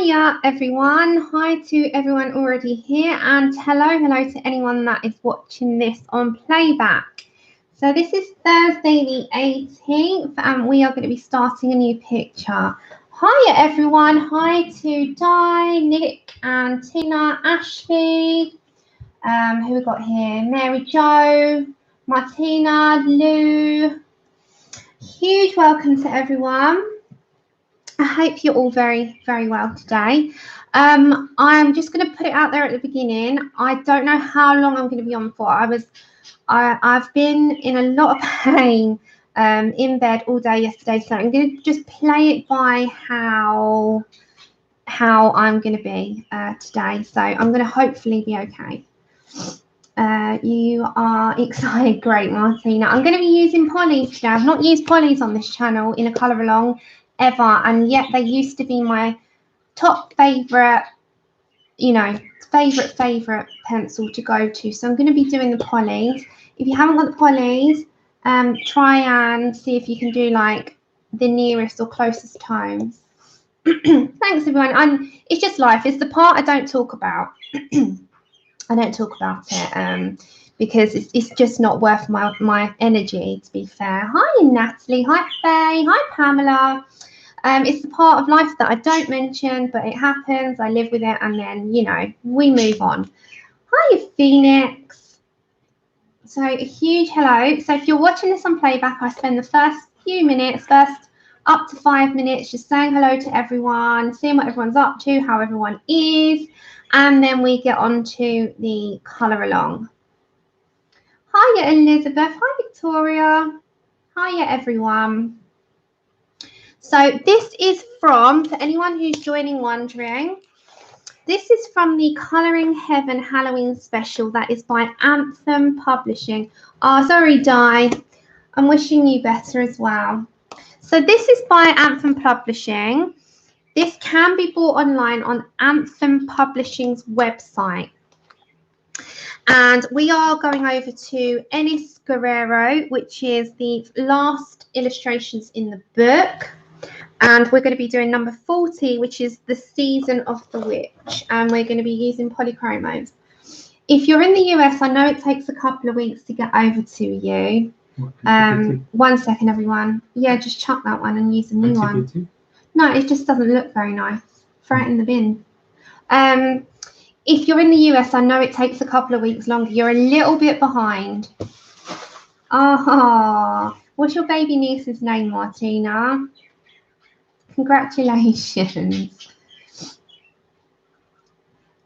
Hiya everyone, hi to everyone already here, and hello to anyone that is watching this on playback. So this is Thursday the 18th and we are going to be starting a new picture. Hiya everyone, hi to Di, Nick and Tina, Ashley, who we got here, Mary Jo, Martina, Lou. Huge welcome to everyone. I hope you're all very well today. I'm just going to put it out there at the beginning. I don't know how long I'm going to be on for. I've been in a lot of pain in bed all day yesterday, so I'm going to just play it by how I'm going to be today. So I'm going to hopefully be okay. You are excited. Great, Martina. I'm going to be using polys today. I've not used polys on this channel in a colour along ever, and yet they used to be my top favorite, favorite pencil to go to. So I'm going to be doing the polys. If you haven't got the polys, try and see if you can do like the nearest or closest tones. Thanks everyone. It's just life. It's the part I don't talk about. I don't talk about it because it's just not worth my energy, to be fair. Hi Natalie, hi Faye, hi Pamela. It's the part of life that I don't mention, but it happens. I live with it, and then, we move on. Hi, Phoenix. So a huge hello. So if you're watching this on playback, I spend the first few minutes, first up to 5 minutes, just saying hello to everyone, seeing what everyone's up to, how everyone is, and then we get on to the colour along. Hiya, Elizabeth. Hi, Victoria. Hiya, everyone. So this is from, for anyone who's joining wondering, this is from the Colouring Heaven Halloween special that is by Anthem Publishing. Oh, sorry, Di. I'm wishing you better as well. So this is by Anthem Publishing. This can be bought online on Anthem Publishing's website. And we are going over to Enys Guererro, which is the last illustrations in the book. And we're going to be doing number 40, which is the Season of the Witch. And we're going to be using polychromos. If you're in the US, I know it takes a couple of weeks to get over to you. 1 second, everyone. Yeah, just chuck that one and use a new one. No, it just doesn't look very nice. Throw it in the bin. If you're in the US, I know it takes a couple of weeks longer. You're a little bit behind. Oh, what's your baby niece's name, Martina? Congratulations.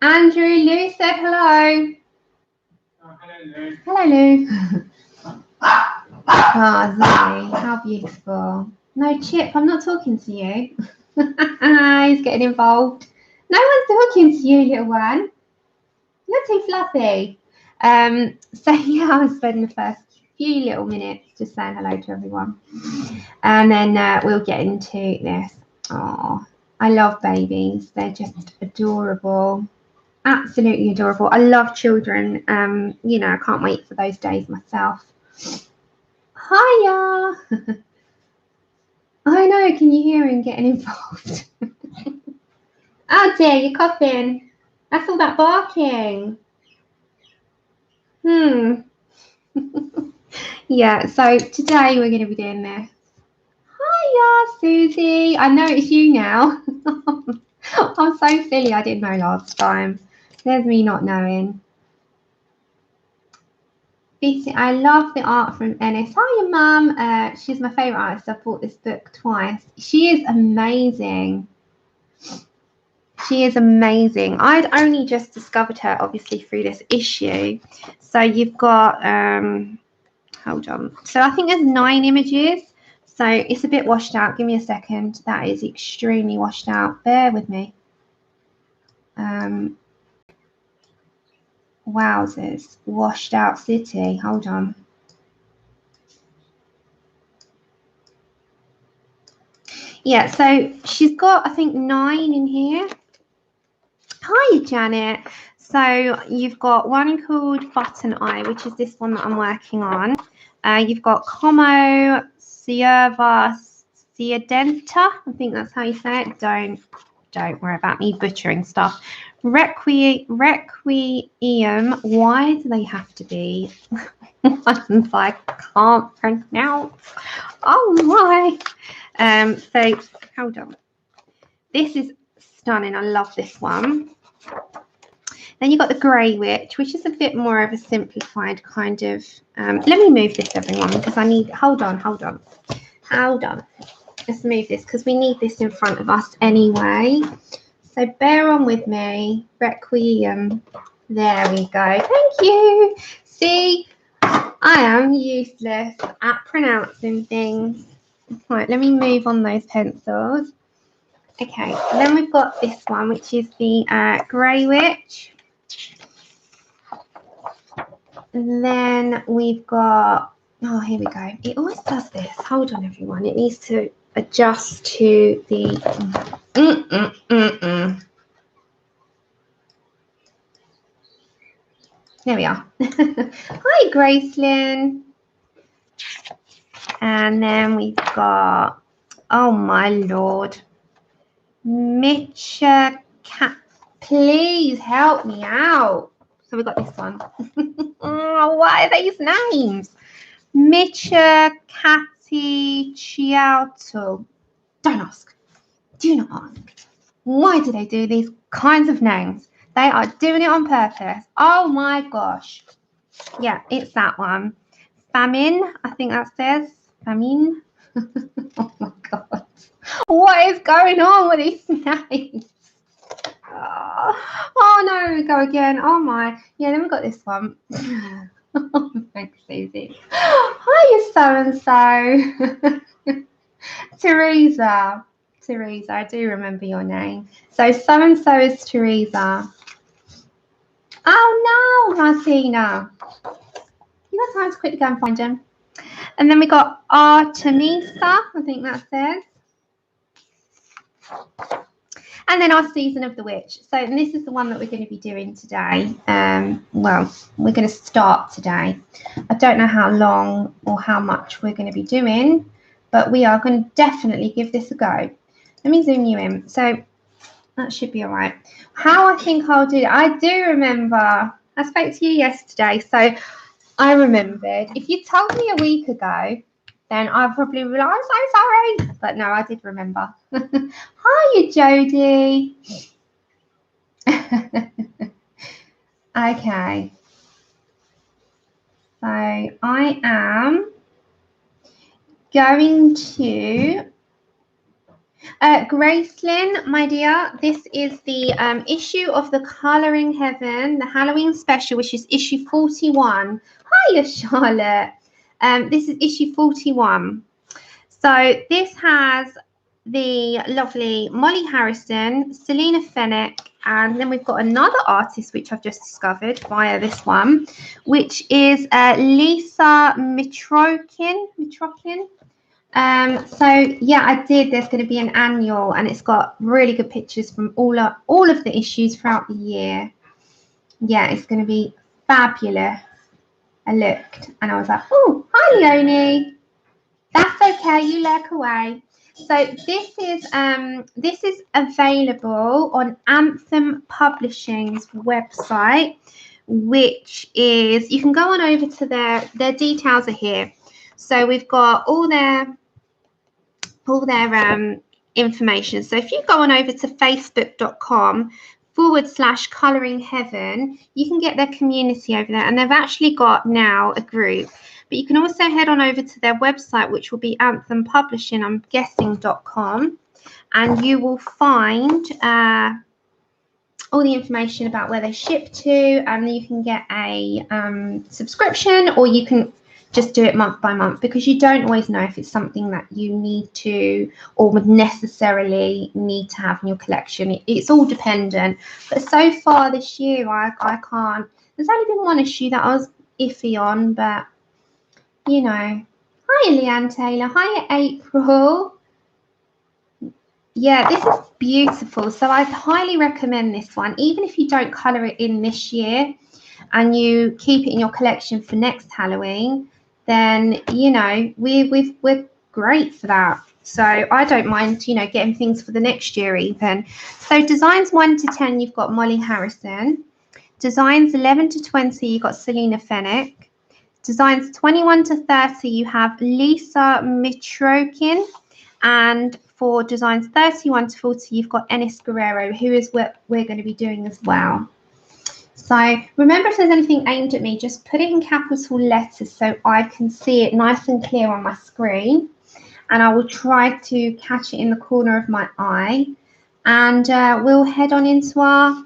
Andrew, Lou said hello. Oh, hello, Lou. Hello, Lou. Oh, Zoe, how beautiful. No, Chip, I'm not talking to you. He's getting involved. No one's talking to you, little one. You're too fluffy. So, yeah, I'll spend the first few little minutes just saying hello to everyone. And then we'll get into this. Oh, I love babies. They're just adorable. Absolutely adorable. I love children. I can't wait for those days myself. Hiya. I know, can you hear him getting involved? Oh dear, you're coughing. That's all that barking. Yeah, so today we're going to be doing this. Hiya, Susie. I know it's you now. I'm so silly. I didn't know last time. There's me not knowing. I love the art from Enys. Hiya, Mum. She's my favourite artist. I've bought this book twice. She is amazing. She is amazing. I'd only just discovered her, obviously, through this issue. So you've got, hold on. So I think there's 9 images. So it's a bit washed out. Give me a second. That is extremely washed out. Bear with me. Wowzers. Washed out city. Hold on. Yeah, so she's got, I think, 9 in here. Hi, Janet. So you've got one called Button Eye, which is this one that I'm working on. You've got Como Cierva Ciadenta. I think that's how you say it. Don't Don't worry about me butchering stuff. Requiem. Why do they have to be ones I can't pronounce? Oh my. So hold on. This is stunning. I love this one. Then you've got the Grey Witch, which is a bit more of a simplified kind of. Let me move this, everyone, because I need. Hold on. Let's move this because we need this in front of us anyway. So bear on with me. Requiem. There we go. Thank you. See, I am useless at pronouncing things. Right, let me move on those pencils. Okay, then we've got this one, which is the Grey Witch. And then we've got, oh, here we go. It always does this. Hold on, everyone. It needs to adjust to the There we are. Hi, Gracelyn. And then we've got, oh my Lord, Mitcha Cat. Please help me out. So we've got this one. Oh, what are these names? Mitcha Catty Chiauto. Don't ask. Do not ask. Why do they do these kinds of names? They are doing it on purpose. Oh my gosh. Yeah, it's that one. Famine, I think that says. Famine. Oh my God. What is going on with these names? Oh no, we go again. Oh my. Yeah, then we've got this one. Thanks, Susie. Hiya, so-and-so. Teresa. Teresa, I do remember your name. So so-and-so is Teresa. Oh no, Martina. You got time to quickly go and find him. And then we got Artemisa, I think that says. And then our Season of the Witch. So this is the one that we're going to be doing today. Well, we're going to start today. I don't know how long or how much we're going to be doing, but we are going to definitely give this a go. Let me zoom you in. So that should be all right. How I think I'll do it. I do remember. I spoke to you yesterday, so I remembered. If you told me a week ago, then I probably would be like, I'm so sorry. But no, I did remember. Hiya, Jodie. Okay. So I am going to... Gracelyn, my dear, this is the issue of the Colouring Heaven, the Halloween special, which is issue 41. Hiya, Charlotte. This is issue 41. So this has the lovely Molly Harrison, Selena Fennick, and then we've got another artist, which I've just discovered via this one, which is Lisa Mitrokin. So yeah, I did. There's going to be an annual, and it's got really good pictures from all of the issues throughout the year. Yeah, it's going to be fabulous. I looked and I was like, oh, hi, Leonie. That's okay. You lurk away. So this is available on Anthem Publishing's website, which is, you can go on over to their details are here. So we've got all their information. So if you go on over to facebook.com/Colouring Heaven, you can get their community over there, and they've actually got now a group. But you can also head on over to their website, which will be Anthem Publishing, I'm guessing.com, and you will find all the information about where they ship to, and you can get a subscription, or you can just do it month by month, because you don't always know if it's something that you need to or would necessarily need to have in your collection. It's all dependent. But so far this year, I can't. There's only been one issue that I was iffy on, but you know. Hi, Leanne Taylor. Hi, April. Yeah, this is beautiful. So I highly recommend this one, even if you don't colour it in this year and you keep it in your collection for next Halloween. Then you know we're great for that. So I don't mind, you know, getting things for the next year even. So designs 1 to 10, you've got Molly Harrison. Designs 11 to 20, you've got Selena Fennick. Designs 21 to 30, you have Lisa Mitrokin. And for designs 31 to 40, you've got Enys Guerrero, who is what we're going to be doing as well. So remember, if there's anything aimed at me, just put it in capital letters so I can see it nice and clear on my screen. And I will try to catch it in the corner of my eye. And we'll head on into our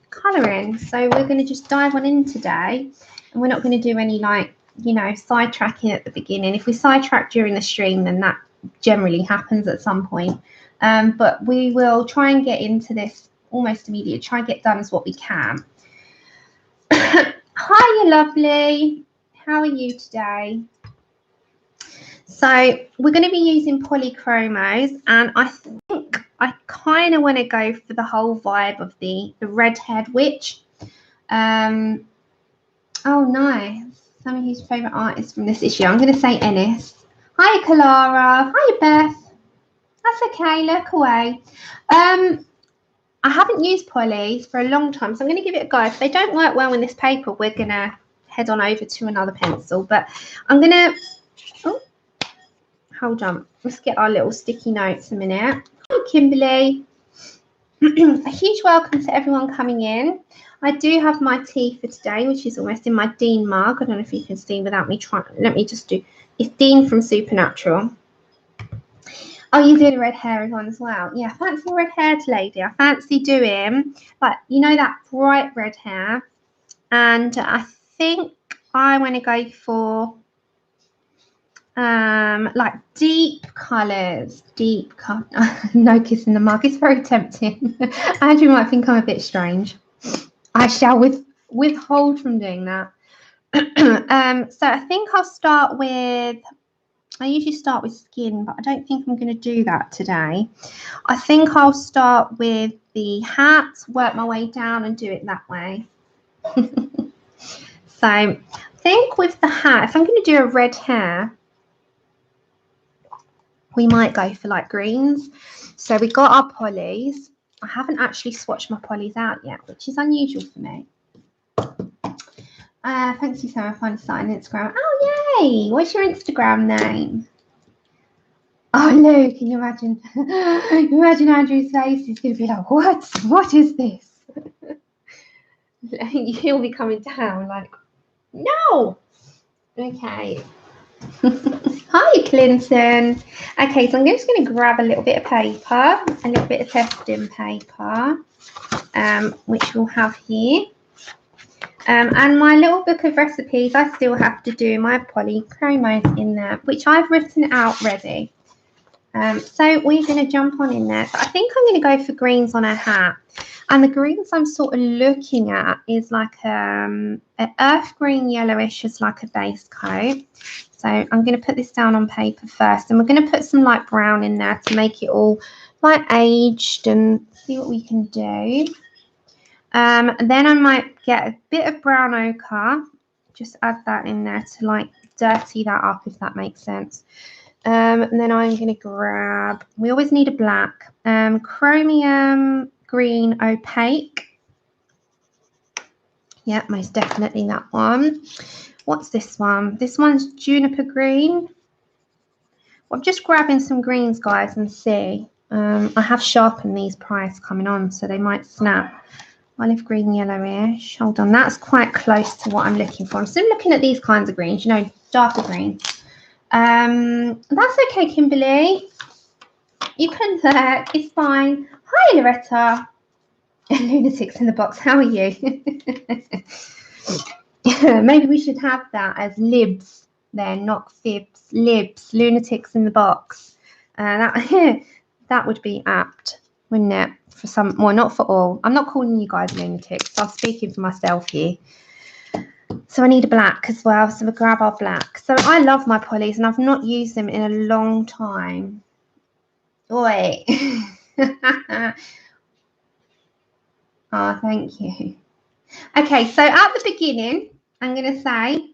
colouring. So we're going to just dive on in today. And we're not going to do any, like, you know, sidetracking at the beginning. If we sidetrack during the stream, then that generally happens at some point. But we will try and get into this almost immediately. Try and get done as what we can. Hiya, lovely. How are you today? So we're going to be using polychromos, and I think I kind of want to go for the whole vibe of the red-haired witch. Oh, nice. Some of his favourite artists from this issue. I'm going to say Enys. Hiya, Kalara. Hiya, Beth. That's okay. Look away. I haven't used polys for a long time, so I'm going to give it a go. If they don't work well in this paper, we're going to head on over to another pencil. But I'm going to... Oh, hold on. Let's get our little sticky notes a minute. Hi, Kimberly. A huge welcome to everyone coming in. I do have my tea for today, which is almost in my Dean mug. I don't know if you can see without me trying. Let me just do... It's Dean from Supernatural. Oh, you do the red hair one as well. Yeah, I fancy a red-haired lady. I fancy doing, like, you know, that bright red hair. And I think I want to go for, like, deep colours. Deep colour. No kissing the mug. It's very tempting. Andrew might think I'm a bit strange. I shall withhold from doing that. So I think I'll start with... I usually start with skin, but I don't think I'm going to do that today. I think I'll start with the hat, work my way down and do it that way. So I think with the hat, if I'm going to do a red hair, we might go for like greens. So we got our polys. I haven't actually swatched my polys out yet, which is unusual for me. Thanks you so much for starting Instagram. Oh, yay! What's your Instagram name? Oh, Lou, can you imagine? Imagine Andrew's face. He's going to be like, what? What is this? He'll be coming down like, no. Okay. Hi, Clinton. Okay, so I'm just going to grab a little bit of paper, a little bit of testing paper, which we'll have here. And my little book of recipes, I still have to do my polychromos in there, which I've written out ready. So we're going to jump on in there. So I think I'm going to go for greens on a hat. And the greens I'm sort of looking at is like an earth green yellowish as like a base coat. So I'm going to put this down on paper first. And we're going to put some light brown in there to make it all like aged and see what we can do. Then I might get a bit of brown ochre, just add that in there to like dirty that up, if that makes sense. And then I'm going to grab, we always need a black, chromium green opaque. Yeah, most definitely that one. What's this one? This one's juniper green. Well, I'm just grabbing some greens, guys, and see. I have sharpened these priors coming on, so they might snap. Olive green, yellowish. Hold on, that's quite close to what I'm looking for. I'm still looking at these kinds of greens, you know, darker greens. That's okay, Kimberly. You can look, it's fine. Hi, Loretta. Lunatics in the box, how are you? Maybe we should have that as libs then, not fibs. Libs, lunatics in the box. That would be apt, wouldn't it? For some, well, not for all. I'm not calling you guys lunatics. I'm speaking for myself here. So I need a black as well. So we'll grab our black. So I love my polys and I've not used them in a long time. Oi. Oh, thank you. Okay, so at the beginning, I'm going to say,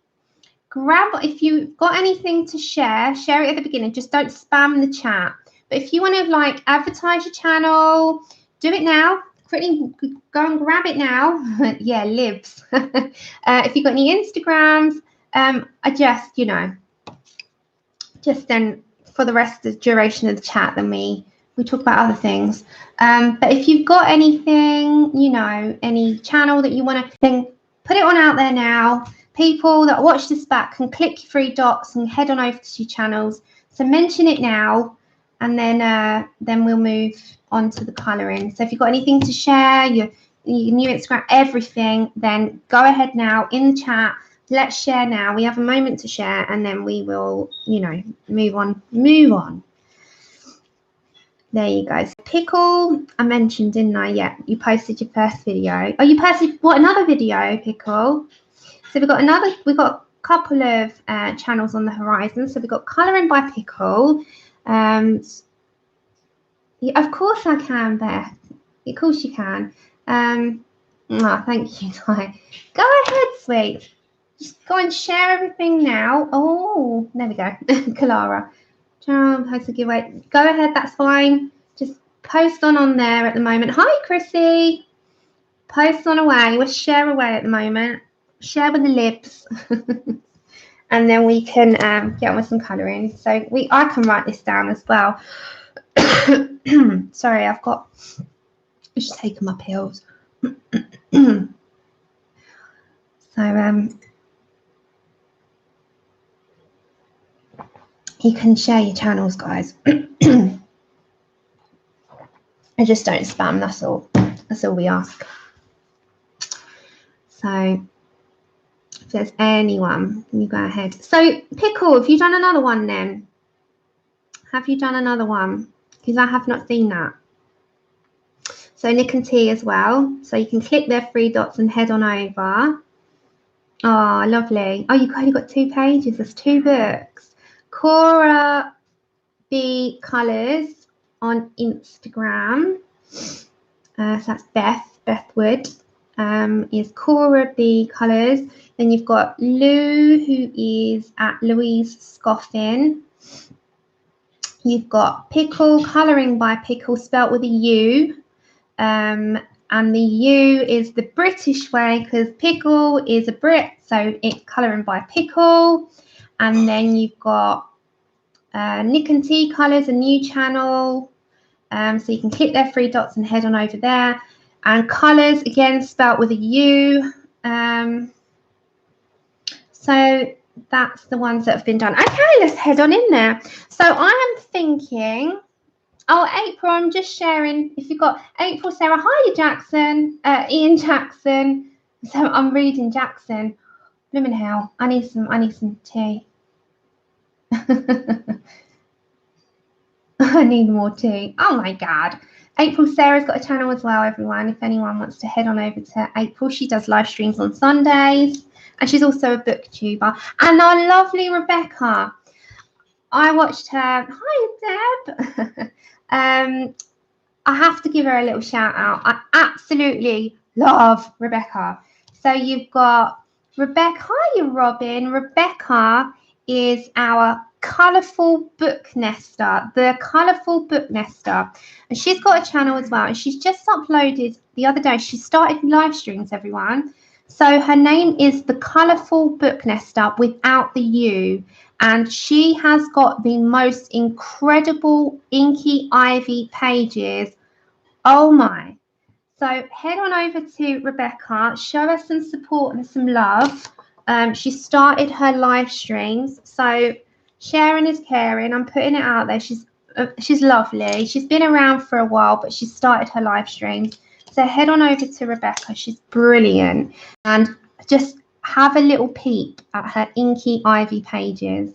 grab, if you've got anything to share, share it at the beginning. Just don't spam the chat. But if you want to like advertise your channel, do it now. Quickly go and grab it now. Yeah, libs. If you've got any Instagrams, I just, you know, just then for the rest of the duration of the chat, then we talk about other things. But if you've got anything, you know, any channel that you want to, then put it on out there now. People that watch this back can click your 3 dots and head on over to your channels. So mention it now, and then we'll move on to the colouring. So if you've got anything to share, your new Instagram, everything, then go ahead now in the chat. Let's share now. We have a moment to share, and then we will, you know, move on. There you go. So Pickle, I mentioned, didn't I? Yeah, you posted your first video. Oh, you posted what? Another video, Pickle. So we've got a couple of channels on the horizon. So we've got Colouring by Pickle. Yeah, of course I can, Beth. Of course you can. Oh, thank you, Ty. Go ahead, sweet. Just go and share everything now. Oh, there we go. Kalara. Post a giveaway. Go ahead, that's fine. Just post on there at the moment. Hi, Chrissy. Post on away. We'll share away at the moment. Share with the libs. And then we can get on with some colouring. So I can write this down as well. Sorry, I've just taken my pills. So you can share your channels, guys. And just don't spam, that's all. That's all we ask. So if there's anyone, you go ahead. So Pickle, have you done another one then? Have you done another one? Because I have not seen that. So Nick and T as well. So you can click their 3 dots and head on over. Oh, lovely. Oh, you've only got 2 pages. There's 2 books. Cora B Colours on Instagram. So that's Beth Wood. Is Cora B Colours. Then you've got Lou, who is at Louise Scoffin. You've got Pickle, Colouring by Pickle, spelt with a U. And the U is the British way because Pickle is a Brit, so it's Colouring by Pickle. And then you've got Nick and T Colours, a new channel. So you can click their 3 dots and head on over there. And Colours, again, spelt with a U. So that's the ones that have been done. Okay, let's head on in there. So I am thinking, oh, April, I'm just sharing. If you've got April, Sarah, hi, Jackson, Ian Jackson. So I'm reading Jackson. Blooming hell, I need some tea. I need more tea. Oh my God. April Sarah's got a channel as well, everyone. If anyone wants to head on over to April, she does live streams on Sundays. And she's also a booktuber. And our lovely Rebecca. I watched her. Hi, Deb. I have to give her a little shout out. I absolutely love Rebecca. So you've got Rebecca. Hi, Robin. Rebecca is our colourful book nester, the colourful book nester. And she's got a channel as well. And she's just uploaded the other day. She started live streams, everyone. So her name is the Colourful Book Nester without the U. And she has got the most incredible inky ivy pages. Oh my. So head on over to Rebecca. Show her some support and some love. She started her live streams. So sharing is caring. I'm putting it out there. She's lovely. She's been around for a while, but she started her live streams. So head on over to Rebecca. She's brilliant. And just have a little peek at her inky ivy pages.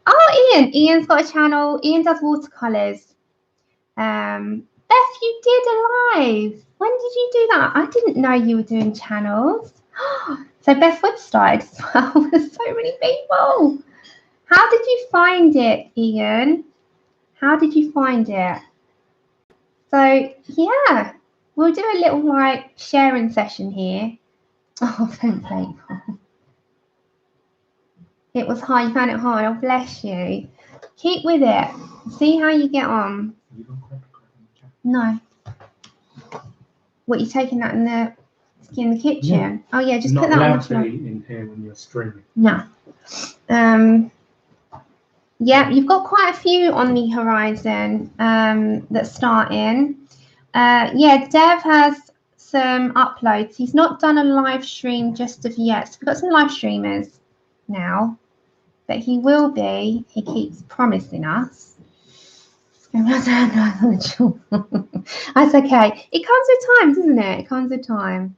Oh, Ian. Ian's got a channel. Ian does watercolours. Beth, you did a live. When did you do that? I didn't know you were doing channels. So Beth Wood started as well. There's so many people. How did you find it, Ian? How did you find it? So, yeah. We'll do a little like sharing session here. Oh, thanks, April. It was hard. You found it hard. Oh, bless you. Keep with it. See how you get on. No. What, you taking that in the kitchen? Yeah. Oh yeah, just put that on the floor. In here when you're streaming. No. Yeah, you've got quite a few on the horizon that start in. Yeah, Dev has some uploads. He's not done a live stream just of yet. So we've got some live streamers now, but he will be. He keeps promising us. That's okay. It comes with time, doesn't it? It comes with time.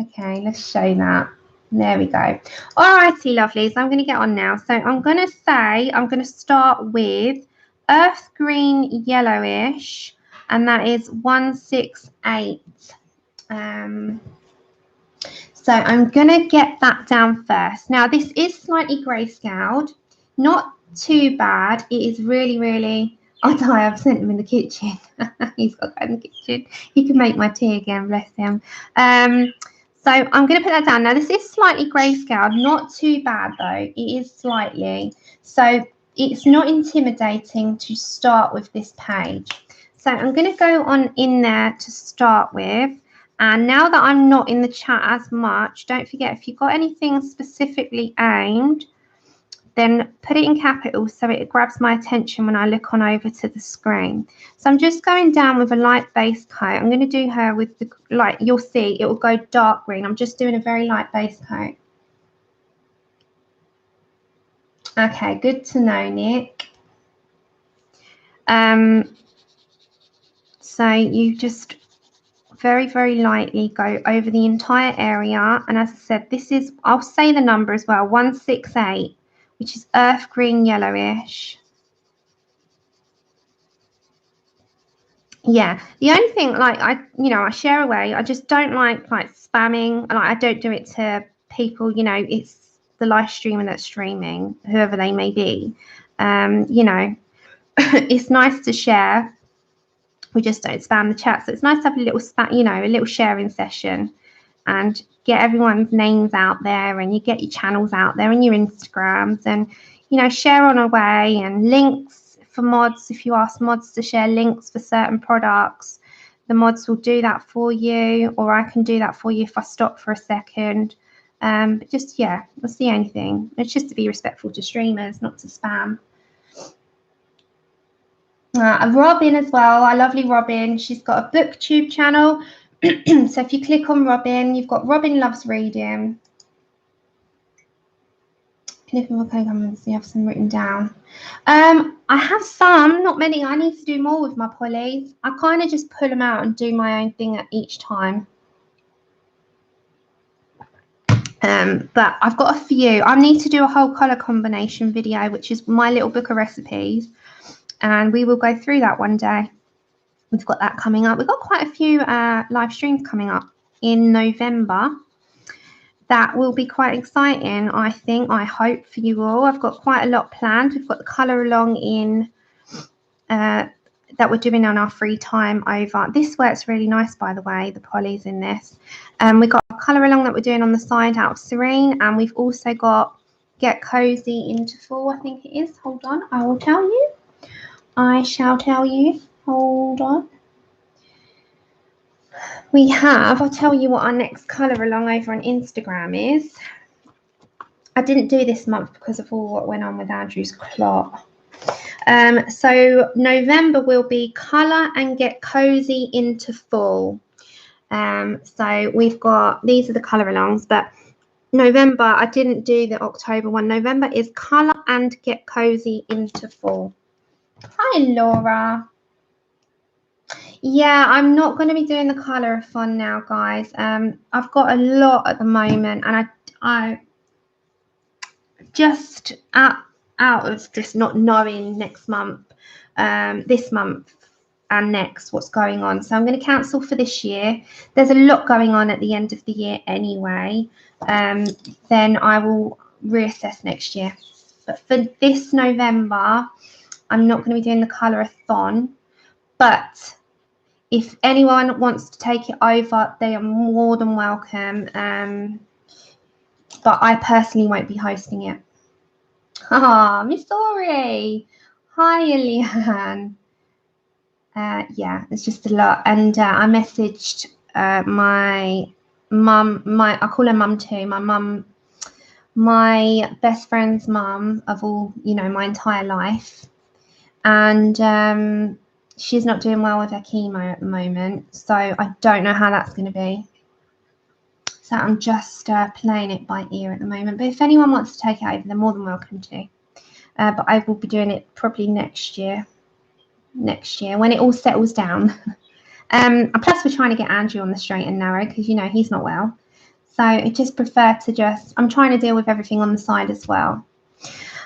Okay, let's show that. There we go. All righty, lovelies. I'm going to get on now. So I'm going to start with earth green yellowish, and that is 168. So I'm going to get that down first. Now, this is slightly grayscaled. Not too bad. It is really, really... Oh, no, I've sent him in the kitchen. He's got to go in the kitchen. He can make my tea again, bless him. So I'm going to put that down. Now, this is slightly grayscale. Not too bad, though. It is slightly. So it's not intimidating to start with this page. So I'm going to go on in there to start with. And now that I'm not in the chat as much, don't forget, if you've got anything specifically aimed, then put it in capitals so it grabs my attention when I look on over to the screen. So I'm just going down with a light base coat. I'm going to do her with the light. You'll see it will go dark green. I'm just doing a very light base coat. Okay, good to know, Nick. So you just very, very lightly go over the entire area. And as I said, this is, I'll say the number as well, 168. Which is earth green yellowish. Yeah, the only thing, like, I share away. I just don't like spamming. Like, I don't do it to people. It's the live streamer that's streaming, whoever they may be. It's nice to share. We just don't spam the chat. So it's nice to have a little a little sharing session, and get everyone's names out there, and you get your channels out there and your Instagrams, and share on away, and links for mods. If you ask mods to share links for certain products, the mods will do that for you, or I can do that for you if I stop for a second. But just, yeah, that's the only thing. It's just to be respectful to streamers, not to spam. Robin as well, our lovely Robin. She's got a booktube channel. So if you click on Robin, you've got Robin Loves Reading. Click on okay, comments. You have some written down. I have some, not many. I need to do more with my polys. I kind of just pull them out and do my own thing at each time. But I've got a few. I need to do a whole colour combination video, which is my little book of recipes. And we will go through that one day. We've got that coming up. We've got quite a few live streams coming up in November. That will be quite exciting, I think. I hope for you all. I've got quite a lot planned. We've got the colour along in that we're doing on our free time over. This works really nice, by the way, the polys in this. We've got a colour along that we're doing on the side out of Serene, and we've also got Get Cozy into Fall, I think it is. Hold on, I will tell you. I shall tell you. Hold on. We have, I'll tell you what our next colour along over on Instagram is. I didn't do this month because of all what went on with Andrew's clot. So November will be Colour and Get Cozy into Fall. So we've got, these are the colour alongs, but November, I didn't do the October one. November is Colour and Get Cozy into Fall. Hi, Laura. Yeah, I'm not going to be doing the colour of fun now, guys. I've got a lot at the moment, and I just out of just not knowing next month, this month and next what's going on. So I'm going to cancel for this year. There's a lot going on at the end of the year anyway. Then I will reassess next year. But for this November, I'm not going to be doing the colour-a-thon. But if anyone wants to take it over, they are more than welcome. But I personally won't be hosting it. Ah, Miss Ori. Hi, Eliane. Yeah, it's just a lot. And I messaged my mum, I call her mum too, my mum, my best friend's mum of all, my entire life. And she's not doing well with her chemo at the moment. So I don't know how that's going to be. So I'm just playing it by ear at the moment. But if anyone wants to take it over, they're more than welcome to. But I will be doing it probably next year when it all settles down. And plus we're trying to get Andrew on the straight and narrow because he's not well, so I just prefer to I'm trying to deal with everything on the side as well.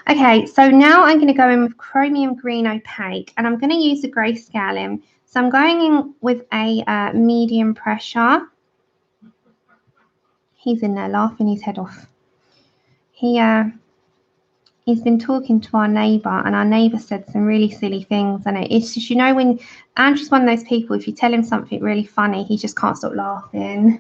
Okay, so now I'm going to go in with chromium green opaque, and I'm going to use the grayscaling. So I'm going in with a medium pressure. He's in there laughing his head off. He's been talking to our neighbour, and our neighbour said some really silly things. And it's just, when Andrew's one of those people, if you tell him something really funny, he just can't stop laughing.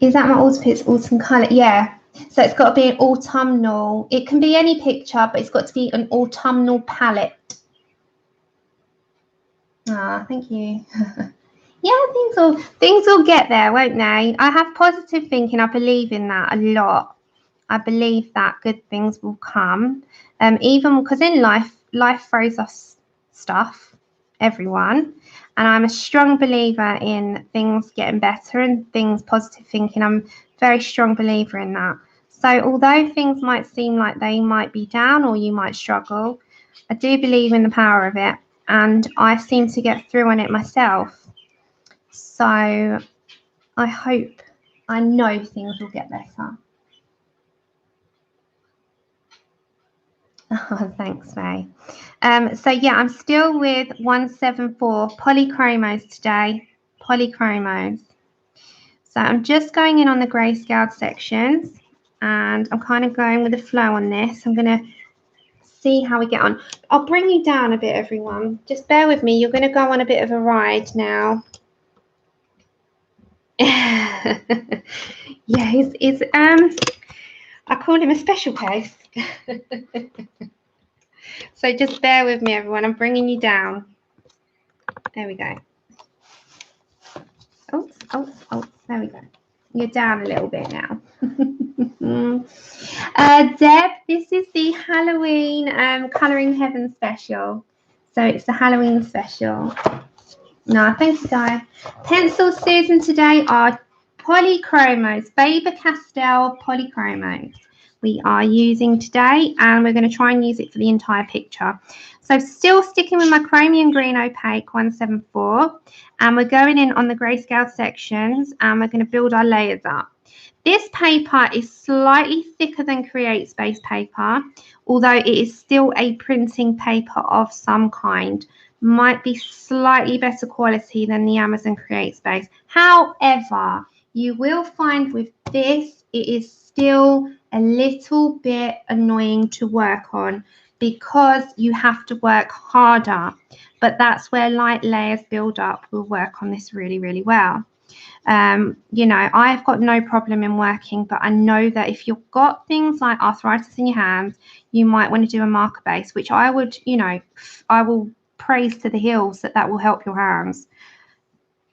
Is that my autumn colour? Yeah. So it's got to be an autumnal. It can be any picture, but it's got to be an autumnal palette. Ah, thank you. Yeah, things will get there, won't they? I have positive thinking. I believe in that a lot. I believe that good things will come. Even because in life throws us stuff, everyone. And I'm a strong believer in things getting better and things positive thinking. I'm a very strong believer in that. So although things might seem like they might be down or you might struggle, I do believe in the power of it. And I seem to get through on it myself. So I know things will get better. Oh, thanks, May. So yeah, I'm still with 174 polychromos today. Polychromos. So I'm just going in on the grayscale sections, and I'm kind of going with the flow on this. I'm going to see how we get on. I'll bring you down a bit, everyone. Just bear with me. You're going to go on a bit of a ride now. Yeah, he's I call him a special case. So just bear with me, everyone. I'm bringing you down. There we go. Oh, there we go. You're down a little bit now. Deb, this is the Halloween Colouring Heaven special. So it's the Halloween special. No, thank you, Di. Pencils, Susan, today are polychromos, Faber-Castell polychromos. We are using today, and we're going to try and use it for the entire picture. So still sticking with my chromium green opaque 174, and we're going in on the grayscale sections, and we're going to build our layers up. This paper is slightly thicker than Create Space paper, although it is still a printing paper of some kind. Might be slightly better quality than the Amazon Create Space. However, you will find with this, it is still a little bit annoying to work on because you have to work harder. But that's where light layers build up will work on this really, really well. I've got no problem in working, but I know that if you've got things like arthritis in your hands, you might want to do a marker base, which I would, I will praise to the hills that will help your hands.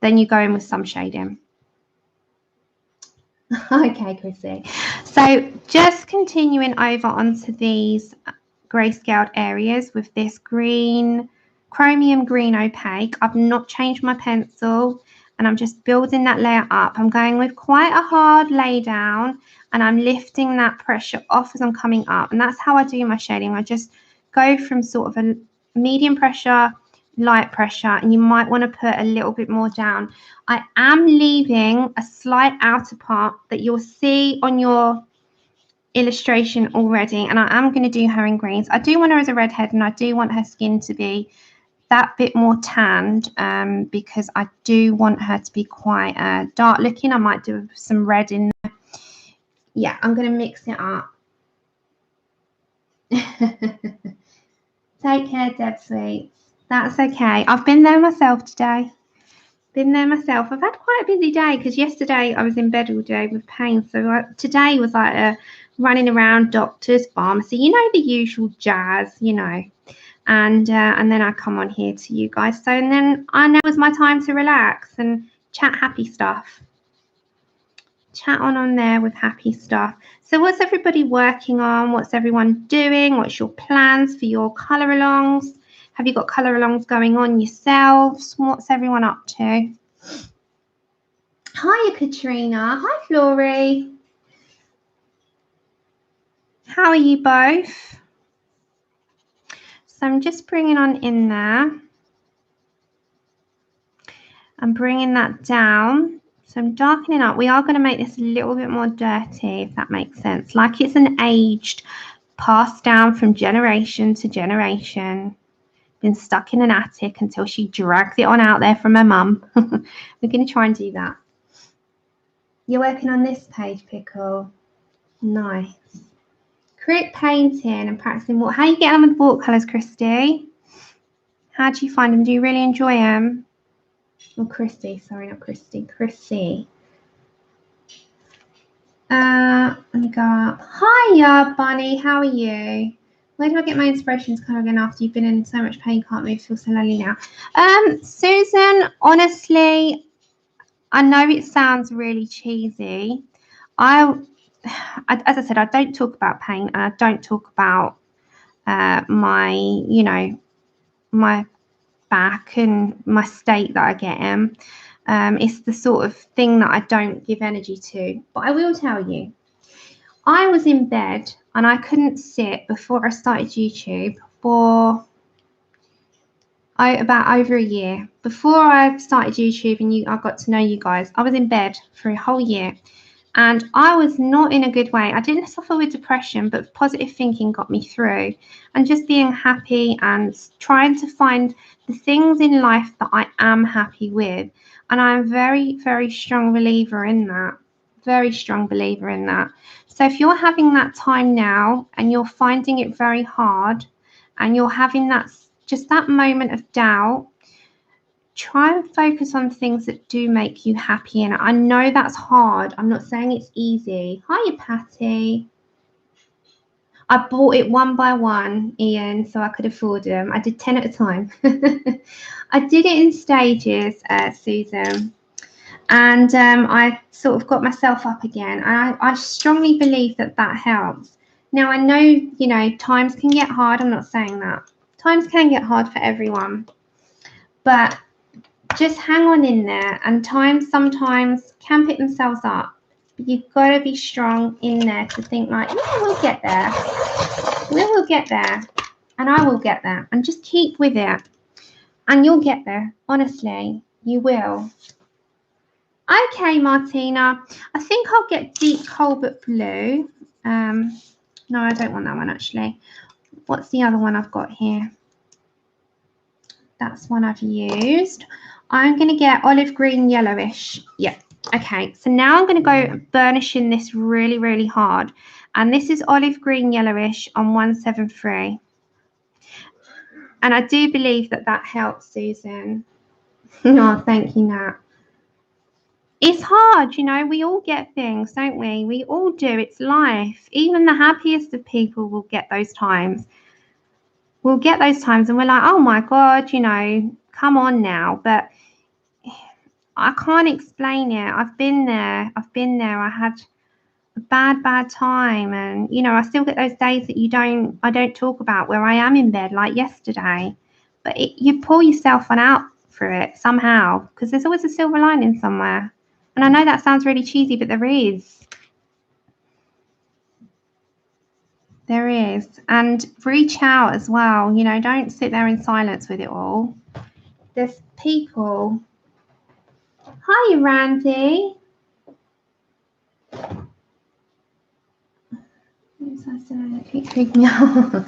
Then you go in with some shading. Okay, Chrissy. So just continuing over onto these grayscaled areas with this chromium green opaque. I've not changed my pencil, and I'm just building that layer up. I'm going with quite a hard lay down, and I'm lifting that pressure off as I'm coming up. And that's how I do my shading. I just go from sort of a medium pressure, light pressure, and you might want to put a little bit more down. I am leaving a slight outer part that you'll see on your illustration already, and I am going to do her in greens. I do want her as a redhead, and I do want her skin to be that bit more tanned because I do want her to be quite dark looking. I might do some red in there. Yeah, I'm going to mix it up. Take care, Deb Sweets. That's okay. I've been there myself today. Been there myself. I've had quite a busy day because yesterday I was in bed all day with pain. So today was like a running around doctors, pharmacy, you know, the usual jazz, you know. And then I come on here to you guys. So and then now is my time to relax and chat happy stuff. Chat on there with happy stuff. So what's everybody working on? What's everyone doing? What's your plans for your colour alongs? Have you got colour alongs going on yourselves? What's everyone up to? Hiya, Katrina. Hi, Flory. How are you both? So I'm just bringing on in there. I'm bringing that down. So I'm darkening up. We are going to make this a little bit more dirty, if that makes sense. Like it's an aged, passed down from generation to generation. Been stuck in an attic until she drags it on out there from her mum. We're going to try and do that. You're working on this page, Pickle. Nice. Crit painting and practicing what? How are you getting on with watercolours, Christy? How do you find them? Do you really enjoy them? Oh, Christy. Sorry, not Christy. Chrissy. Let me go up. Hiya, Bunny. How are you? Where do I get my inspirations kind of again after you've been in so much pain, can't move, feel so lonely now? Susan, honestly, I know it sounds really cheesy. As I said, I don't talk about pain and I don't talk about my, you know, my back and my state that I get in. It's the sort of thing that I don't give energy to. But I will tell you, I was in bed and I couldn't sit before I started YouTube for about over a year. Before I started YouTube and I got to know you guys, I was in bed for a whole year. And I was not in a good way. I didn't suffer with depression, but positive thinking got me through. And just being happy and trying to find the things in life that I am happy with. And I'm a very, very strong believer in that. Very strong believer in that. So if you're having that time now and you're finding it very hard and you're having just that moment of doubt, try and focus on things that do make you happy. And I know that's hard. I'm not saying it's easy. Hiya, Patty. I bought it one by one, Ian, so I could afford them. I did 10 at a time. I did it in stages, Susan. And I sort of got myself up again. And I strongly believe that helps. Now, I know, you know, times can get hard. I'm not saying that. Times can get hard for everyone. But just hang on in there, and times sometimes can pick themselves up. But you've got to be strong in there to think like, yeah, we'll get there. We will get there. And I will get there. And just keep with it. And you'll get there. Honestly, you will. Okay, Martina. I think I'll get Deep Colbert Blue. No, I don't want that one, actually. What's the other one I've got here? That's one I've used. I'm going to get olive green yellowish. Yeah. Okay. So now I'm going to go burnishing this really, really hard. And this is olive green yellowish on 173. And I do believe that helps, Susan. Oh, thank you, Nat. It's hard, you know. We all get things, don't we? We all do. It's life. Even the happiest of people will get those times. We'll get those times and we're like, oh, my God, you know, come on now. But I can't explain it. I've been there. I had a bad time, and you know, I still get those days that I don't talk about, where I am in bed like yesterday. But you pull yourself on out through it somehow, because there's always a silver lining somewhere. And I know that sounds really cheesy, but there is. There is. And reach out as well. You know, don't sit there in silence with it all. There's people. Hi, Randy. Keep freaking me out.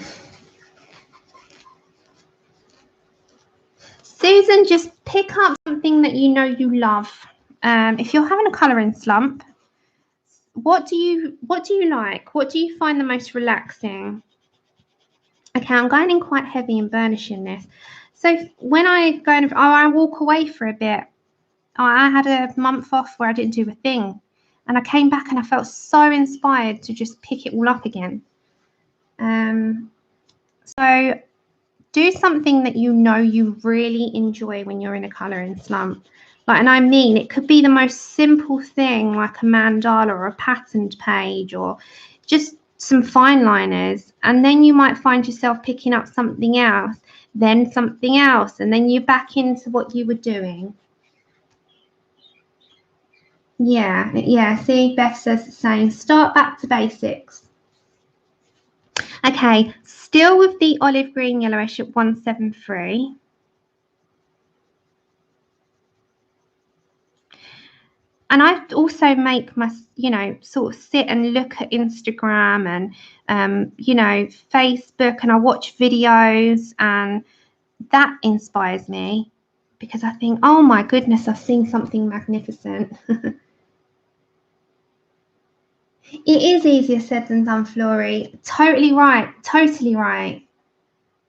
Susan, just pick up something that you know you love. If you're having a colouring slump, what do you like? What do you find the most relaxing? Okay, I'm going in quite heavy and burnishing this. So when I go in, I walk away for a bit. I had a month off where I didn't do a thing. And I came back and I felt so inspired to just pick it all up again. So do something that you know you really enjoy when you're in a colouring slump. Like, and I mean, it could be the most simple thing, like a mandala or a patterned page or just some fine liners. And then you might find yourself picking up something else, then something else, and then you're back into what you were doing. Yeah. See, Beth says the same. Start back to basics. Okay, still with the olive green yellowish at 173. And I also make my, sort of sit and look at Instagram and, Facebook, and I watch videos, and that inspires me because I think, oh my goodness, I've seen something magnificent. It is easier said than done, Flory. Totally right. Totally right.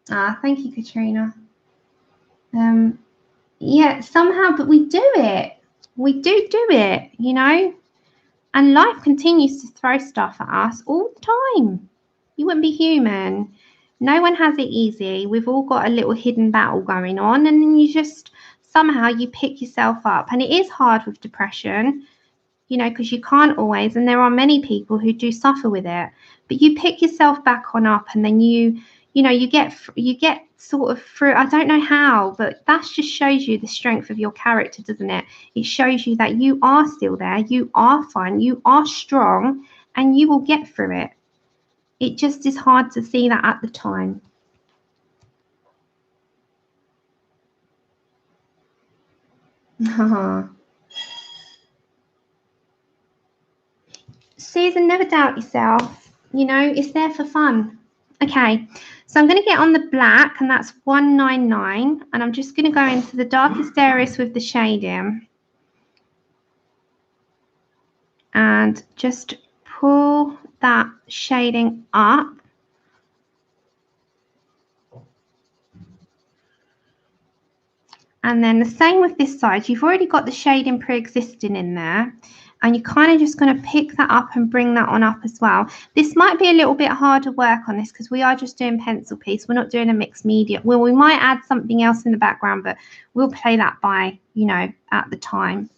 Thank you, Katrina. Yeah, somehow, but we do it. We do it, and life continues to throw stuff at us all the time. You wouldn't be human. No one has it easy. We've all got a little hidden battle going on, and then you just somehow you pick yourself up. And it is hard with depression, because you can't always, and there are many people who do suffer with it, but you pick yourself back on up, and then you get sort of through. I don't know how, but that just shows you the strength of your character, doesn't it? It shows you that you are still there, you are fine, you are strong, and you will get through it. It just is hard to see that at the time. Susan, never doubt yourself. It's there for fun. Okay, so I'm going to get on the black, and that's 199, and I'm just going to go into the darkest areas with the shading and just pull that shading up. And then the same with this side. You've already got the shading pre-existing in there, and you're kind of just going to pick that up and bring that on up as well. This might be a little bit harder work on this because we are just doing pencil piece. We're not doing a mixed media. Well, we might add something else in the background, but we'll play that by, at the time.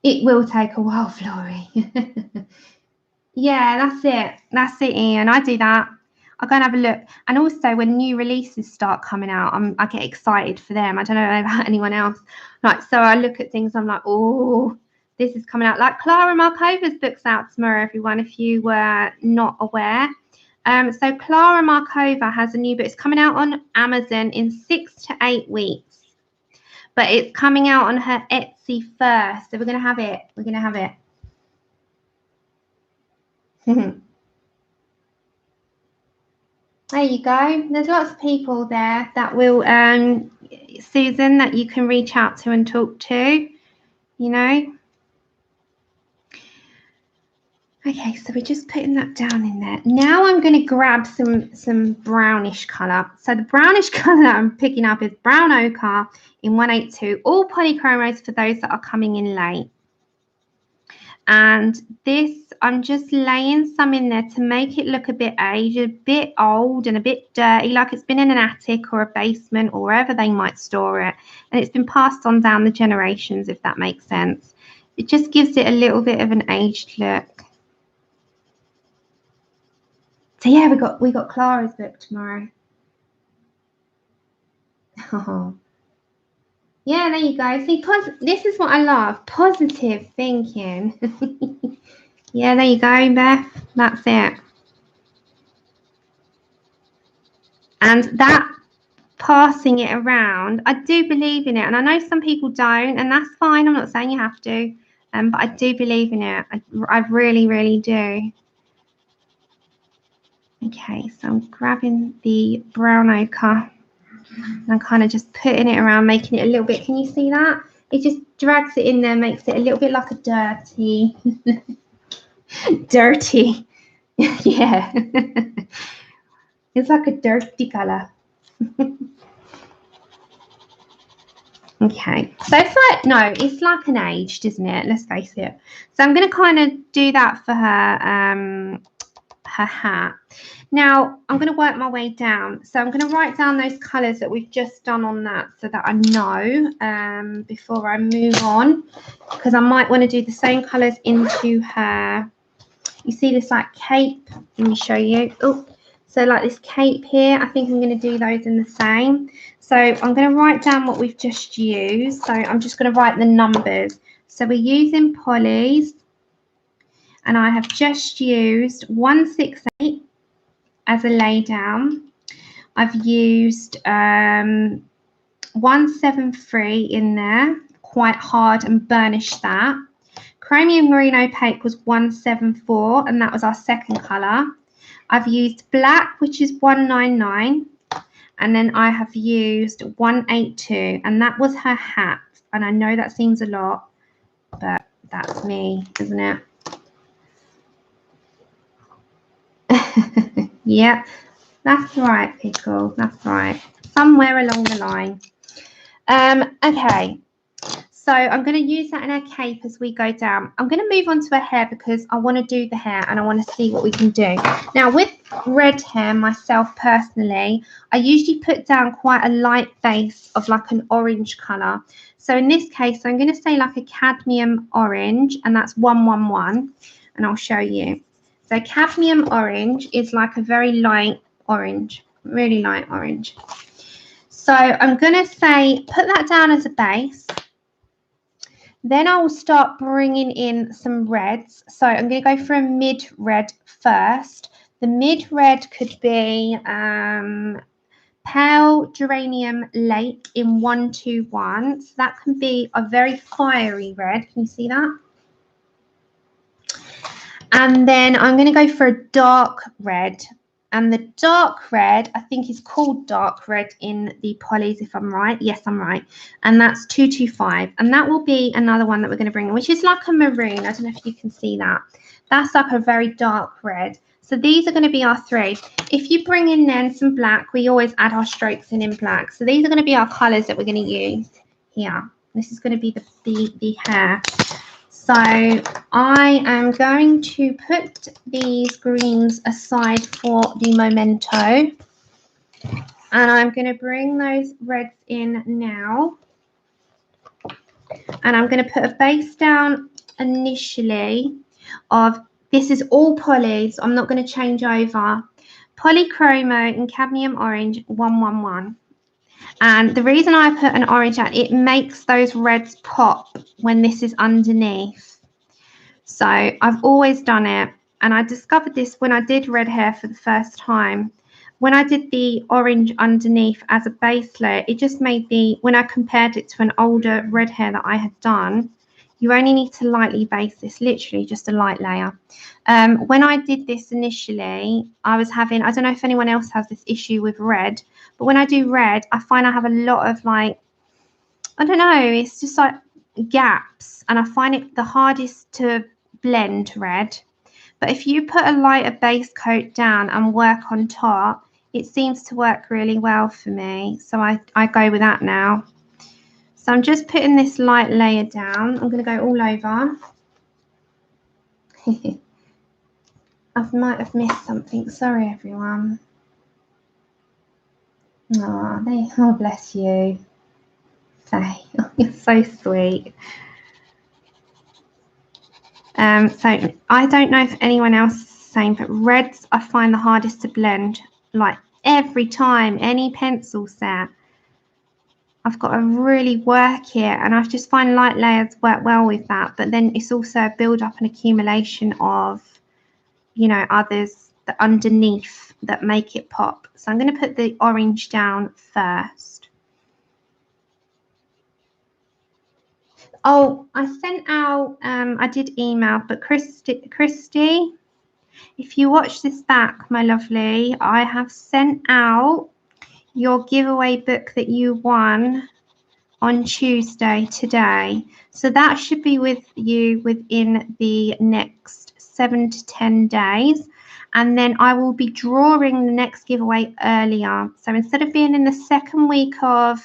It will take a while, Flory. Yeah, that's it. That's it, Ian. I do that. I'll go and have a look. And also when new releases start coming out, I get excited for them. I don't know about anyone else. Like, so I look at things, I'm like, oh, this is coming out. Like Clara Markova's book's out tomorrow, everyone, if you were not aware. So Clara Markova has a new book. It's coming out on Amazon in 6 to 8 weeks. But it's coming out on her Etsy first. So we're going to have it. We're going to have it. There you go. There's lots of people there that will, Susan, that you can reach out to and talk to, Okay, so we're just putting that down in there. Now I'm going to grab some brownish colour. So the brownish colour that I'm picking up is Brown Ochre in 182. All polychromos for those that are coming in late. And this, I'm just laying some in there to make it look a bit aged, a bit old and a bit dirty, like it's been in an attic or a basement or wherever they might store it. And it's been passed on down the generations, if that makes sense. It just gives it a little bit of an aged look. So yeah, we got Clara's book tomorrow. Oh. Yeah, there you go. See, this is what I love. Positive thinking. Yeah, there you go, Beth. That's it. And that passing it around, I do believe in it. And I know some people don't, and that's fine. I'm not saying you have to. But I do believe in it. I really, really do. Okay, so I'm grabbing the brown ochre. And I'm kind of just putting it around, making it a little bit. Can you see that? It just drags it in there, makes it a little bit like a dirty. Dirty. Yeah. It's like a dirty color. Okay, so it's like, no, it's like an aged, isn't it? Let's face it. So I'm going to kind of do that for her hat. Now I'm going to work my way down. So I'm going to write down those colours that we've just done on that so that I know before I move on, because I might want to do the same colours into her. You see this like cape? Let me show you. Oh, so like this cape here, I think I'm going to do those in the same. So I'm going to write down what we've just used. So I'm just going to write the numbers. So we're using polys, and I have just used 168 as a lay down. I've used 173 in there, quite hard, and burnished that. Chromium Marine Opaque was 174, and that was our second colour. I've used black, which is 199, and then I have used 182, and that was her hat. And I know that seems a lot, but that's me, isn't it? Yep, that's right, Pickle. That's right. Somewhere along the line. Okay. So I'm going to use that in her cape as we go down. I'm going to move on to her hair because I want to do the hair and I want to see what we can do. Now, with red hair, myself personally, I usually put down quite a light base of like an orange colour. So in this case, I'm going to say like a cadmium orange, and that's 111, and I'll show you. So cadmium orange is like a very light orange, really light orange. So I'm going to say, put that down as a base. Then I will start bringing in some reds. So I'm going to go for a mid-red first. The mid-red could be pale geranium lake in 121. So that can be a very fiery red. Can you see that? And then I'm going to go for a dark red. And the dark red, I think, is called dark red in the polys, if I'm right. Yes, I'm right. And that's 225. And that will be another one that we're going to bring in, which is like a maroon. I don't know if you can see that. That's like a very dark red. So these are going to be our three. If you bring in then some black, we always add our strokes in black. So these are going to be our colours that we're going to use here. This is going to be the hair. So I am going to put these greens aside for the memento, and I'm going to bring those reds in now, and I'm going to put a base down initially of, this is all polys, so I'm not going to change over, polychromo and cadmium orange 111. And the reason I put an orange out, it makes those reds pop when this is underneath. So I've always done it, and I discovered this when I did red hair for the first time. When I did the orange underneath as a base layer, it just made when I compared it to an older red hair that I had done, you only need to lightly base this, literally just a light layer. When I did this initially, I was having, I don't know if anyone else has this issue with red, but when I do red, I find I have a lot of like, I don't know, it's just like gaps, and I find it the hardest to blend red. But if you put a lighter base coat down and work on top, it seems to work really well for me. So I go with that now. So I'm just putting this light layer down. I'm going to go all over. I might have missed something. Sorry, everyone. Oh, bless you. Faye, you're so sweet. So I don't know if anyone else is the same, but reds I find the hardest to blend. Like every time, any pencil set, I've got to really work it, and I just find light layers work well with that. But then it's also a build up and accumulation of, you know, others that underneath that make it pop. So I'm going to put the orange down first. Oh, I sent out, I did email, but Christy, if you watch this back, my lovely, I have sent out your giveaway book that you won on Tuesday today. So that should be with you within the next 7 to 10 days. And then I will be drawing the next giveaway earlier. So instead of being in the second week of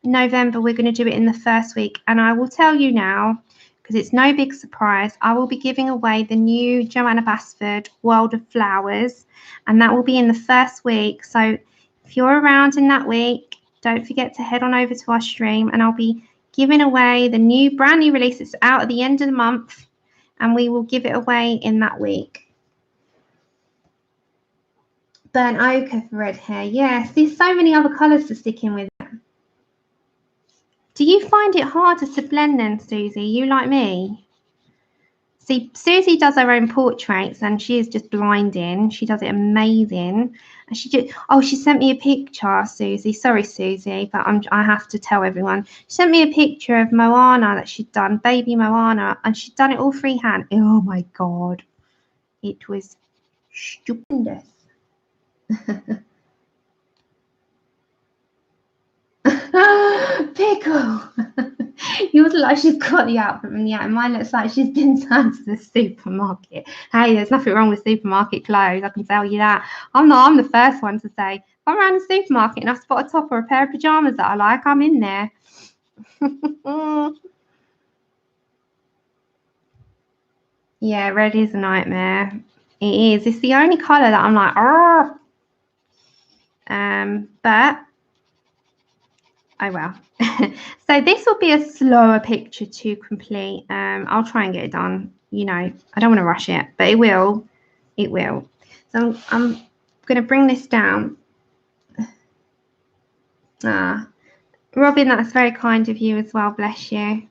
November, we're going to do it in the first week. And I will tell you now, because it's no big surprise, I will be giving away the new Joanna Basford World of Flowers. And that will be in the first week. So if you're around in that week, don't forget to head on over to our stream. And I'll be giving away the new brand new release. It's out at the end of the month. And we will give it away in that week. Burnt ochre for red hair. Yes, there's so many other colours to stick in with. Do you find it harder to blend then, Susie? You like me? See, Susie does her own portraits and she is just blinding. She does it amazing. And she sent me a picture, Susie. Sorry, Susie, but I have to tell everyone. She sent me a picture of Moana that she'd done, baby Moana, and she'd done it all freehand. Oh my God. It was stupendous. Pickle. Yours looks like she's got the outfit from the out. Mine looks like she's been down to the supermarket. Hey, there's nothing wrong with supermarket clothes. I can tell you that. I'm the first one to say, if I'm around the supermarket and I spot a top or a pair of pajamas that I like, I'm in there. Yeah, red is a nightmare. It is. It's the only colour that I'm like, oh. But oh well. So this will be a slower picture to complete. I'll try and get it done. You know, I don't want to rush it, but it will. It will. So I'm going to bring this down. Robin, that's very kind of you as well. Bless you.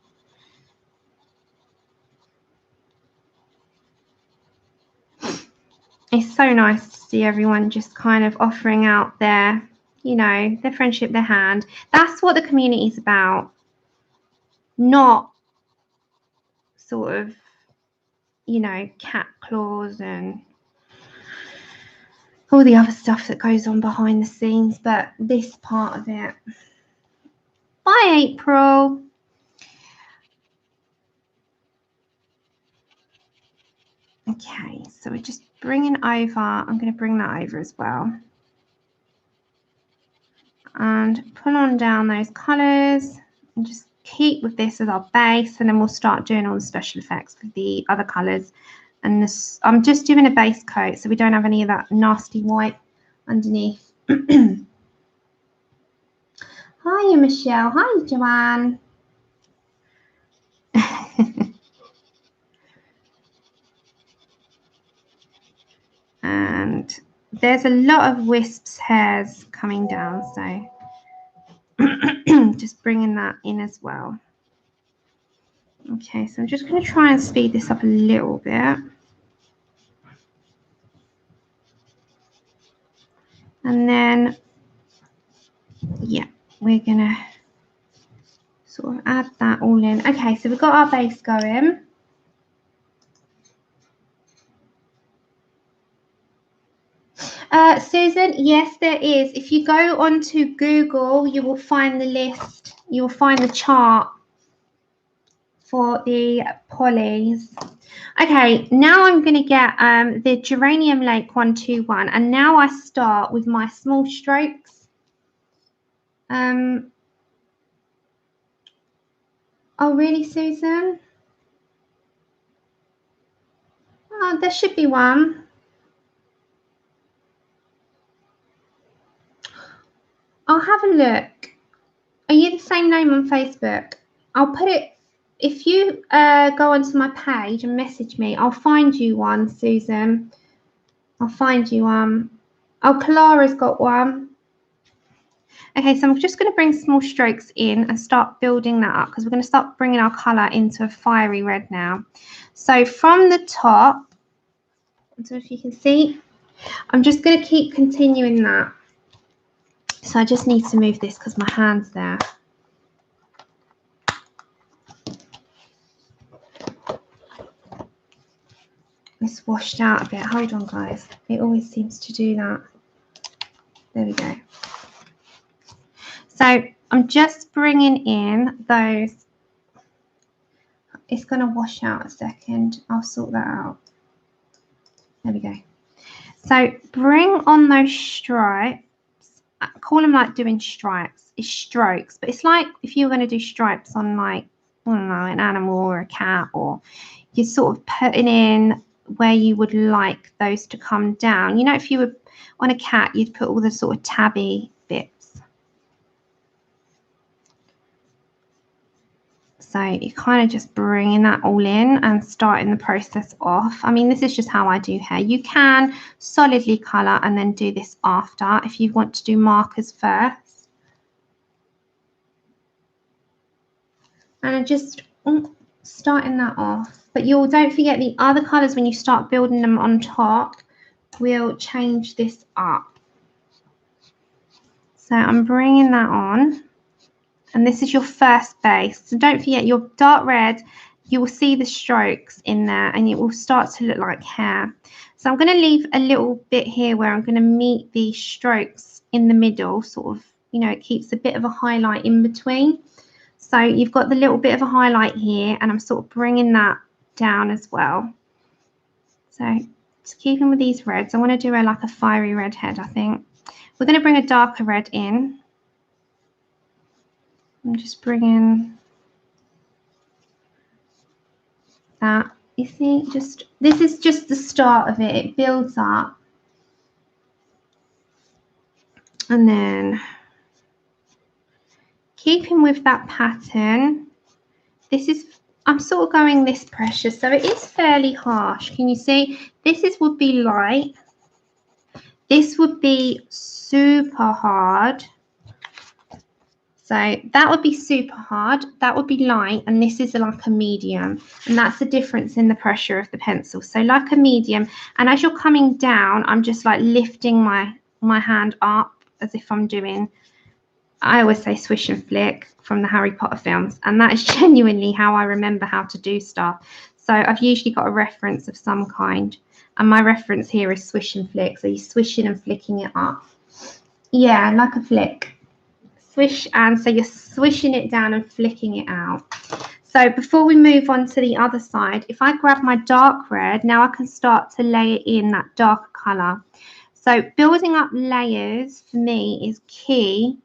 It's so nice to see everyone just kind of offering out their, you know, their friendship, their hand. That's what the community is about. Not sort of, you know, cat claws and all the other stuff that goes on behind the scenes, but this part of it. Bye, April. Okay, so we're just bringing over, I'm going to bring that over as well. And pull on down those colours and just keep with this as our base, and then we'll start doing all the special effects with the other colours. And this, I'm just doing a base coat so we don't have any of that nasty white underneath. Hiya, Michelle. Hi, Joanne. And there's a lot of wisps hairs coming down, so just bringing that in as well. Okay, so I'm just going to try and speed this up a little bit. And then, yeah, we're going to sort of add that all in. Okay, so we've got our base going. Susan, yes, there is. If you go onto Google, you will find the list. You will find the chart for the polys. Okay, now I'm going to get the Geranium Lake 121, and now I start with my small strokes. Oh, really, Susan? Oh, there should be one. I'll have a look. Are you the same name on Facebook? I'll put it, if you go onto my page and message me, I'll find you one, Susan. I'll find you one. Oh, Clara's got one. Okay, so I'm just going to bring small strokes in and start building that up because we're going to start bringing our colour into a fiery red now. So from the top, I don't know if you can see, I'm just going to keep continuing that. So I just need to move this because my hand's there. It's washed out a bit. Hold on, guys. It always seems to do that. There we go. So I'm just bringing in those. It's going to wash out a second. I'll sort that out. There we go. So bring on those stripes I call them like doing stripes. It's strokes, but it's like if you're going to do stripes on like, I don't know, an animal or a cat, or you're sort of putting in where you would like those to come down. You know, if you were on a cat, you'd put all the sort of tabby bits. So you're kind of just bringing that all in and starting the process off. I mean, this is just how I do hair. You can solidly colour and then do this after if you want to do markers first. And I'm just starting that off. But don't forget the other colours when you start building them on top will change this up. So I'm bringing that on. And this is your first base. So don't forget your dark red, you will see the strokes in there and it will start to look like hair. So I'm going to leave a little bit here where I'm going to meet these strokes in the middle, sort of, you know, it keeps a bit of a highlight in between. So you've got the little bit of a highlight here and I'm sort of bringing that down as well. So just keeping with these reds, I want to do like a fiery red head, I think. We're going to bring a darker red in. I'm just bringing that. You see, this is just the start of it. It builds up. And then keeping with that pattern, I'm sort of going this pressure. So it is fairly harsh. Can you see? Would be light. This would be super hard. So that would be super hard, that would be light, and this is like a medium. And that's the difference in the pressure of the pencil. So like a medium, and as you're coming down, I'm just like lifting my hand up as if I'm doing, I always say swish and flick from the Harry Potter films. And that is genuinely how I remember how to do stuff. So I've usually got a reference of some kind. And my reference here is swish and flick. So you're swishing and flicking it up. Yeah, like a flick. Swish, and so you're swishing it down and flicking it out. So before we move on to the other side, if I grab my dark red, now I can start to layer in that darker colour. So building up layers for me is key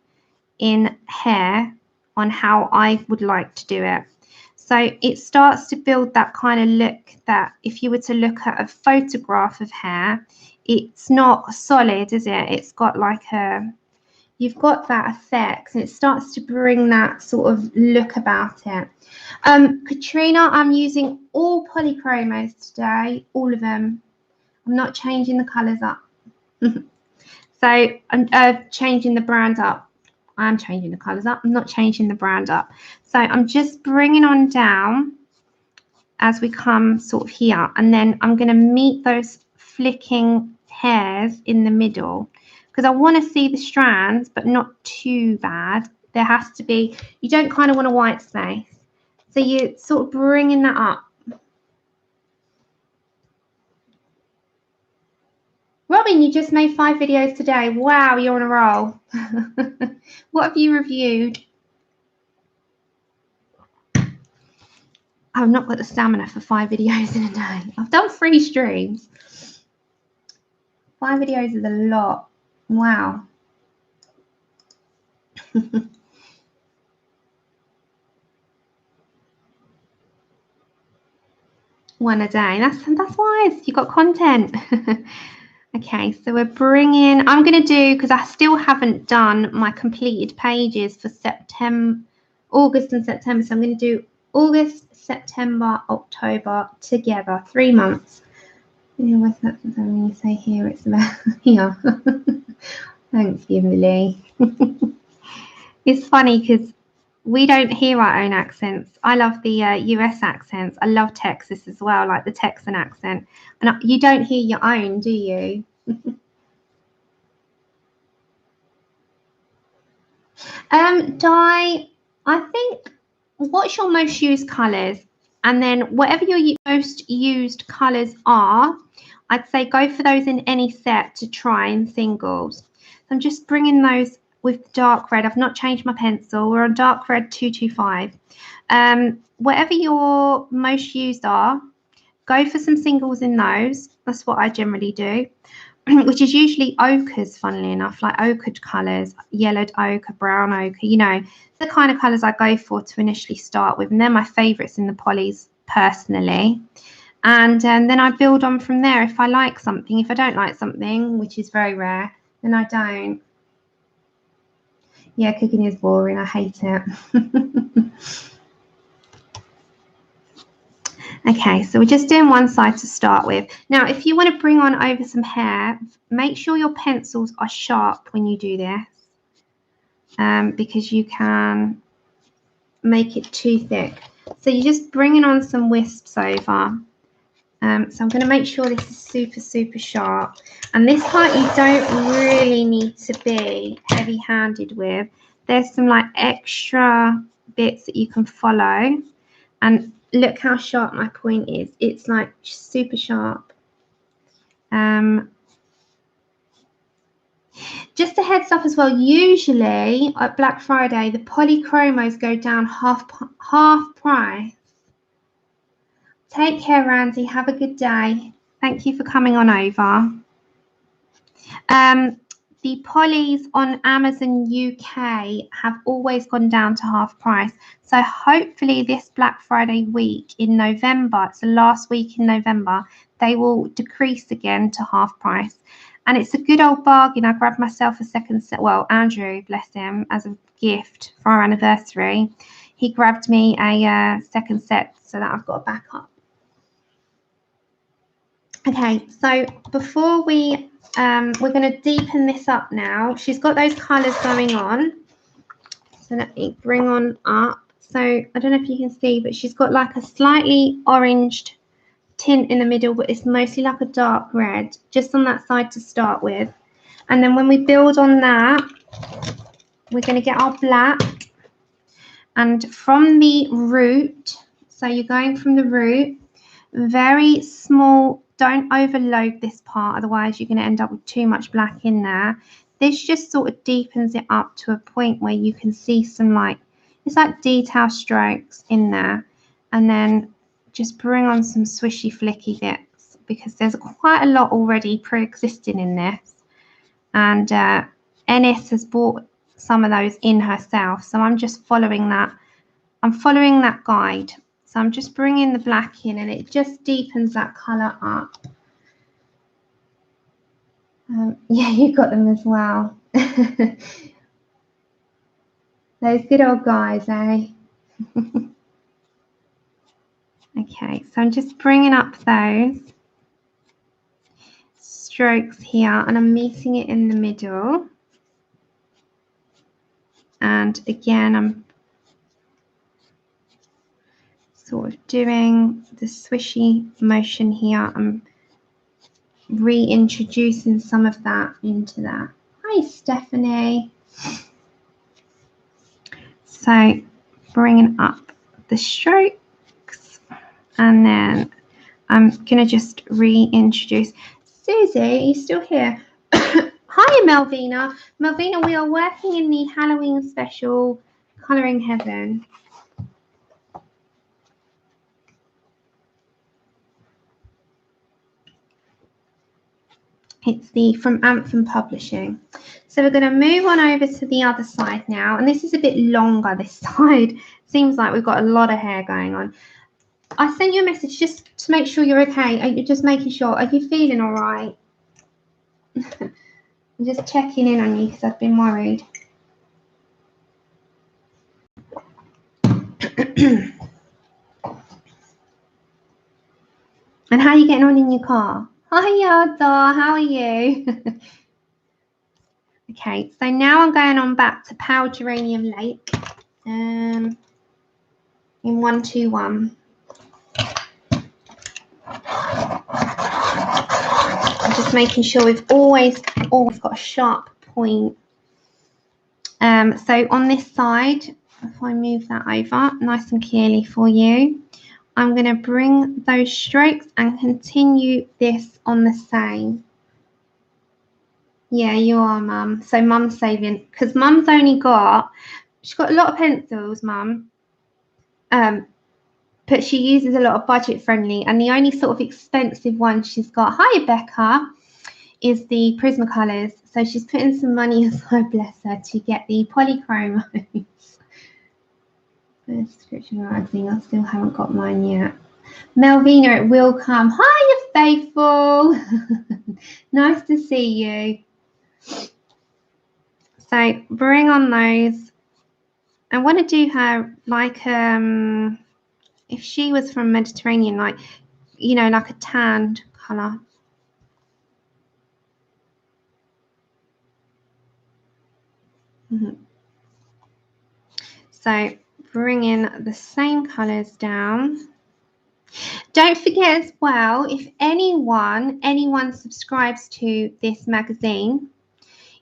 in hair on how I would like to do it. So it starts to build that kind of look that if you were to look at a photograph of hair, it's not solid, is it? It's got like you've got that effect and it starts to bring that sort of look about it. Katrina, I'm using all polychromos today, all of them. I'm not changing the colours up. So I'm changing the brand up. I'm changing the colours up. I'm not changing the brand up. So I'm just bringing on down as we come sort of here. And then I'm going to meet those flicking hairs in the middle. Because I want to see the strands, but not too bad. There has to be, you don't kind of want a white space. So you're sort of bringing that up. Robin, you just made 5 videos today. Wow, you're on a roll. What have you reviewed? I've not got the stamina for 5 videos in a day. I've done 3 streams. 5 videos is a lot. Wow. One a day. That's wise. You've got content. Okay, so we're bringing, I'm going to do, because I still haven't done my completed pages for September, August and September. So I'm going to do August, September, October together, 3 months. Yeah, what's that when you say here? It's about here. Thanks, Kimberly. It's funny because we don't hear our own accents. I love the US accents. I love Texas as well, like the Texan accent. And you don't hear your own, do you? Dye, I think, what's your most used colours? And then whatever your most used colours are, I'd say go for those in any set to try in singles. So I'm just bringing those with dark red. I've not changed my pencil. We're on dark red 225. Whatever your most used are, go for some singles in those. That's what I generally do. which is usually ochres, funnily enough, like ochre colours, yellowed ochre, brown ochre, you know, the kind of colours I go for to initially start with. And they're my favourites in the polys personally. And then I build on from there if I like something. If I don't like something, which is very rare, then I don't. Yeah, cooking is boring. I hate it. Okay, so we're just doing one side to start with. Now, if you want to bring on over some hair, make sure your pencils are sharp when you do this, because you can make it too thick. So you're just bringing on some wisps over. So I'm going to make sure this is super, super sharp. And this part you don't really need to be heavy-handed with. There's some like extra bits that you can follow. And look how sharp my point is. It's like super sharp. Just a heads up as well, usually at Black Friday, the polychromos go down half price. Take care, Randy. Have a good day. Thank you for coming on over. The polys on Amazon UK have always gone down to half price. So hopefully this Black Friday week in November, it's the last week in November, they will decrease again to half price. And it's a good old bargain. I grabbed myself a second set. Well, Andrew, bless him, as a gift for our anniversary. He grabbed me a second set so that I've got a backup. Okay, so before we're going to deepen this up now. She's got those colours going on. So let me bring on up. So I don't know if you can see, but she's got like a slightly oranged tint in the middle, but it's mostly like a dark red, just on that side to start with. And then when we build on that, we're going to get our black. And from the root, so you're going from the root, very small. Don't overload this part, otherwise you're going to end up with too much black in there. This just sort of deepens it up to a point where you can see some like, it's like detail strokes in there. And then just bring on some swishy flicky bits, because there's quite a lot already pre-existing in this. And Enys has bought some of those in herself. So I'm just following that. I'm following that guide. So I'm just bringing the black in, and it just deepens that colour up. Yeah, you got them as well. Those good old guys, eh? Okay, so I'm just bringing up those strokes here, and I'm meeting it in the middle. And again, I'm sort of doing the swishy motion here. I'm reintroducing some of that into that. Hi, Stephanie. So bringing up the strokes, and then I'm going to just reintroduce. Susie, are you still here? Hi, Melvina. Melvina, we are working in the Halloween special Colouring Heaven. It's from Anthem Publishing. So we're going to move on over to the other side now. And this is a bit longer, this side. Seems like we've got a lot of hair going on. I sent you a message just to make sure you're okay. Are you just making sure? Are you feeling all right? I'm just checking in on you because I've been worried. And how are you getting on in your car? Hi, Yada. How are you? Okay, so now I'm going on back to Pale Geranium Lake in 121. I'm just making sure we've always got a sharp point. So on this side, if I move that over nice and clearly for you, I'm going to bring those strokes and continue this on the same. Yeah, you are, Mum. So Mum's saving, because Mum's only got, she's got a lot of pencils, Mum. But she uses a lot of budget friendly, and the only sort of expensive one she's got, hi Becca, is the Prismacolors. So she's putting some money aside, bless her, to get the polychrome. The subscription magazine. I still haven't got mine yet. Melvina, it will come. Hiya, Faithful. Nice to see you. So bring on those. I want to do her like if she was from Mediterranean, like, you know, like a tanned colour. So bring in the same colours down. Don't forget as well, if anyone subscribes to this magazine,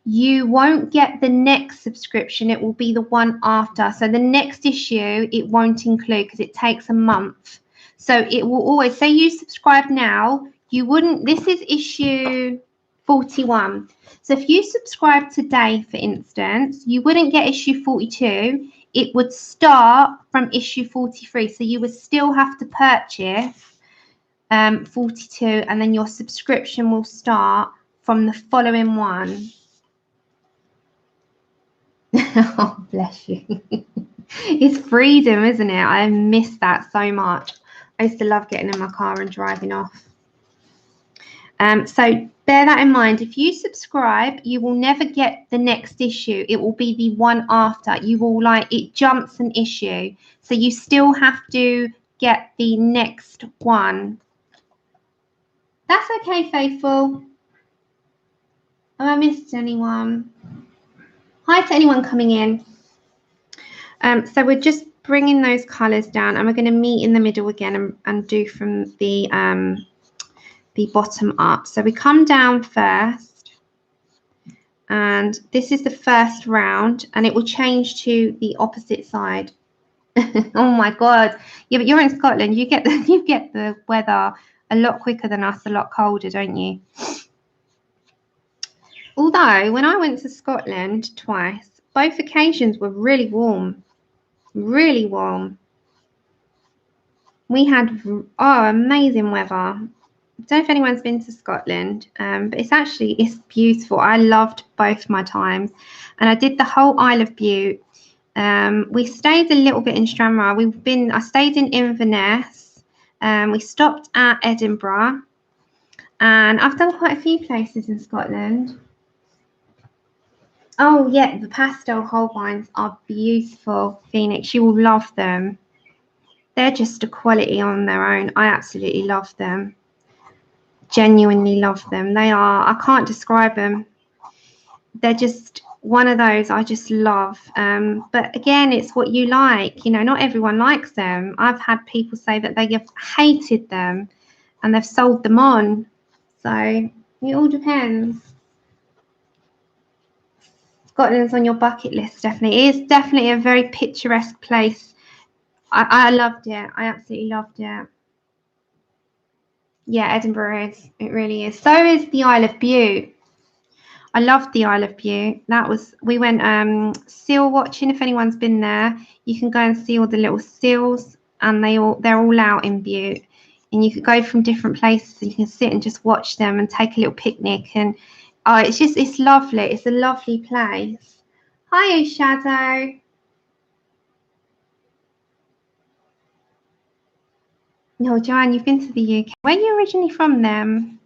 you won't get the next subscription. It will be the one after. So the next issue, it won't include because it takes a month. So it will always say you subscribe now. You wouldn't. This is issue 41. So if you subscribe today, for instance, you wouldn't get issue 42. It would start from issue 43. So you would still have to purchase 42, and then your subscription will start from the following one. Oh, bless you. It's freedom, isn't it? I miss that so much. I used to love getting in my car and driving off. So bear that in mind. If you subscribe, you will never get the next issue. It will be the one after. You will, like, it jumps an issue. So you still have to get the next one. That's okay, Faithful. Have I missed anyone? Hi to anyone coming in. So we're just bringing those colours down, and we're going to meet in the middle again and do from the bottom up. So we come down first, and this is the first round, and it will change to the opposite side. Oh my God! Yeah, but you're in Scotland. You get the weather a lot quicker than us, a lot colder, don't you? Although when I went to Scotland twice, both occasions were really warm. Really warm. We had amazing weather. I don't know if anyone's been to Scotland, but it's beautiful. I loved both my times, and I did the whole Isle of Bute. We stayed a little bit in Stranraer. I stayed in Inverness. We stopped at Edinburgh, and I've done quite a few places in Scotland. Oh yeah, the pastel Holbeins are beautiful, Phoenix. You will love them. They're just a quality on their own. I absolutely love them. Genuinely love them. They are, I can't describe them. They're just one of those I just love. But again, it's what you like. You know, not everyone likes them. I've had people say that they have hated them and they've sold them on. So it all depends. Scotland's on your bucket list, definitely. It is definitely a very picturesque place. I loved it. I absolutely loved it. Yeah, Edinburgh is. It really is. So is the Isle of Bute. I loved the Isle of Bute. We went seal watching. If anyone's been there, you can go and see all the little seals, and they're all out in Bute. And you could go from different places, and you can sit and just watch them and take a little picnic. And it's lovely. It's a lovely place. Hi, Shadow. No, Joanne, you've been to the UK. Where are you originally from then?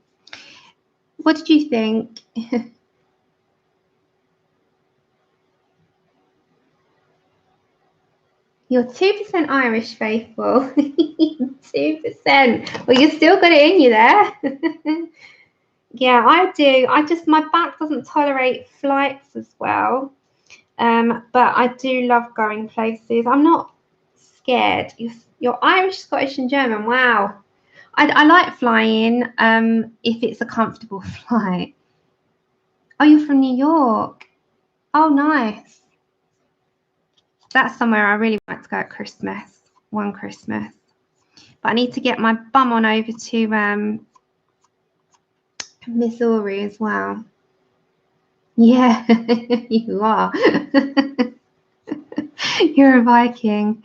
What did you think? You're 2% Irish, Faithful. 2%. Well, you still got it in you there. Yeah, I do. My back doesn't tolerate flights as well. But I do love going places. I'm not scared. You're Irish, Scottish, and German. Wow. I like flying if it's a comfortable flight. Oh, you're from New York. Oh, nice. That's somewhere I really want to go at Christmas. One Christmas. But I need to get my bum on over to Missouri as well. Yeah, you are. You're a Viking.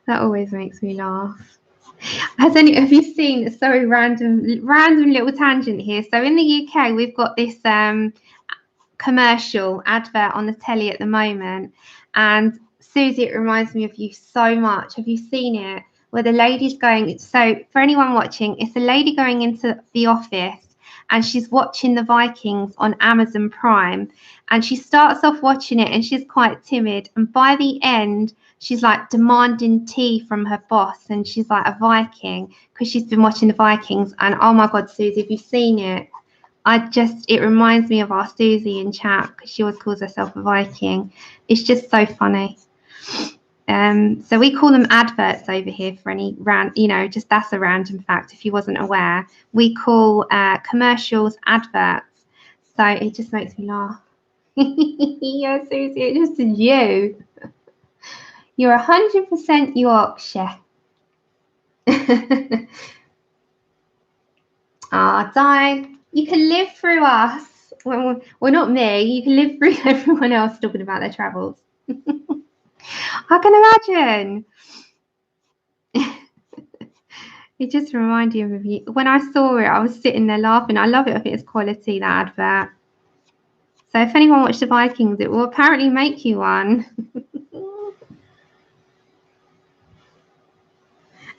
That always makes me laugh. Have you seen, sorry, random little tangent here. So in the UK, we've got this commercial advert on the telly at the moment, and Susie, it reminds me of you so much. Have you seen it? Where the lady's going, so for anyone watching, it's a lady going into the office and she's watching the Vikings on Amazon Prime, and she starts off watching it and she's quite timid, and by the end she's like demanding tea from her boss, and she's like a Viking because she's been watching the Vikings. And oh my God, Susie, have you seen it? It reminds me of our Susie in chat because she always calls herself a Viking. It's just so funny. So we call them adverts over here for any just that's a random fact if you wasn't aware. We call commercials adverts. So it just makes me laugh. Yeah, Susie, it just is you. You're 100% Yorkshire. Di, you can live through us. Well, not me. You can live through everyone else talking about their travels. I can imagine. It just reminded me of you. When I saw it, I was sitting there laughing. I love it if it's quality, that advert. So if anyone watched the Vikings, it will apparently make you one.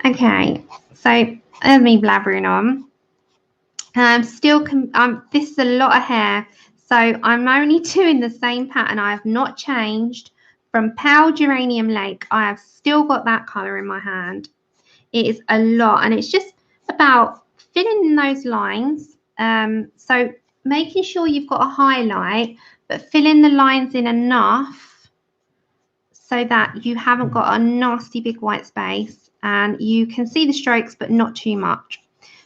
Okay, so me blabbering on. This is a lot of hair, so I'm only doing the same pattern. I have not changed from Pale Geranium Lake. I have still got that colour in my hand. It is a lot, and it's just about filling in those lines. So making sure you've got a highlight, but filling the lines in enough so that you haven't got a nasty big white space, and you can see the strokes, but not too much.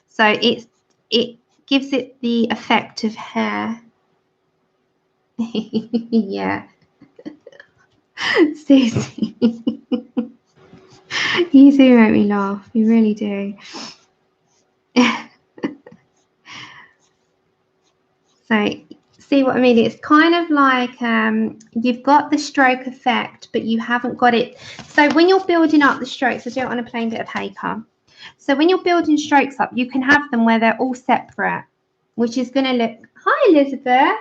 So it gives it the effect of hair. Yeah. Susie. You do make me laugh. You really do. So see what I mean? It's kind of like you've got the stroke effect, but you haven't got it. So when you're building up the strokes, I do it on a plain bit of paper. So when you're building strokes up, you can have them where they're all separate, which is going to look... Hi, Elizabeth.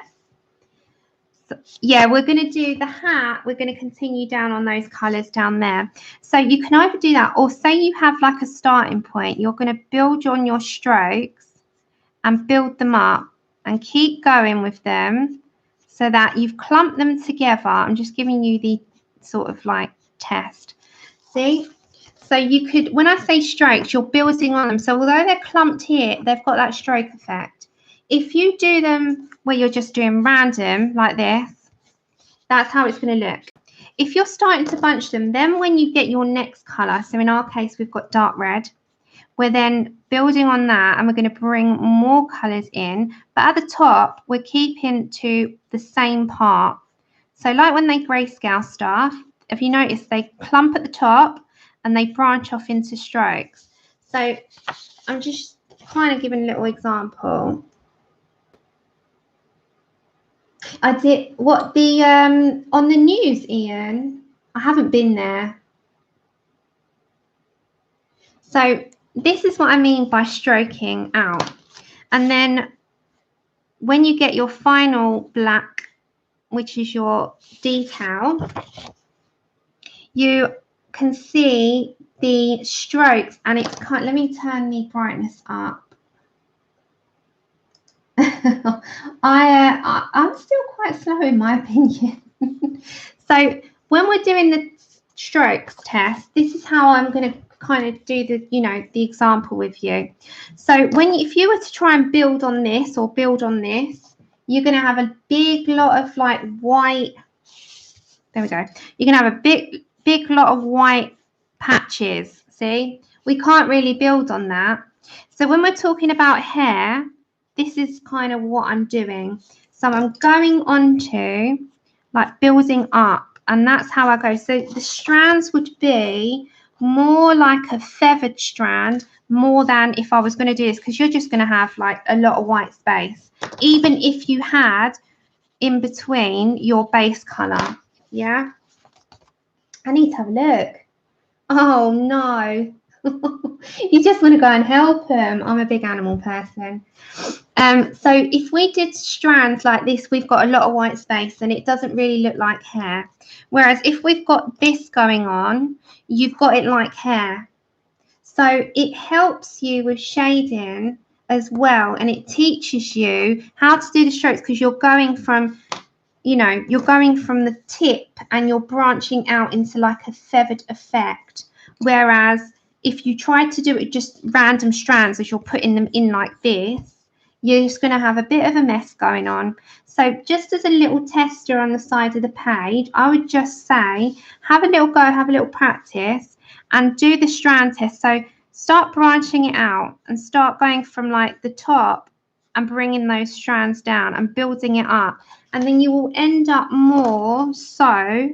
So, yeah, we're going to do the hat. We're going to continue down on those colours down there. So you can either do that, or say you have like a starting point. You're going to build on your strokes and build them up and keep going with them so that you've clumped them together. I'm just giving you the sort of like test. See? So you could, when I say strokes, you're building on them. So although they're clumped here, they've got that stroke effect. If you do them where you're just doing random like this, that's how it's going to look. If you're starting to bunch them, then when you get your next colour, so in our case, we've got dark red, we're then building on that, and we're going to bring more colours in. But at the top, we're keeping to the same part. So like when they grayscale stuff, if you notice, they clump at the top and they branch off into strokes. So I'm just kind of giving a little example. I did what the on the news, Ian. I haven't been there. So this is what I mean by stroking out. And then when you get your final black, which is your detail, you can see the strokes, and it's kind. Let me turn the brightness up. I'm still quite slow in my opinion. So when we're doing the strokes test, this is how I'm going to kind of do the, the example with you. So if you were to try and build on this or build on this, you're going to have a big lot of like white. There we go. You're going to have a big lot of white patches. See, we can't really build on that. So when we're talking about hair, this is kind of what I'm doing. So I'm going on to like building up, and that's how I go. So the strands would be more like a feathered strand, more than if I was going to do this, because you're just going to have like a lot of white space, even if you had in between your base color. Yeah, I need to have a look. Oh no. You just want to go and help them. I'm a big animal person. So if we did strands like this, we've got a lot of white space and it doesn't really look like hair. Whereas if we've got this going on, you've got it like hair. So it helps you with shading as well, and it teaches you how to do the strokes because you're going from, you're going from the tip and you're branching out into like a feathered effect. Whereas if you try to do it just random strands as you're putting them in like this, you're just going to have a bit of a mess going on. So just as a little tester on the side of the page, I would just say, have a little go, have a little practice and do the strand test. So start branching it out and start going from like the top and bringing those strands down and building it up. And then you will end up more so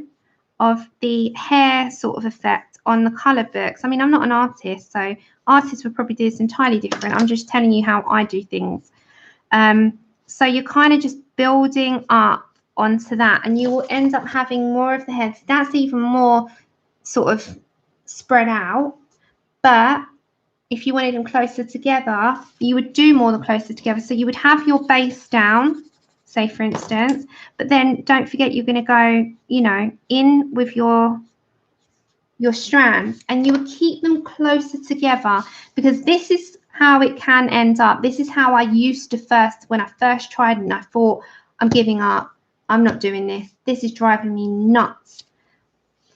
of the hair sort of effect on the colour books. I mean, I'm not an artist, so artists would probably do this entirely different. I'm just telling you how I do things. So you're kind of just building up onto that and you will end up having more of the heads. That's even more sort of spread out. But if you wanted them closer together, you would do more the closer together. So you would have your base down, say for instance, but then don't forget you're going to go, in with your strands and you would keep them closer together because this is how it can end up. This is how I used to when I first tried it and I thought, I'm giving up. I'm not doing this. This is driving me nuts.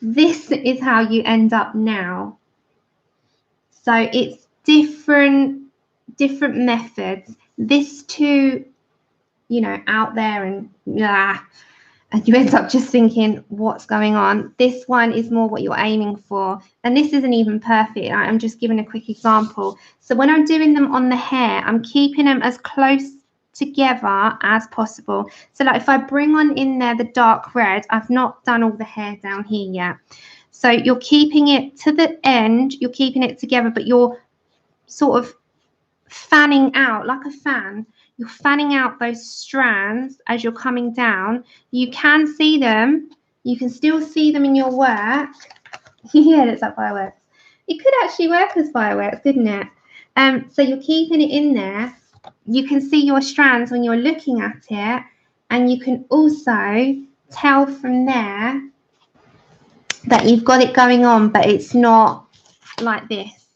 This is how you end up now. So it's different methods. This too, out there and you end up just thinking, what's going on? This one is more what you're aiming for. And this isn't even perfect. I'm just giving a quick example. So when I'm doing them on the hair, I'm keeping them as close together as possible. So like if I bring on in there the dark red, I've not done all the hair down here yet. So you're keeping it to the end, you're keeping it together, but you're sort of fanning out like a fan. You're fanning out those strands as you're coming down. You can see them. You can still see them in your work. Yeah, it's like fireworks. It could actually work as fireworks, couldn't it? So you're keeping it in there. You can see your strands when you're looking at it. And you can also tell from there that you've got it going on, but it's not like this.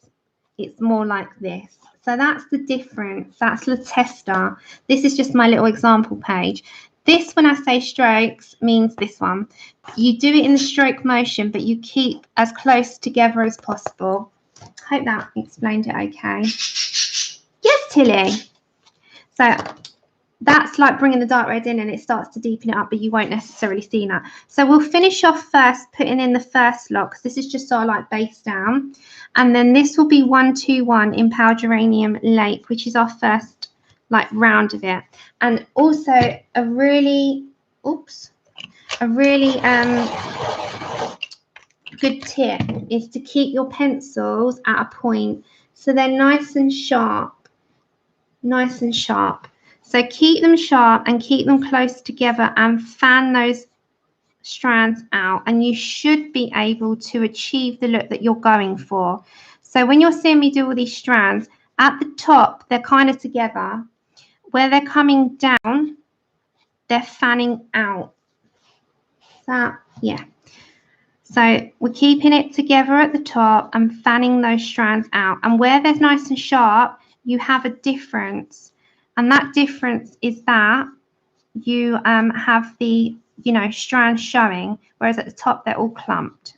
It's more like this. So that's the difference. That's the tester. This is just my little example page. This, when I say strokes, means this one. You do it in the stroke motion, but you keep as close together as possible. Hope that explained it okay. Yes, Tilly. So that's like bringing the dark red in and it starts to deepen it up, but you won't necessarily see that. So we'll finish off first putting in the first lot because this is just our like base down. And then this will be 121 in Pale Geranium Lake, which is our first like round of it. And also a really good tip is to keep your pencils at a point so they're nice and sharp. So keep them sharp and keep them close together and fan those strands out, and you should be able to achieve the look that you're going for. So when you're seeing me do all these strands, at the top, they're kind of together. Where they're coming down, they're fanning out. Yeah. So we're keeping it together at the top and fanning those strands out. And where they're nice and sharp, you have a difference. And that difference is that you have the, strands showing, whereas at the top, they're all clumped.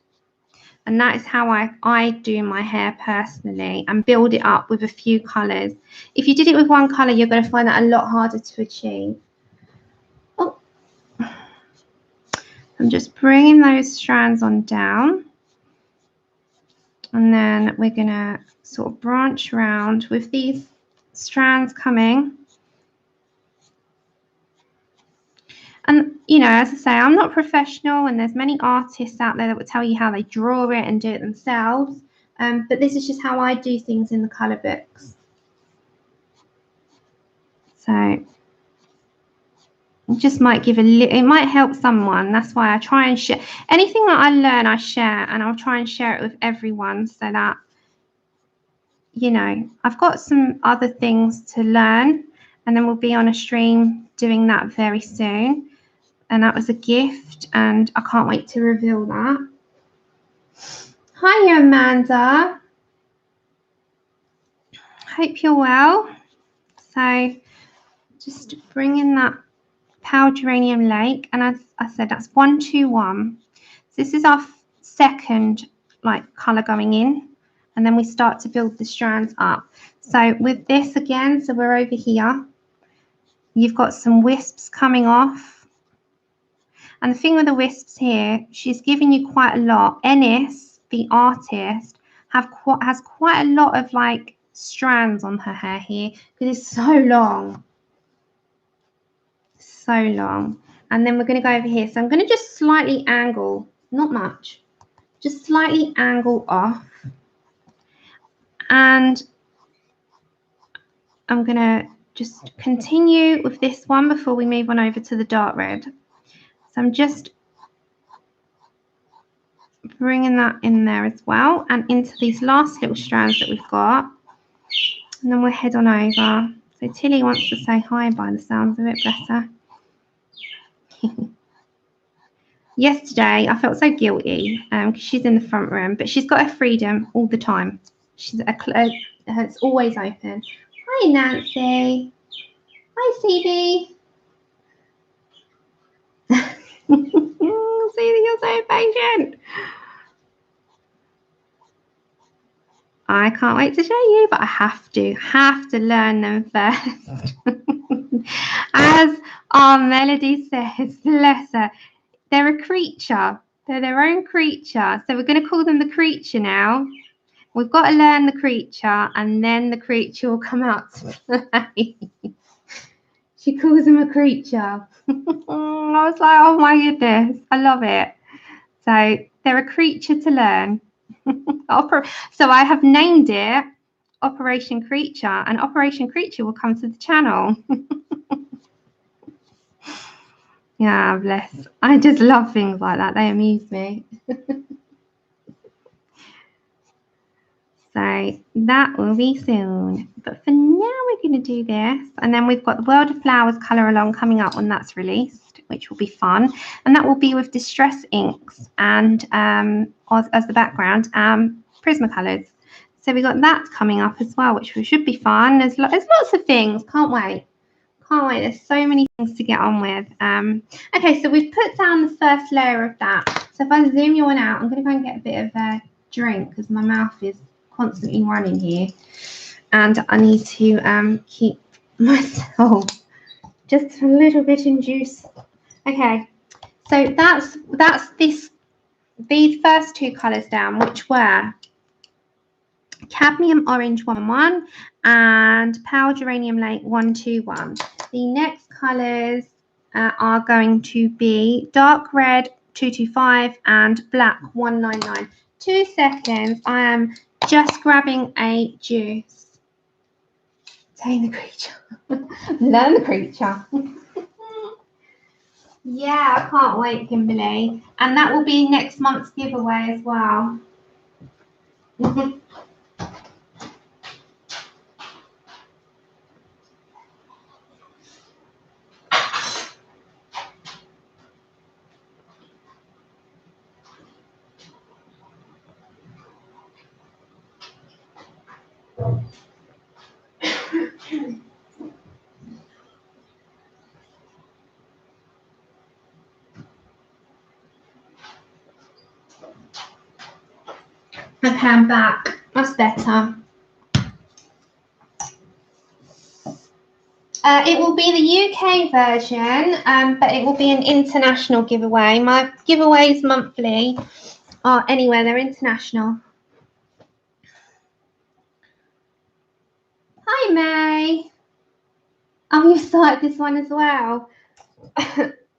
And that is how I do my hair personally and build it up with a few colours. If you did it with one colour, you're going to find that a lot harder to achieve. Oh, I'm just bringing those strands on down. And then we're going to sort of branch around with these strands coming. And, as I say, I'm not professional and there's many artists out there that will tell you how they draw it and do it themselves. But this is just how I do things in the colour books. So it just might give it might help someone. That's why I try and share. Anything that I learn, I share, and I'll try and share it with everyone so that, you know, I've got some other things to learn, and then we'll be on a stream doing that very soon. And that was a gift, and I can't wait to reveal that. Hi, Amanda. Hope you're well. So just bring in that Pale Geranium Lake, and as I said, that's 121. So this is our second like colour going in, and then we start to build the strands up. So with this again, so we're over here, you've got some wisps coming off, and the thing with the wisps here, she's giving you quite a lot. Enys, the artist, has quite a lot of like strands on her hair here because it's so long. So long. And then we're going to go over here. So I'm going to just slightly angle, not much, just slightly angle off. And I'm going to just continue with this one before we move on over to the dark red. So I'm just bringing that in there as well and into these last little strands that we've got. And then we'll head on over. So Tilly wants to say hi by the sounds of it, bless her. Yesterday, I felt so guilty because she's in the front room, but she's got her freedom all the time. She's it's always open. Hi, Nancy. Hi, Stevie. See, you're so patient. I can't wait to show you, but I have to learn them first. As our Melody says, bless her, they're a creature. They're their own creature. So we're going to call them the creature now. We've got to learn the creature, and then the creature will come out to play. She calls him a creature. I was like, oh my goodness, I love it. So they're a creature to learn. So I have named it Operation Creature, and Operation Creature will come to the channel. Yeah, bless. I just love things like that. They amuse me. So that will be soon. But for now, we're going to do this. And then we've got the World of Flowers colour along coming up when that's released, which will be fun. And that will be with Distress Inks and as the background, Prismacolors. So we got that coming up as well, which should be fun. There's lots of things. Can't wait. Can't wait. There's so many things to get on with. Okay, so we've put down the first layer of that. So if I zoom you on out, I'm going to go and get a bit of a drink because my mouth is constantly running here, and I need to keep myself just a little bit in juice. Okay, so that's these first two colours down, which were Cadmium Orange 111 and Pale Geranium Lake 121. The next colours are going to be Dark Red 225 and Black 199. 2 seconds. I am just grabbing a juice. Tame the creature. Learn the creature. Yeah, I can't wait, Kimberly. And that will be next month's giveaway as well. Okay, I'm back. That's better. It will be the UK version, but it will be an international giveaway. My giveaways monthly are anywhere, they're international. Hi, May. Oh, you started this one as well.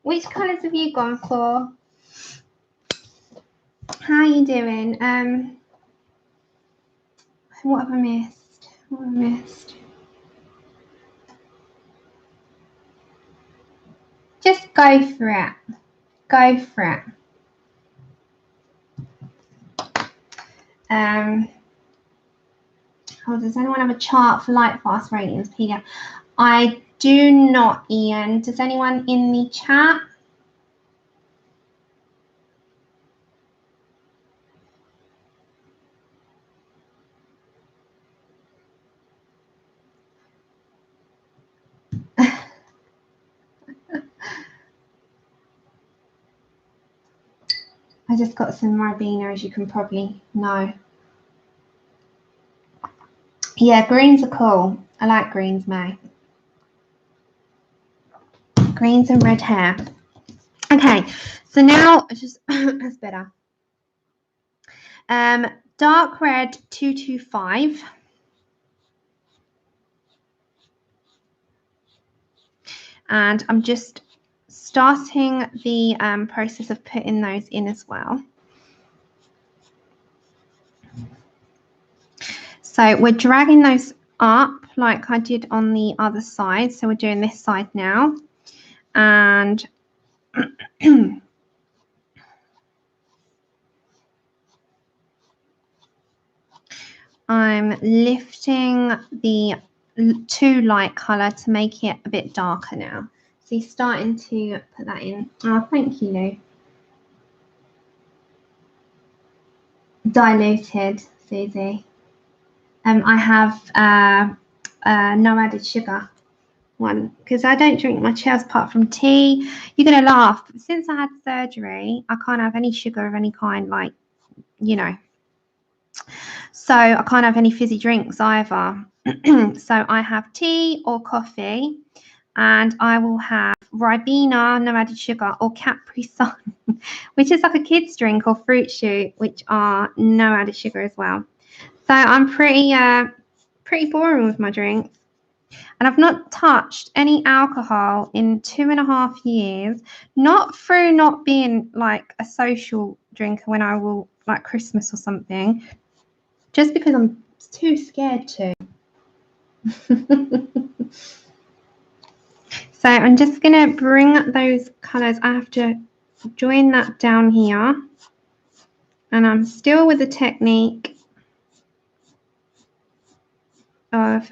Which colours have you gone for? How are you doing? What have I missed? What have I missed? Just go for it. Go for it. Oh, does anyone have a chart for light fast ratings, Peter? I do not, Ian. Does anyone in the chat? I just got some Ribena, as you can probably know. Yeah, greens are cool. I like greens, May. Greens and red hair. Okay, so now it's just that's better. Dark red 225. And I'm just starting the process of putting those in as well. So we're dragging those up like I did on the other side. So we're doing this side now. And I'm lifting the too light colour to make it a bit darker now. So you're starting to put that in. Oh, thank you, Lou. Diluted, Susie. I have no added sugar one because I don't drink much else apart from tea. You're going to laugh. But since I had surgery, I can't have any sugar of any kind, like, you know. So I can't have any fizzy drinks either. So I have tea or coffee, and I will have Ribena, no added sugar, or Capri Sun, which is like a kid's drink, or Fruit Shoot, which are no added sugar as well. So I'm pretty boring with my drinks. And I've not touched any alcohol in 2.5 years, not through not being like a social drinker when I will, like Christmas or something, just because I'm too scared to. So I'm just going to bring those colours. I have to join that down here. And I'm still with the technique of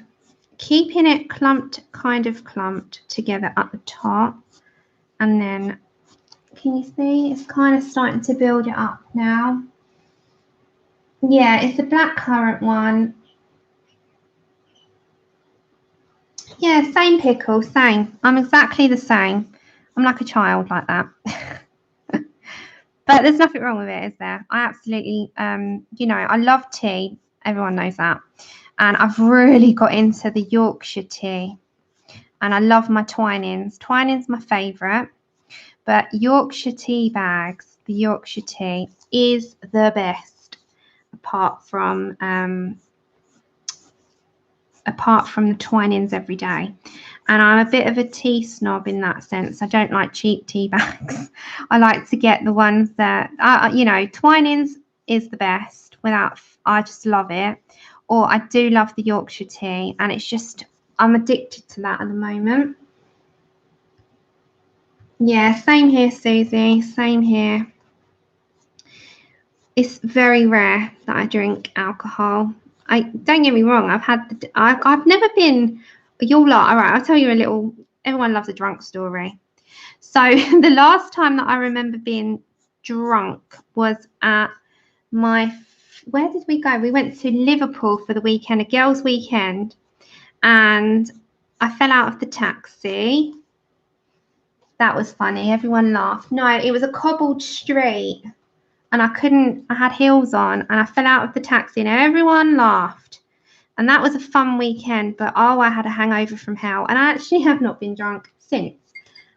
keeping it kind of clumped together at the top. And then, can you see? It's kind of starting to build it up now. Yeah, it's the blackcurrant one. Yeah, same pickle, same. I'm exactly the same. I'm like a child like that. But there's nothing wrong with it, is there? I absolutely, you know, I love tea. Everyone knows that. And I've really got into the Yorkshire tea. And I love my Twinings. Twinings my favourite. But Yorkshire tea bags, the Yorkshire tea is the best, apart from the Twinings every day. And I'm a bit of a tea snob in that sense. I don't like cheap tea bags. I like to get the ones that, you know, Twinings is the best. I just love it. Or I do love the Yorkshire tea, and it's just, I'm addicted to that at the moment. Yeah, same here, Susie. Same here. It's very rare that I drink alcohol. Don't get me wrong. I've never been. You'll laugh. All right, I'll tell you a little. Everyone loves a drunk story. So the last time that I remember being drunk was at where did we go? We went to Liverpool for the weekend, a girls' weekend, and I fell out of the taxi. That was funny. Everyone laughed. No, it was a cobbled street. And I had heels on, and I fell out of the taxi, and everyone laughed. And that was a fun weekend, but oh, I had a hangover from hell. And I actually have not been drunk since.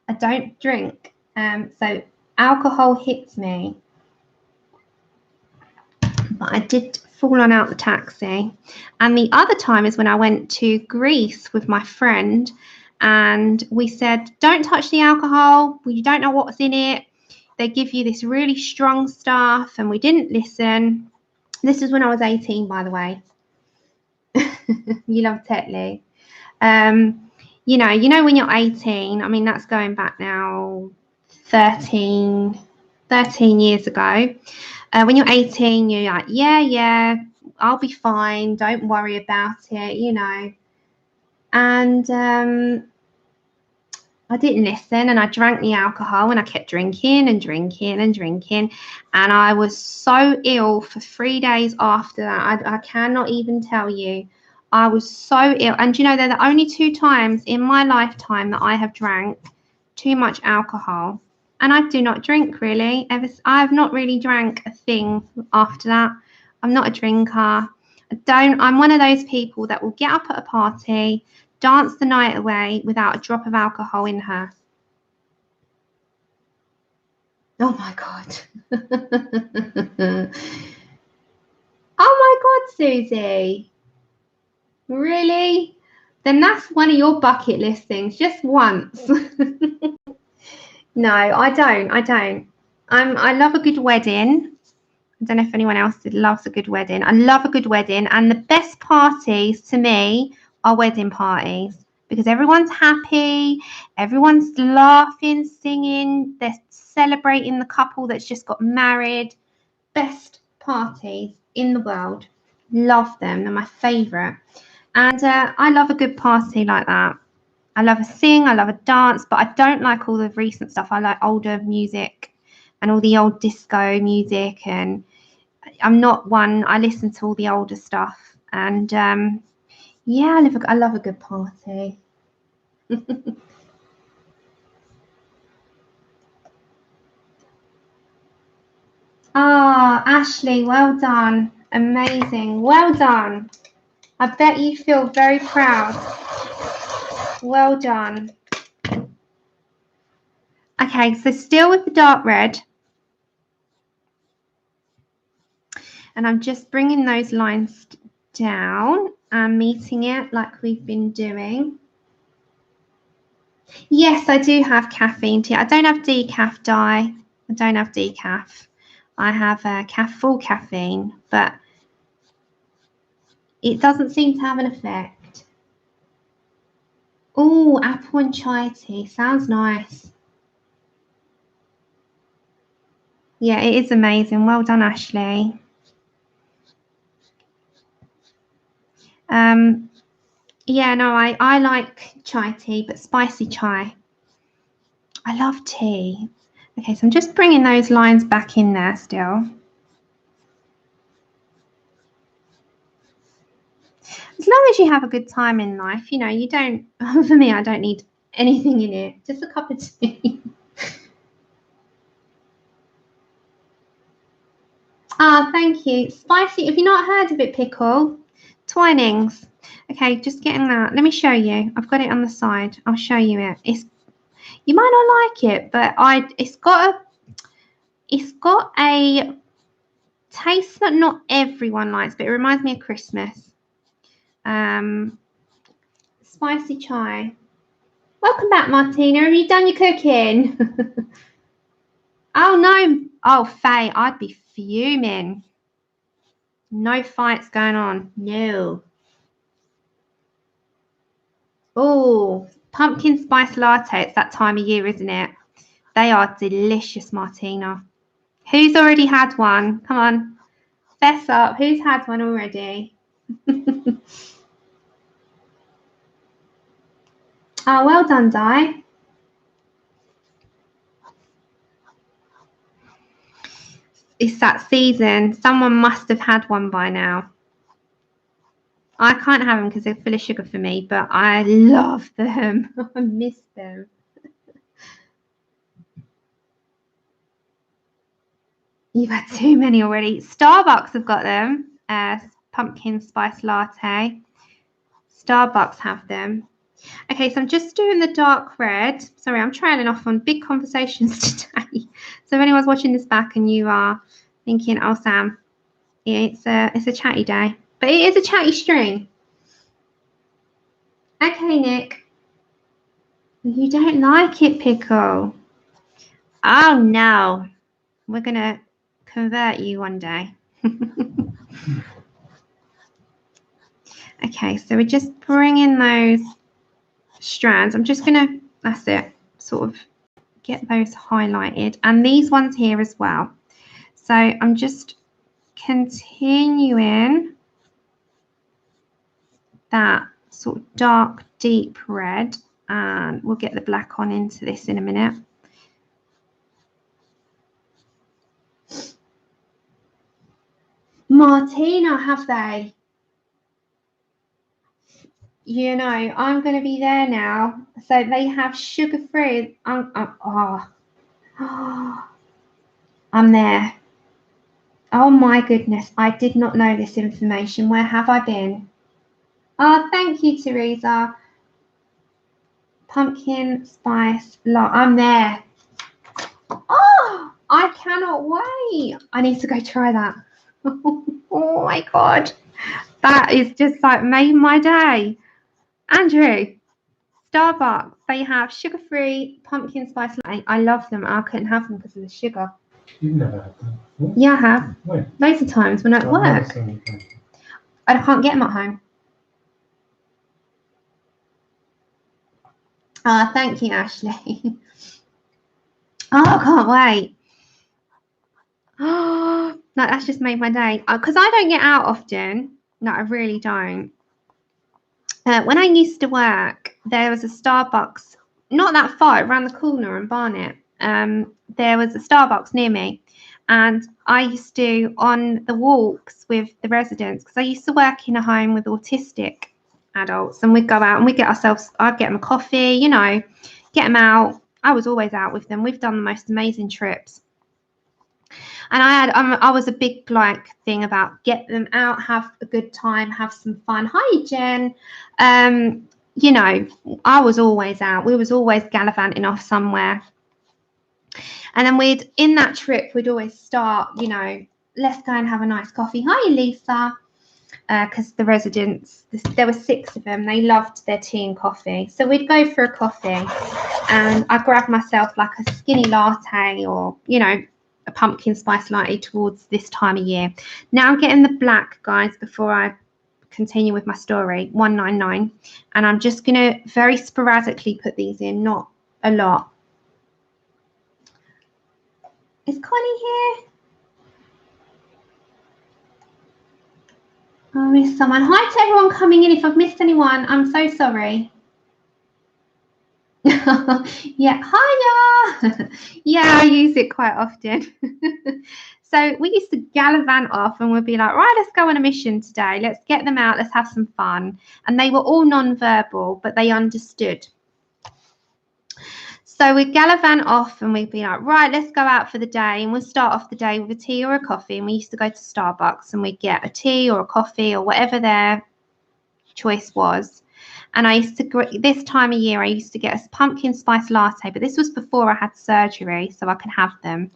I don't drink. So alcohol hits me. But I did fall on out the taxi. And the other time is when I went to Greece with my friend, and we said, don't touch the alcohol. You don't know what's in it. They give you this really strong stuff, and we didn't listen. This is when I was 18, by the way. You love Tetley. You know when you're 18, I mean, that's going back now 13 years ago. When you're 18, you're like, yeah, I'll be fine. Don't worry about it, you know. And I didn't listen, and I drank the alcohol, and I kept drinking and drinking and drinking. And I was so ill for 3 days after that. I cannot even tell you. I was so ill. And you know, they're the only 2 times in my lifetime that I have drank too much alcohol. And I do not drink really. I have not really drank a thing after that. I'm not a drinker. I'm one of those people that will get up at a party, dance the night away without a drop of alcohol in her. Oh my God. Oh my God, Susie. Really? Then that's one of your bucket list things, just once. No, I don't. I love a good wedding. I don't know if anyone else loves a good wedding. I love a good wedding, and the best parties to me are wedding parties because everyone's happy, everyone's laughing, singing, they're celebrating the couple that's just got married. Best parties in the world. Love them. They're my favourite. And I love a good party like that. I love a sing, I love a dance, but I don't like all the recent stuff. I like older music and all the old disco music, and I'm not one. I listen to all the older stuff, and yeah, I love a good party. Ah, Ashley, well done. Amazing. Well done. I bet you feel very proud. Well done. Okay, so still with the dark red. And I'm just bringing those lines down and meeting it like we've been doing. Yes, I do have caffeine tea. I don't have decaf dye. I don't have decaf. I have full caffeine, but it doesn't seem to have an effect. Oh, apple and chai tea. Sounds nice. Yeah, it is amazing. Well done, Ashley. Yeah, no, I like chai tea, but spicy chai. I love tea. Okay, so I'm just bringing those lines back in there still. As long as you have a good time in life, you know, you don't, for me, I don't need anything in it, just a cup of tea. Ah, thank you. Spicy, have you not heard of it, Pickle? Twinings. Okay, just getting that. Let me show you. I've got it on the side. I'll show you it. You might not like it, but it's got a taste that not everyone likes, but it reminds me of Christmas. Spicy chai. Welcome back, Martina. Have you done your cooking? Oh no. Oh, Faye, I'd be fuming. No fights going on. No. Oh, pumpkin spice latte. It's that time of year, isn't it? They are delicious, Martina. Who's already had one? Come on. Fess up. Who's had one already? Oh, well done, Di. It's that season. Someone must have had one by now. I can't have them because they're full of sugar for me, but I love them. I miss them. You've had too many already. Starbucks have got them. Pumpkin spice latte. Starbucks have them. Okay, so I'm just doing the dark red. Sorry, I'm trailing off on big conversations today. So if anyone's watching this back and you are thinking, oh, Sam, it's a chatty day. But it is a chatty string. Okay, Nick. You don't like it, Pickle. Oh, no. We're going to convert you one day. Okay, so we're just bringing those strands. I'm just going to, that's it, sort of get those highlighted. And these ones here as well. So I'm just continuing that sort of dark, deep red, and we'll get the black on into this in a minute. Martina, have they? You know, I'm going to be there now. So they have sugar-free. I'm there. Oh my goodness, I did not know this information. Where have I been? Oh, thank you, Teresa. Pumpkin spice latte. I'm there. Oh, I cannot wait. I need to go try that. Oh my God. That is just like made my day. Andrew, Starbucks, they have sugar-free pumpkin spice latte. I love them. I couldn't have them because of the sugar. You've never had them? What? Yeah, I have. When? Loads of times when I'm at work. I can't get them at home. Thank you, Ashley. Oh, I can't wait. Oh, no, that's just made my day. Because I don't get out often. No, I really don't. When I used to work, there was a Starbucks not that far, around the corner in Barnet. There was a Starbucks near me. And I used to, on the walks with the residents, because I used to work in a home with autistic adults, and we'd go out and we'd get ourselves, I'd get them a coffee, you know, get them out. I was always out with them. We've done the most amazing trips. And I was a big like thing about get them out, have a good time, have some fun. Hi, Jen. You know, I was always out. We was always gallivanting off somewhere. And then in that trip, we'd always start, you know, let's go and have a nice coffee. Hi, Lisa. Because the residents, there were 6 of them, they loved their tea and coffee. So we'd go for a coffee and I'd grab myself like a skinny latte or, you know, a pumpkin spice latte towards this time of year. Now I'm getting the black, guys, before I continue with my story, 199. And I'm just going to very sporadically put these in, not a lot. Is Connie here? I missed someone. Hi to everyone coming in. If I've missed anyone, I'm so sorry. Yeah, hiya. Yeah, I use it quite often. So we used to gallivant off and we'd be like, right, let's go on a mission today. Let's get them out. Let's have some fun. And they were all non-verbal, but they understood. So we'd gallivant off and we'd be like, right, let's go out for the day. And we'll start off the day with a tea or a coffee. And we used to go to Starbucks and we'd get a tea or a coffee or whatever their choice was. And I used to, this time of year, I used to get a pumpkin spice latte, but this was before I had surgery, so I could have them.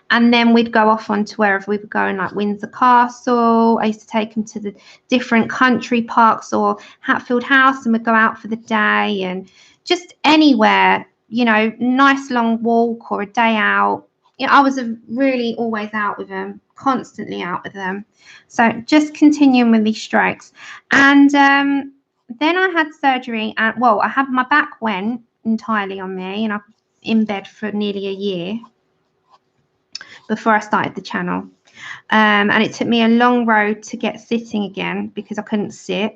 And then we'd go off on to wherever we were going, like Windsor Castle. I used to take them to the different country parks or Hatfield House, and we'd go out for the day and just anywhere, you know, nice long walk or a day out. You know, I was really always out with them, constantly out with them. So just continuing with these strokes. And then I had surgery, and well, my back went entirely on me, and I was in bed for nearly a year before I started the channel. And it took me a long road to get sitting again because I couldn't sit.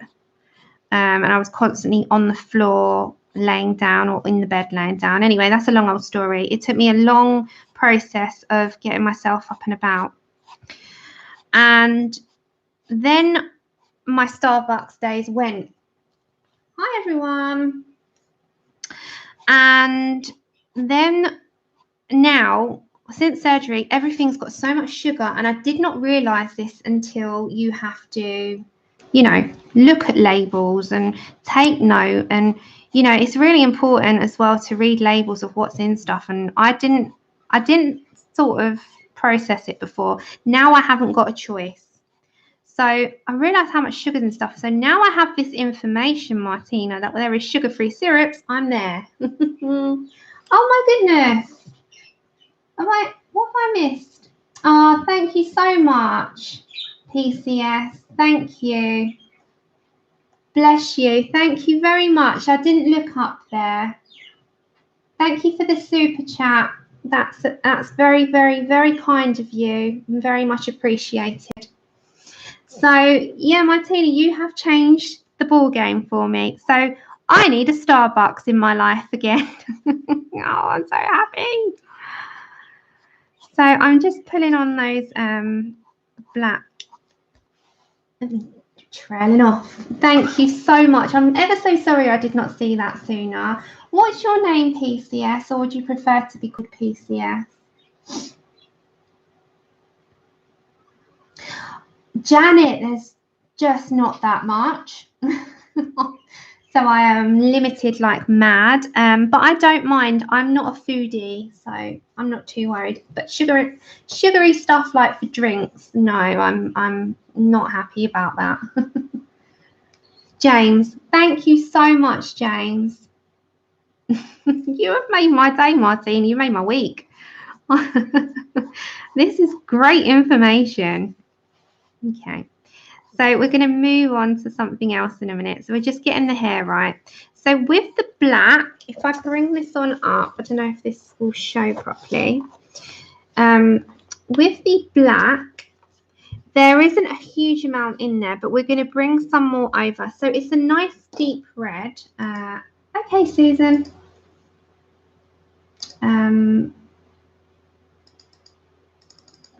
And I was constantly on the floor, laying down, or in the bed laying down. Anyway, that's a long old story. It took me a long process of getting myself up and about. And then my Starbucks days went. Hi, everyone. And then now, since surgery, everything's got so much sugar. And I did not realize this until you have to, you know, look at labels and take note. And, you know, it's really important as well to read labels of what's in stuff. And I didn't sort of process it before. Now I haven't got a choice. So I realised how much sugar's and stuff. So now I have this information, Martina, that there is sugar-free syrups. I'm there. Oh my goodness. What have I missed? Oh, thank you so much, PCS. Thank you. Bless you. Thank you very much. I didn't look up there. Thank you for the super chat. That's very, very, very kind of you. Very much appreciated. So yeah, Martina, you have changed the ball game for me. So I need a Starbucks in my life again. Oh, I'm so happy. So I'm just pulling on those black, trailing off. Thank you so much. I'm ever so sorry I did not see that sooner. What's your name, PCS, or would you prefer to be called PCS? Janet, there's just not that much. So I am limited like mad, but I don't mind. I'm not a foodie, so I'm not too worried. But sugary stuff like for drinks, no, I'm not happy about that. James, thank you so much, James. You have made my day, Martine. You made my week. This is great information. Okay. So we're going to move on to something else in a minute. So we're just getting the hair right. So with the black, if I bring this on up, I don't know if this will show properly. With the black, there isn't a huge amount in there, but we're going to bring some more over. So it's a nice deep red. Okay, Susan.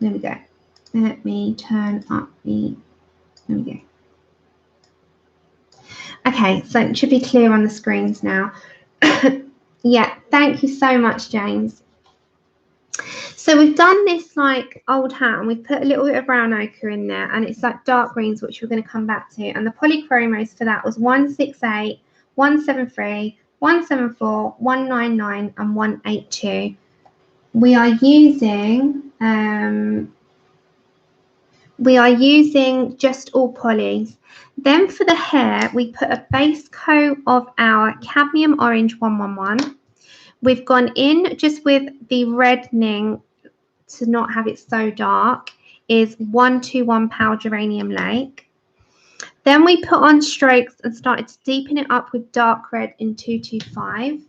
There we go. Let me turn up the, there we go. Okay, so it should be clear on the screens now. Yeah, thank you so much, James. So we've done this like old hat and we've put a little bit of brown ochre in there, and it's like dark greens, which we're going to come back to. And the polychromos for that was 168, 173, 174, 199 and 182. We are using just all polys. Then for the hair, we put a base coat of our cadmium orange 111. We've gone in just with the reddening to not have it so dark is 121 Pale Geranium Lake. Then we put on strokes and started to deepen it up with dark red in 225.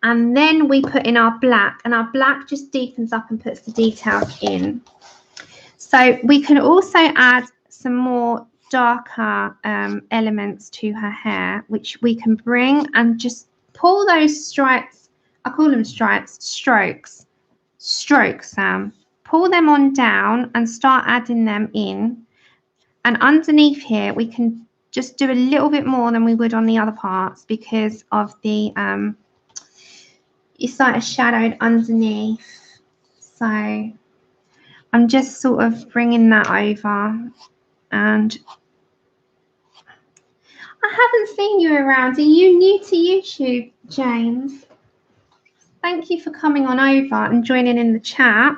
And then we put in our black, and our black just deepens up and puts the details in. So we can also add some more darker elements to her hair, which we can bring and just pull those stripes. I call them stripes, strokes, pull them on down and start adding them in. And underneath here, we can just do a little bit more than we would on the other parts because of the, it's like a shadowed underneath. So I'm just sort of bringing that over, and I haven't seen you around. Are you new to YouTube, James? Thank you for coming on over and joining in the chat.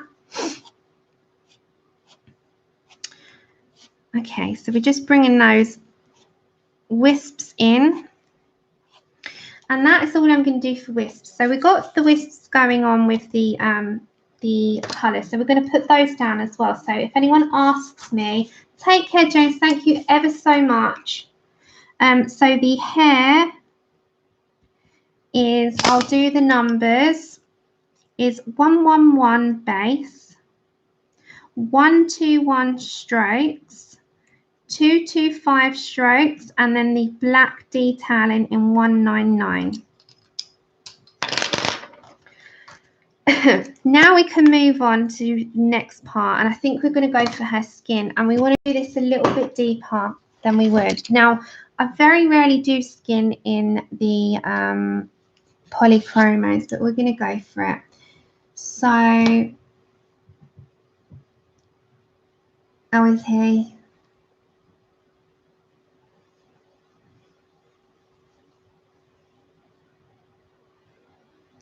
Okay, so we're just bringing those wisps in, and that's all I'm going to do for wisps. So we've got the wisps going on with the colour, so we're going to put those down as well. So if anyone asks me, take care, James. Thank you ever so much. So the hair is, I'll do the numbers, is 111 base, 121 strokes, 225 strokes, and then the black detailing in 199. Now we can move on to the next part, and I think we're going to go for her skin, and we want to do this a little bit deeper than we would. Now, I very rarely do skin in the polychromos, but we're going to go for it. So, how is he?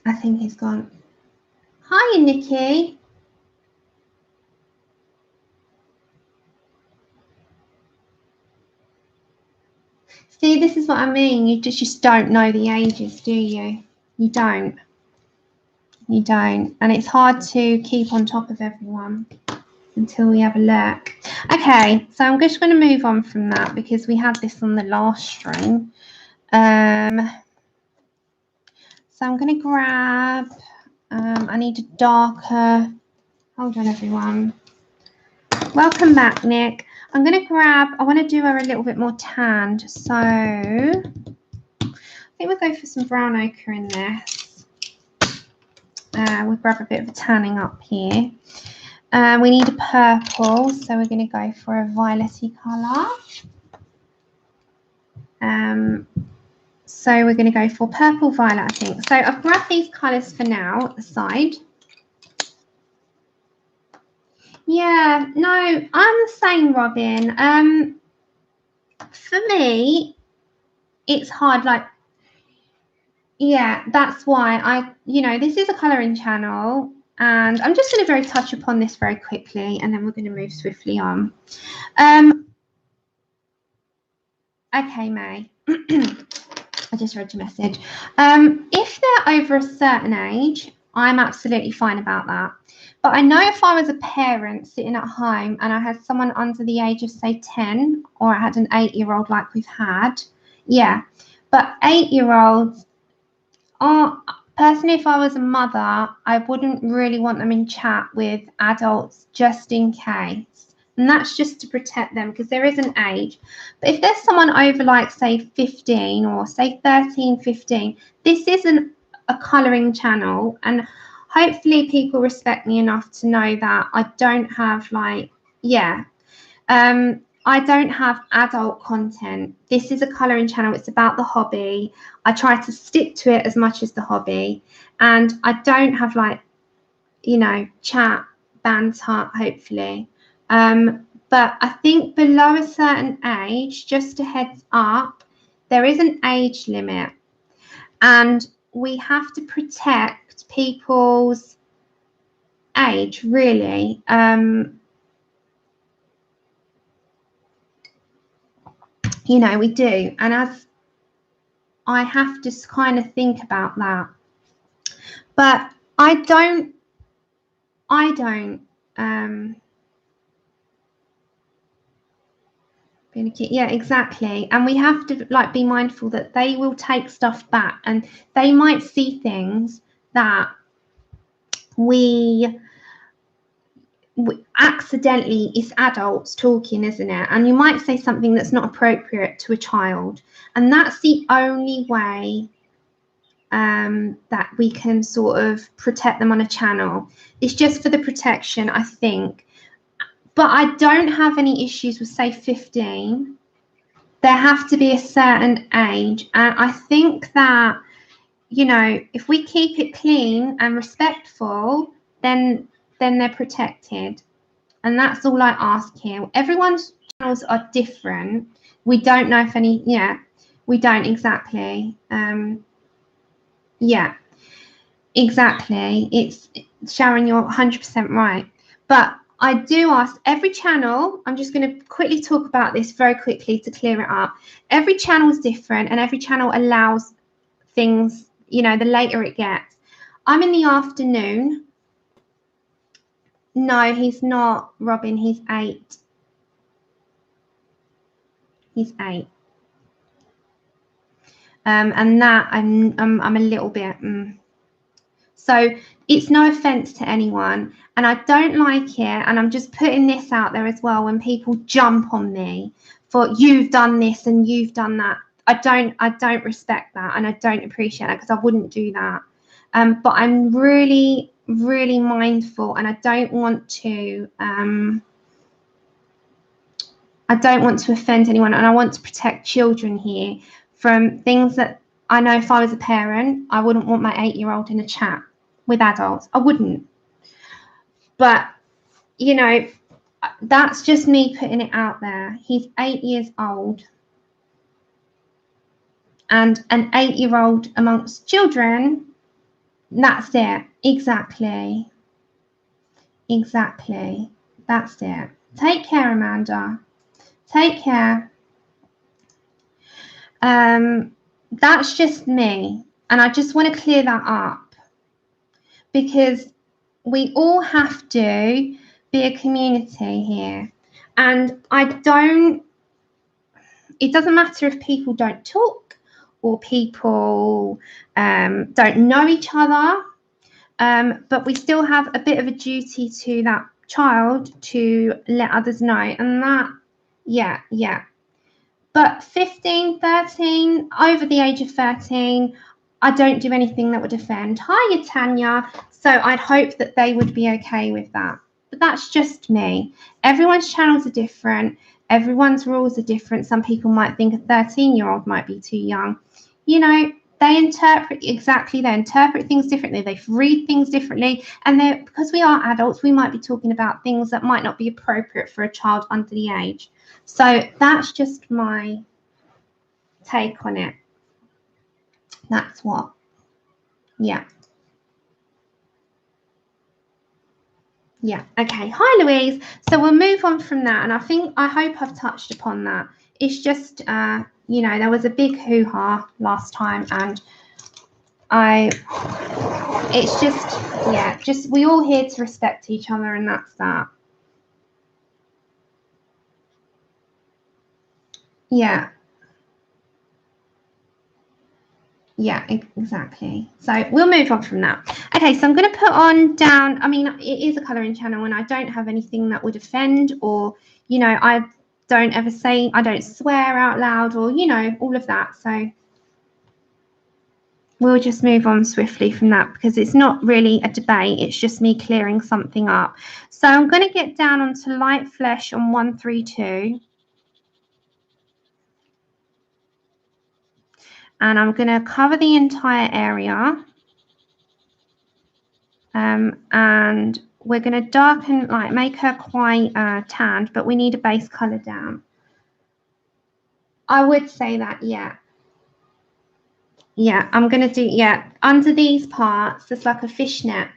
I think he's gone. Hi, Nikki. See, this is what I mean. You just don't know the ages, do you? You don't. You don't. And it's hard to keep on top of everyone until we have a look. Okay, so I'm just going to move on from that because we had this on the last stream. So I'm going to grab, I need a darker, hold on everyone. Welcome back, Nick. I'm going to grab, I want to do her a little bit more tanned. So I think we'll go for some brown ochre in this. We'll grab a bit of a tanning up here. We need a purple, so we're going to go for a violet-y colour. So we're going to go for purple violet, I think. So I've grabbed these colours for now at the side. Yeah, no, I'm the same, Robin. For me, it's hard, like, yeah, that's why this is a colouring channel, and I'm just going to touch upon this very quickly, and then we're going to move swiftly on. Okay, May. I just read your message. If they're over a certain age, I'm absolutely fine about that. But I know if I was a parent sitting at home and I had someone under the age of, say, 10, or I had an 8-year-old like we've had, yeah. But 8-year-olds are, personally, if I was a mother, I wouldn't really want them in chat with adults just in case. And that's just to protect them, because there is an age. But if there's someone over, like, say, 15 or, say, 13, 15, this isn't a colouring channel. And hopefully people respect me enough to know that I don't have, like, I don't have adult content. This is a colouring channel. It's about the hobby. I try to stick to it as much as the hobby. And I don't have, like, chat, banter, hopefully. But I think below a certain age, just a heads up, there is an age limit. And we have to protect people's age, really. We do. And as I have to kind of think about that. But I don't, yeah, exactly. And we have to, like, be mindful that they will take stuff back, and they might see things that we accidentally, it's adults talking, isn't it? And you might say something that's not appropriate to a child, and that's the only way that we can sort of protect them on a channel. It's just for the protection, I think. But I don't have any issues with, say, 15. There have to be a certain age, and I think that, if we keep it clean and respectful, then they're protected. And that's all I ask here. Everyone's channels are different. We don't know if any, we don't exactly. Yeah, exactly. It's, Sharon, you're 100% right. But I do ask every channel, I'm just going to quickly talk about this very quickly to clear it up. Every channel is different, and every channel allows things, the later it gets. I'm in the afternoon. No, he's not, Robin. He's 8. He's 8. And that I'm a little bit. So it's no offense to anyone, and I don't like it. And I'm just putting this out there as well. When people jump on me for you've done this and you've done that, I don't respect that, and I don't appreciate that, because I wouldn't do that. But I'm really, really mindful, and I don't want to offend anyone, and I want to protect children here from things that I know if I was a parent, I wouldn't want my 8-year-old in a chat with adults. I wouldn't. But, that's just me putting it out there. He's 8 years old. And an 8-year-old amongst children, that's it. Exactly. Exactly. That's it. Take care, Amanda. Take care. That's just me. And I just want to clear that up, because we all have to be a community here. And it doesn't matter if people don't talk or people don't know each other, but we still have a bit of a duty to that child to let others know. And that Yeah, yeah. But 15, 13, over the age of 13, I don't do anything that would offend. Hiya, Tanya. So I'd hope that they would be okay with that. But that's just me. Everyone's channels are different. Everyone's rules are different. Some people might think a 13-year-old might be too young. You know, they interpret things differently. They read things differently. And because we are adults, we might be talking about things that might not be appropriate for a child under the age. So that's just my take on it. That's what. Yeah. Yeah. Okay. Hi, Louise. So we'll move on from that. And I hope I've touched upon that. It's just, you know, there was a big hoo-ha last time, and it's just, yeah, just we all here to respect each other, and that's that. Yeah. Yeah, exactly. So we'll move on from that. Okay, so I'm going to put on down, I mean, it is a colouring channel, and I don't have anything that would offend, or, you know, I don't swear out loud, or, you know, all of that. So we'll just move on swiftly from that, because it's not really a debate. It's just me clearing something up. So I'm going to get down onto light flesh on 132. And I'm going to cover the entire area. And we're going to darken, like make her quite tanned, but we need a base colour down. I would say that, yeah. Yeah, I'm going to do, yeah, under these parts, there's like a fishnet.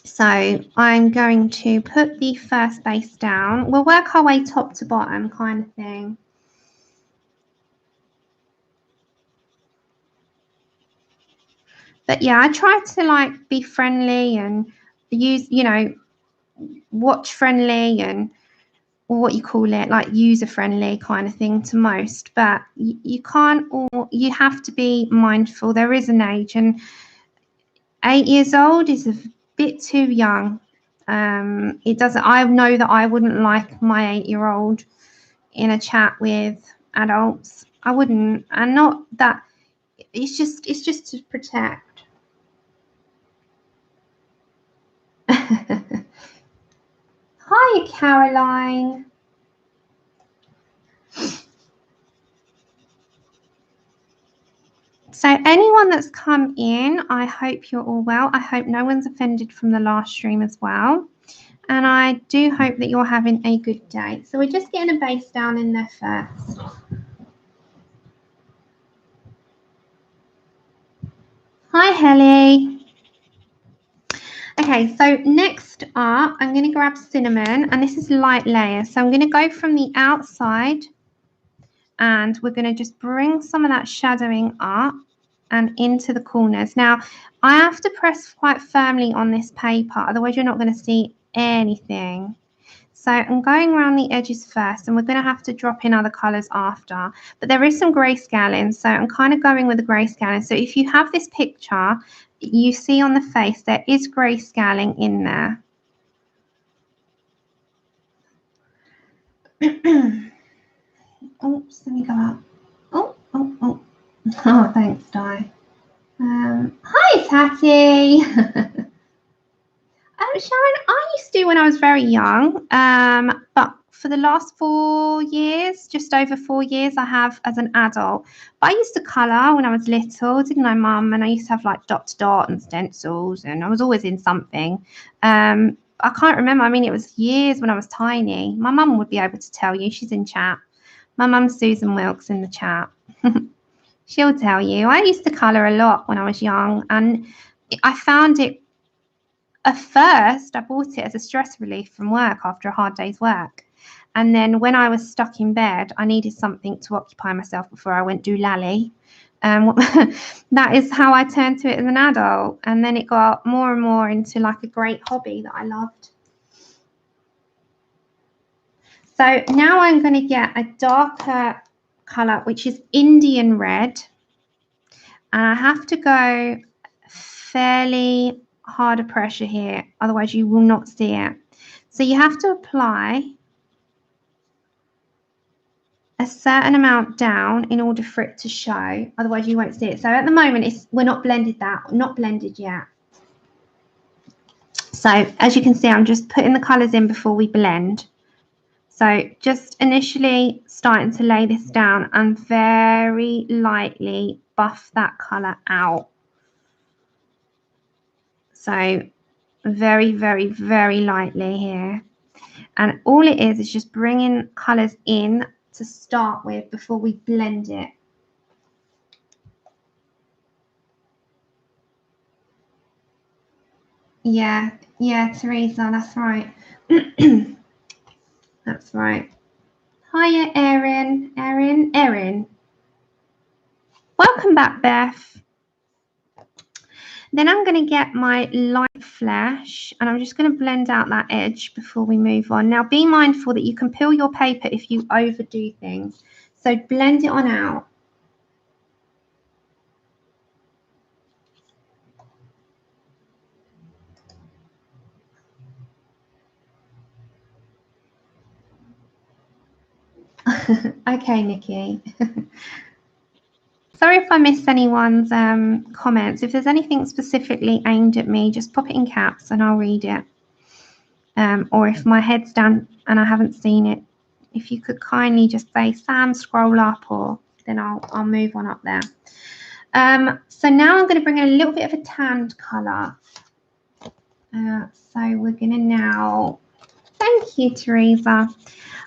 So I'm going to put the first base down. We'll work our way top to bottom kind of thing. But yeah, I try to like be friendly and use, you know, watch friendly and what you call it, like user friendly kind of thing to most. But you can't, or you have to be mindful. There is an age, and 8 years old is a bit too young. It doesn't, I know that I wouldn't like my 8-year-old in a chat with adults. I wouldn't. And not that, it's just to protect. Hi, Caroline. So anyone that's come in, I hope you're all well. I hope no one's offended from the last stream as well. And I do hope that you're having a good day. So we're just getting a base down in there first. Hi, Helly. Okay, so next up, I'm going to grab cinnamon, and this is light layer. So I'm going to go from the outside, and we're going to just bring some of that shadowing up and into the corners. Now, I have to press quite firmly on this paper, otherwise you're not going to see anything. So I'm going around the edges first, and we're going to have to drop in other colours after. But there is some grayscaling, so I'm kind of going with the grayscaling. So if you have this picture, you see on the face, there is grayscaling in there. Oops, let me go up. Oh, thanks, Di. Hi, Tatty. Sharon, I used to when I was very young, but for the last 4 years, just over 4 years, I have as an adult. But I used to colour when I was little, didn't I, Mum? And I used to have like dot to dot and stencils, and I was always in something. I can't remember. I mean, it was years when I was tiny. My mum would be able to tell you. She's in chat. My mum's Susan Wilkes in the chat. She'll tell you. I used to colour a lot when I was young, and I found it. At first, I bought it as a stress relief from work after a hard day's work. And then when I was stuck in bed, I needed something to occupy myself before I went doolally. That is how I turned to it as an adult. And then it got more and more into like a great hobby that I loved. So now I'm going to get a darker colour, which is Indian red. And I have to go fairly harder pressure here, otherwise you will not see it. So you have to apply a certain amount down in order for it to show, otherwise you won't see it. So at the moment we're not blended yet. So as you can see, I'm just putting the colours in before we blend. So just initially starting to lay this down and very lightly buff that colour out. So very, very, very lightly here. And all it is just bringing colours in to start with before we blend it. Yeah, Teresa, that's right. That's right. Hiya, Erin. Welcome back, Beth. Then I'm going to get my light flesh and I'm just going to blend out that edge before we move on. Now, be mindful that you can peel your paper if you overdo things. So blend it on out. Okay, Nikki. Sorry if I missed anyone's comments. If there's anything specifically aimed at me, just pop it in caps and I'll read it. Or if my head's down and I haven't seen it, if you could kindly just say, Sam, scroll up, or then I'll move on up there. So now I'm going to bring in a little bit of a tanned colour. So we're going to now, thank you, Teresa.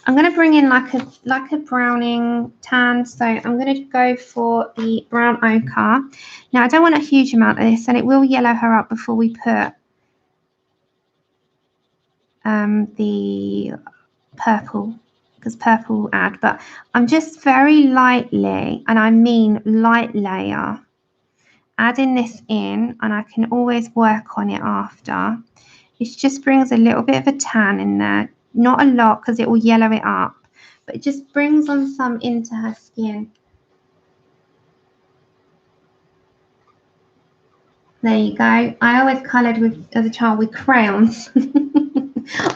I'm going to bring in like a browning tan. So I'm going to go for the brown ochre. Now I don't want a huge amount of this, and it will yellow her up before we put the purple, because purple will add. But I'm just very lightly, and I mean light layer, adding this in, and I can always work on it after. It just brings a little bit of a tan in there. Not a lot because it will yellow it up, but it just brings on some into her skin. There you go. I always coloured as a child with crayons.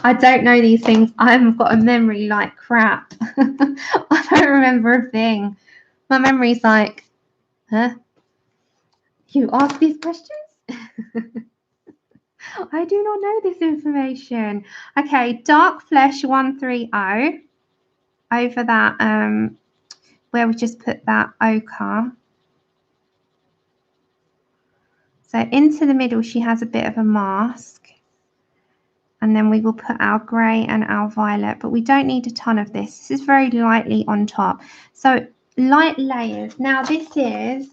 I don't know these things. I've got a memory like crap. I don't remember a thing. My memory's like, huh? You ask these questions? I do not know this information. Okay, dark flesh 130 over that where we just put that ochre. So into the middle she has a bit of a mask, and then we will put our grey and our violet, but we don't need a ton of this. This is very lightly on top. So light layers. Now this is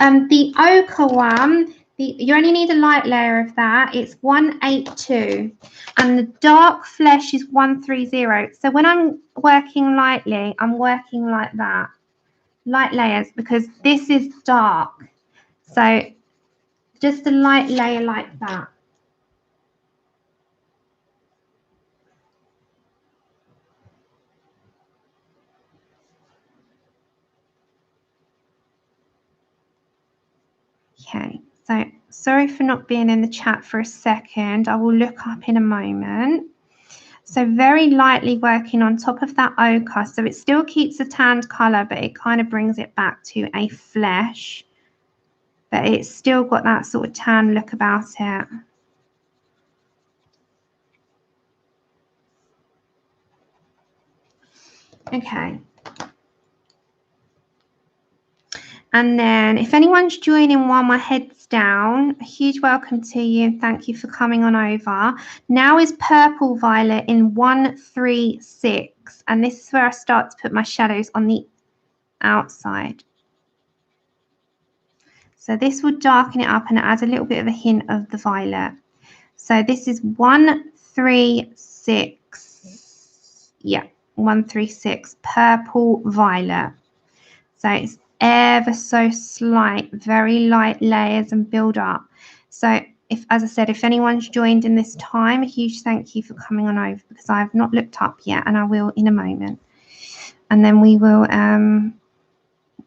the ochre one. You only need a light layer of that. It's 182, and the dark flesh is 130. So when I'm working lightly, I'm working like that, light layers, because this is dark. So just a light layer like that. Okay, so sorry for not being in the chat for a second. I will look up in a moment. So very lightly working on top of that ochre. So it still keeps the tanned colour, but it kind of brings it back to a flesh. But it's still got that sort of tan look about it. Okay. And then if anyone's joining while my head's down, a huge welcome to you and thank you for coming on over. Now is purple violet in 136. And this is where I start to put my shadows on the outside. So this will darken it up and add a little bit of a hint of the violet. So this is 136. Yeah, 136 purple violet. So it's ever so slight, very light layers and build up. So if, as I said, if anyone's joined in this time, a huge thank you for coming on over, because I have not looked up yet and I will in a moment. And then we will, I'm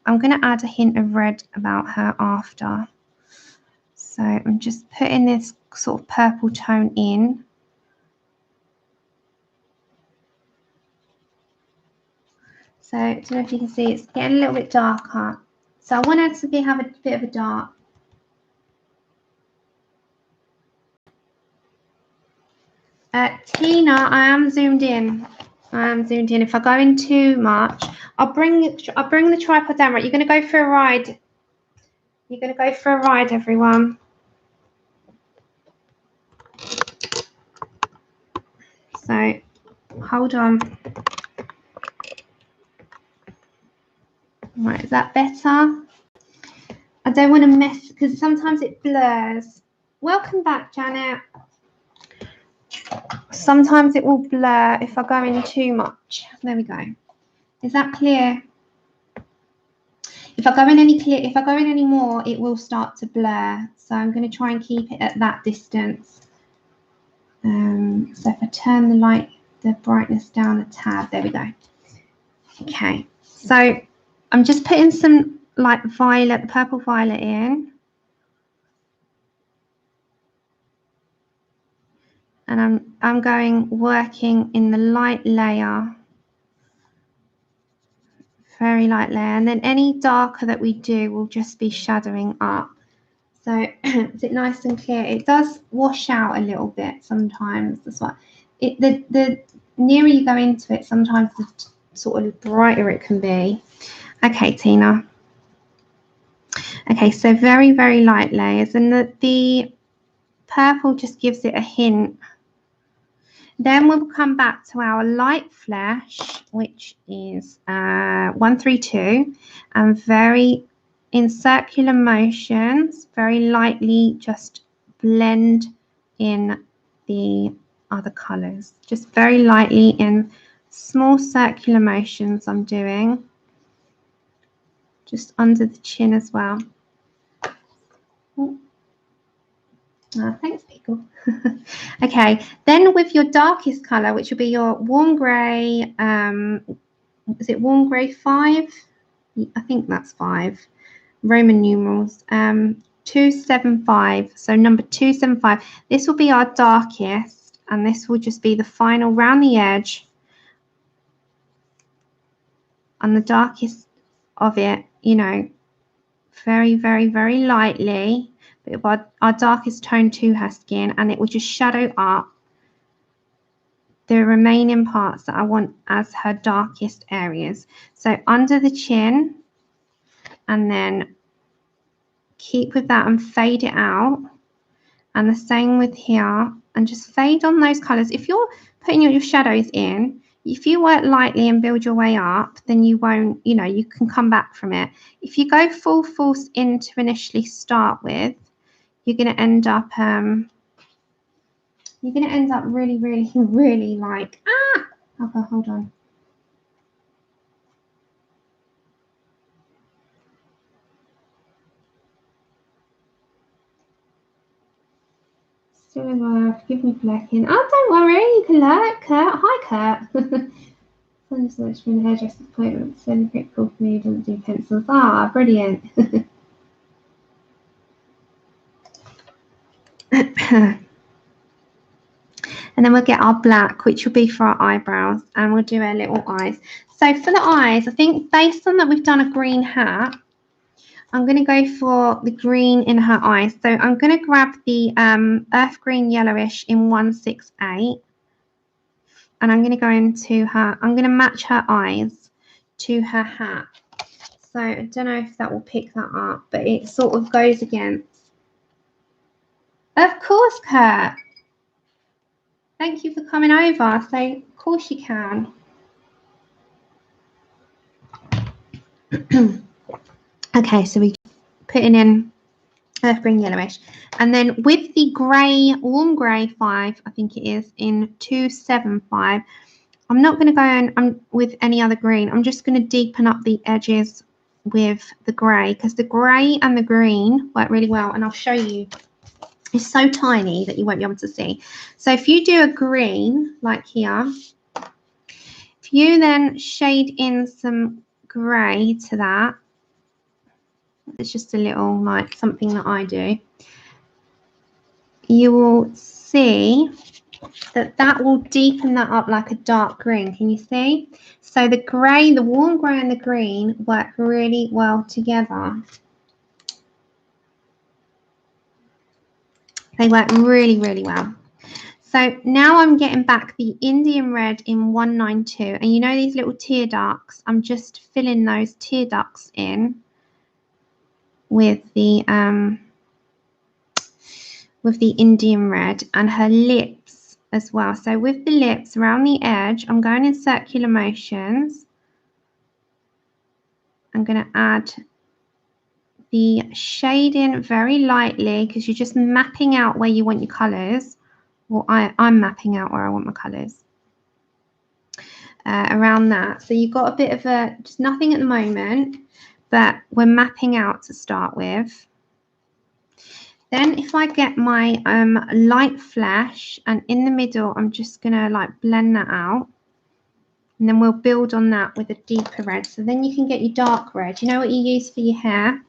going to add a hint of red about her after. So I'm just putting this sort of purple tone in. So I don't know if you can see, it's getting a little bit darker. So I want her to have a bit of a dark. Tina, I am zoomed in. If I go in too much, I'll bring the tripod down. Right, you're going to go for a ride. You're going to go for a ride, everyone. So hold on. Right, is that better? I don't want to mess because sometimes it blurs. Welcome back, Janet. Sometimes it will blur if I go in too much. There we go. Is that clear? If I go in any more, it will start to blur. So I'm going to try and keep it at that distance. So if I turn the brightness down a tad, there we go. Okay. So I'm just putting some like purple violet in. And I'm working in the light layer. Very light layer, and then any darker that we do will just be shadowing up. So is it nice and clear? It does wash out a little bit sometimes. That's why the nearer you go into it, sometimes the sort of brighter it can be. Okay, Tina. Okay, so very, very light layers, and the purple just gives it a hint. Then we'll come back to our light flesh, which is 132, and very in circular motions, very lightly just blend in the other colors. Just very lightly in small circular motions I'm doing. Just under the chin as well. Thanks, Pickle. Okay, then with your darkest color, which will be your warm gray, is it warm gray 5? I think that's 5. Roman numerals. 275. So number 275. This will be our darkest, and this will just be the final round the edge. And the darkest of it, you know, very, very, very lightly. But our darkest tone to her skin, and it will just shadow up the remaining parts that I want as her darkest areas. So under the chin, and then keep with that and fade it out. And the same with here, and just fade on those colors. If you're putting your shadows in, if you work lightly and build your way up, then you won't, you know, you can come back from it. If you go full force in to initially start with, you're going to end up really, really, really like, okay, hold on. Still alive, give me blacking. Oh, don't worry, you can lurk, Kurt. Hi, Kurt. Thanks so much for the hairdresser's appointment. So critical for me, doesn't do pencils. Ah, brilliant. And then we'll get our black, which will be for our eyebrows, and we'll do our little eyes. So for the eyes, I think based on that we've done a green hat, I'm going to go for the green in her eyes. So I'm going to grab the earth green yellowish in 168, and I'm going to go into her, I'm going to match her eyes to her hat. So I don't know if that will pick that up, but it sort of goes against. Of course, Kurt. Thank you for coming over. So of course you can. Okay, so we're putting in earth green yellowish, and then with the grey, warm grey 5, I think it is, in 275, I'm not going to go in with any other green. I'm just going to deepen up the edges with the grey, because the grey and the green work really well, and I'll show you. It's so tiny that you won't be able to see. So if you do a green like here, if you then shade in some grey to that, it's just a little like something that I do. you will see that that will deepen that up like a dark green. Can you see? So the grey, the warm grey and the green work really well together. They work really, really well. So now I'm getting back the Indian red in 192. And you know these little tear ducts? I'm just filling those tear ducts in with the Indian red, and her lips as well. So with the lips around the edge, I'm going in circular motions. I'm going to add the shading very lightly because you're just mapping out where you want your colours. Well, I'm mapping out where I want my colours around that. So you've got a bit of just nothing at the moment, but we're mapping out to start with. Then if I get my light flesh, and in the middle, I'm just going to like blend that out. And then we'll build on that with a deeper red. So then you can get your dark red. You know what you use for your hair?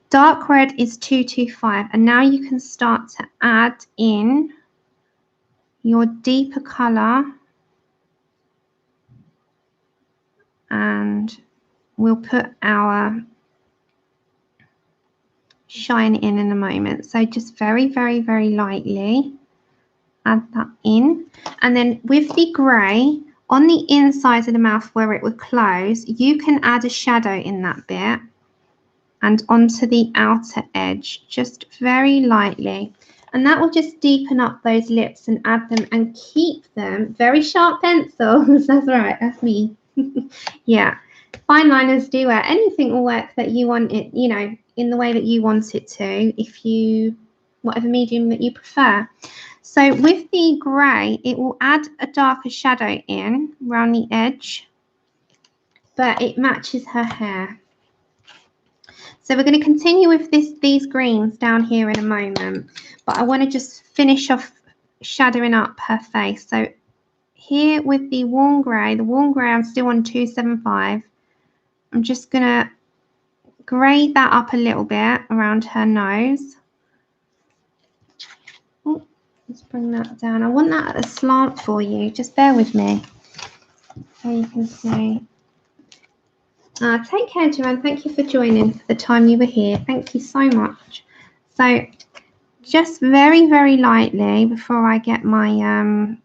Dark red is 225. And now you can start to add in your deeper colour. And we'll put our shine in a moment. So just very, very, very lightly add that in. And then with the grey, on the inside of the mouth where it would close, you can add a shadow in that bit and onto the outer edge, just very lightly. And that will just deepen up those lips and add them and keep them. Very sharp pencils. That's right, that's me. Yeah, fine liners do work. Anything will work that you want it, you know, in the way that you want it to, if you, whatever medium that you prefer. So with the grey, it will add a darker shadow in around the edge, but it matches her hair. So we're going to continue with these greens down here in a moment, but I want to just finish off shadowing up her face. So here with the warm grey I'm still on 275. I'm just going to grey that up a little bit around her nose. Oh, let's bring that down. I want that at a slant for you. Just bear with me so you can see. Take care, Joanne. Thank you for joining for the time you were here. Thank you so much. So just very, very lightly before I get my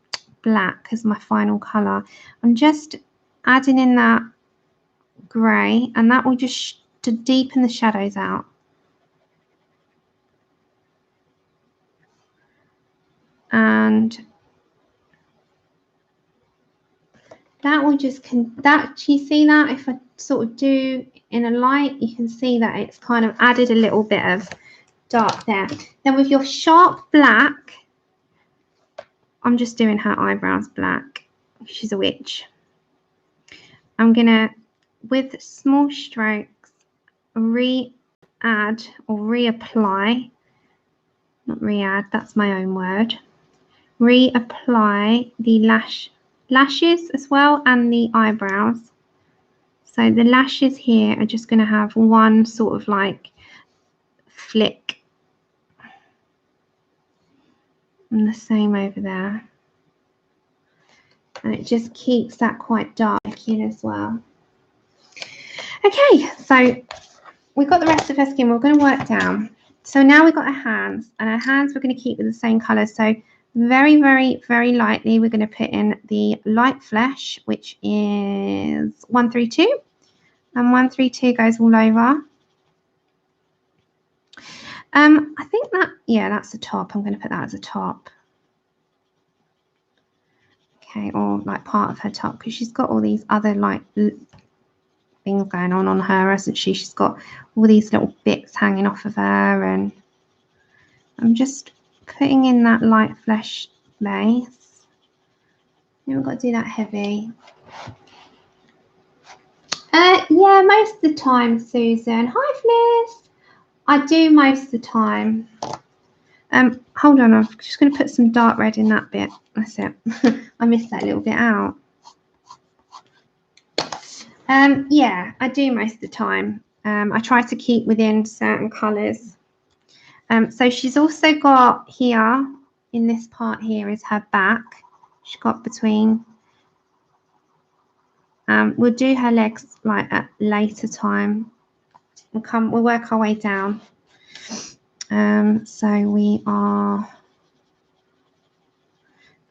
black as my final colour, I'm just adding in that grey, and that will just to deepen the shadows out. And that will just, you see that if I sort of do in a light, you can see that it's kind of added a little bit of dark there. Then with your sharp black, I'm just doing her eyebrows black. She's a witch. I'm gonna, with small strokes, re-add or reapply, not re-add, that's my own word, reapply the lashes as well and the eyebrows. So the lashes here are just going to have one sort of like flick, and the same over there, and it just keeps that quite dark in as well. Okay, so we've got the rest of her skin. We're going to work down. So now we've got her hands, and her hands we're going to keep with the same colour. So very, very, very lightly, we're going to put in the light flesh, which is 132, and 132 goes all over. I think that, yeah, that's the top. I'm going to put that as a top. Okay, or like part of her top, because she's got all these other like things going on her, hasn't she? She's got all these little bits hanging off of her, and I'm just putting in that light flesh base. You haven't got to do that heavy. Yeah, most of the time, Susan. Hi, Fliss. I do most of the time. Hold on, I'm just going to put some dark red in that bit. That's it. I missed that little bit out. Yeah, I do most of the time. I try to keep within certain colours. So she's also got here, in this part here is her back. She's got between. We'll do her legs like at later time. We'll work our way down. So we are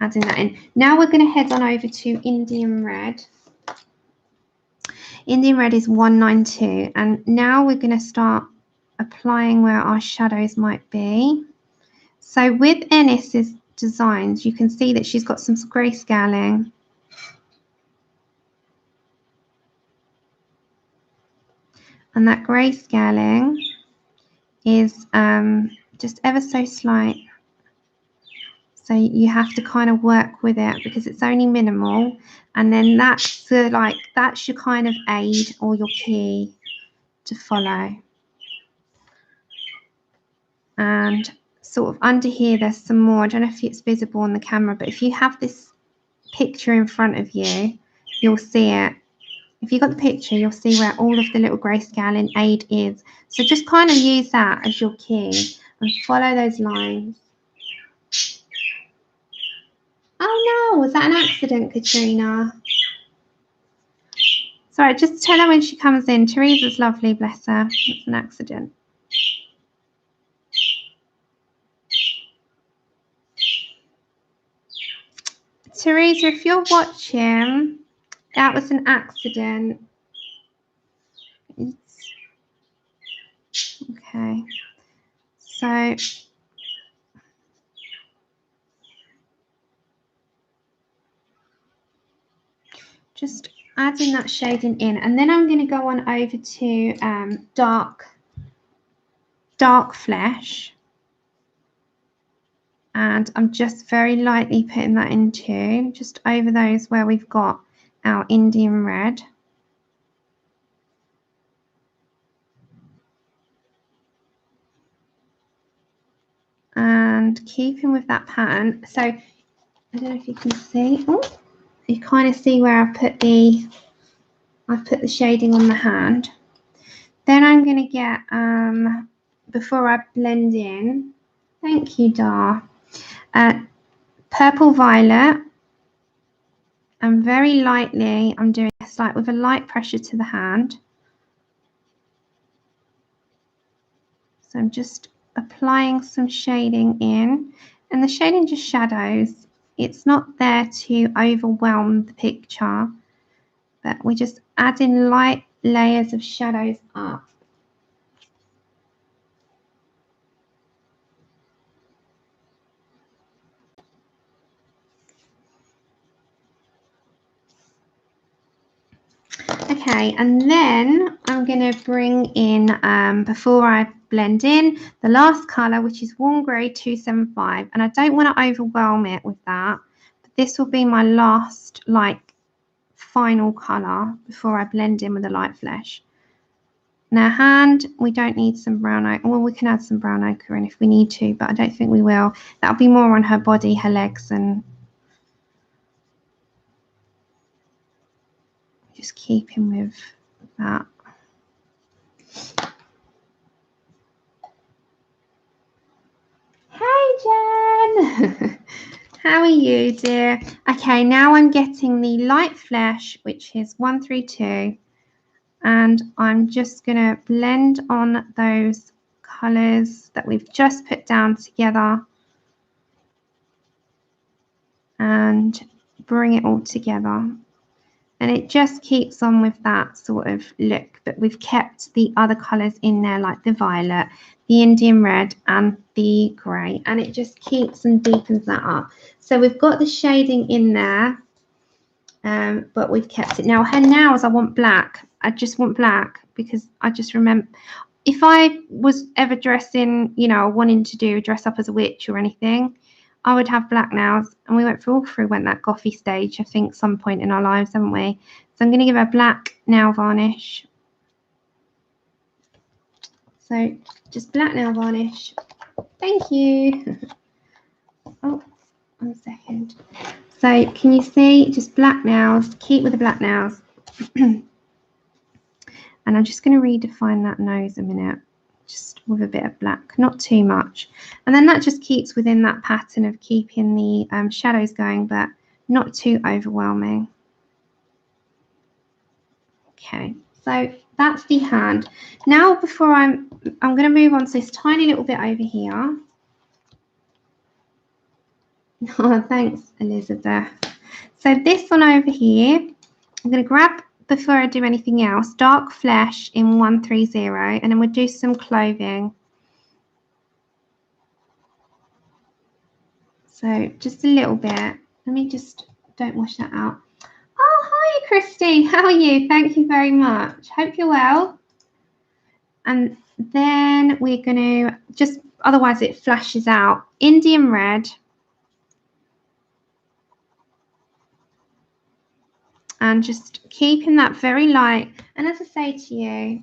adding that in. Now we're going to head on over to Indian Red. Indian Red is 192, and now we're going to start applying where our shadows might be. So with Enys's designs, you can see that she's got some grayscaling. And that grayscaling is just ever so slight. So you have to kind of work with it because it's only minimal. And then that's that's your kind of aid or your key to follow. And sort of under here, there's some more. I don't know if it's visible on the camera, but if you have this picture in front of you, you'll see it. If you've got the picture, you'll see where all of the little grayscaling aid is. So just kind of use that as your key and follow those lines. Oh no, was that an accident, Katrina? Sorry, just tell her when she comes in. Teresa's lovely, bless her. It's an accident. Teresa, if you're watching, that was an accident. Okay. So just adding that shading in, and then I'm going to go on over to dark flesh, and I'm just very lightly putting that into just over those where we've got our Indian Red. And keeping with that pattern, so I don't know if you can see. Oh, you kind of see where I've put the shading on the hand. Then I'm going to get before I blend in. Thank you, Dar. Purple violet. And very lightly, I'm doing this like with a light pressure to the hand. So I'm just applying some shading in, and the shading just shadows. It's not there to overwhelm the picture, but we just add in light layers of shadows up. Okay, and then I'm going to bring in, before I blend in, the last colour, which is Warm Grey 275. And I don't want to overwhelm it with that. But this will be my last, like, final colour before I blend in with the light flesh. Now, hand, we don't need some brown ochre. Well, we can add some brown ochre in if we need to, but I don't think we will. That'll be more on her body, her legs, and just keeping with that. Hey, Jen. How are you, dear? Okay, now I'm getting the light flesh, which is 132, and I'm just going to blend on those colours that we've just put down together and bring it all together. And it just keeps on with that sort of look, but we've kept the other colours in there, like the violet, the Indian Red and the grey, and it just keeps and deepens that up. So we've got the shading in there, but we've kept it. Now her nails, I want black. I just want black because I just remember if I was ever dressing, you know, wanting to do a dress up as a witch or anything, I would have black nails, and we went that gothy stage, I think, some point in our lives, haven't we? So I'm going to give her black nail varnish. So just black nail varnish. Thank you. Oh, 1 second. So can you see, just black nails, keep with the black nails. And I'm just going to redefine that nose a minute, just with a bit of black, not too much. And then that just keeps within that pattern of keeping the shadows going, but not too overwhelming. Okay, so that's the hand. Now before I'm going to move on to this tiny little bit over here. Oh, thanks, Elizabeth. So this one over here, I'm going to grab, before I do anything else, dark flesh in 130, and then we'll do some clothing. So just a little bit. Let me just, don't wash that out. Oh, hi, Christy. How are you? Thank you very much. Hope you're well. And then we're going to just, otherwise it flashes out, Indian red. And just keeping that very light. And as I say to you,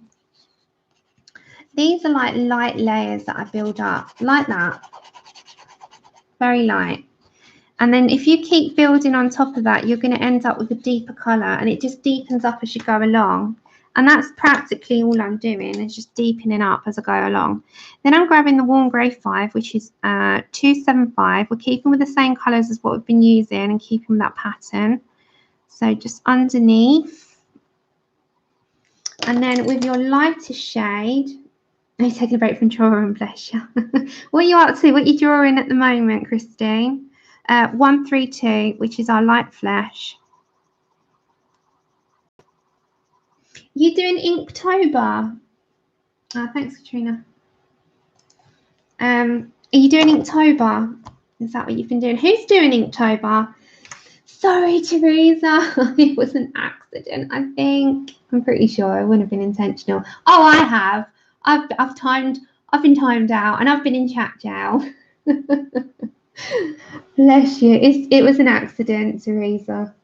these are like light layers that I build up, like that. Very light. And then if you keep building on top of that, you're going to end up with a deeper colour, and it just deepens up as you go along. And that's practically all I'm doing, is just deepening up as I go along. Then I'm grabbing the warm grey 5, which is 275. We're keeping with the same colours as what we've been using and keeping that pattern. So just underneath. And then with your lighter shade, are you taking a break from drawing, bless you? What are you up to? What are you drawing at the moment, Christine? 132, which is our light flesh. You doing Inktober? Oh, thanks, Katrina. Are you doing Inktober? Is that what you've been doing? Who's doing Inktober? Sorry, Teresa. It was an accident, I think. I'm pretty sure it wouldn't have been intentional. Oh, I have. I've been timed out, and I've been in chat jail. Bless you. It was an accident, Teresa.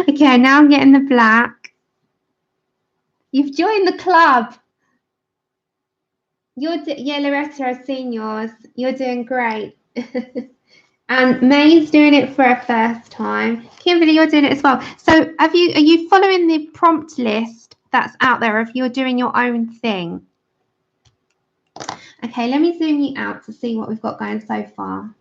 Okay, now I'm getting the black. You've joined the club. Yeah, Loretta, I've seen yours. You're doing great. And May's doing it for her first time. Kimberly, you're doing it as well. So are you following the prompt list that's out there, or if you're doing your own thing? Okay, let me zoom you out to see what we've got going so far.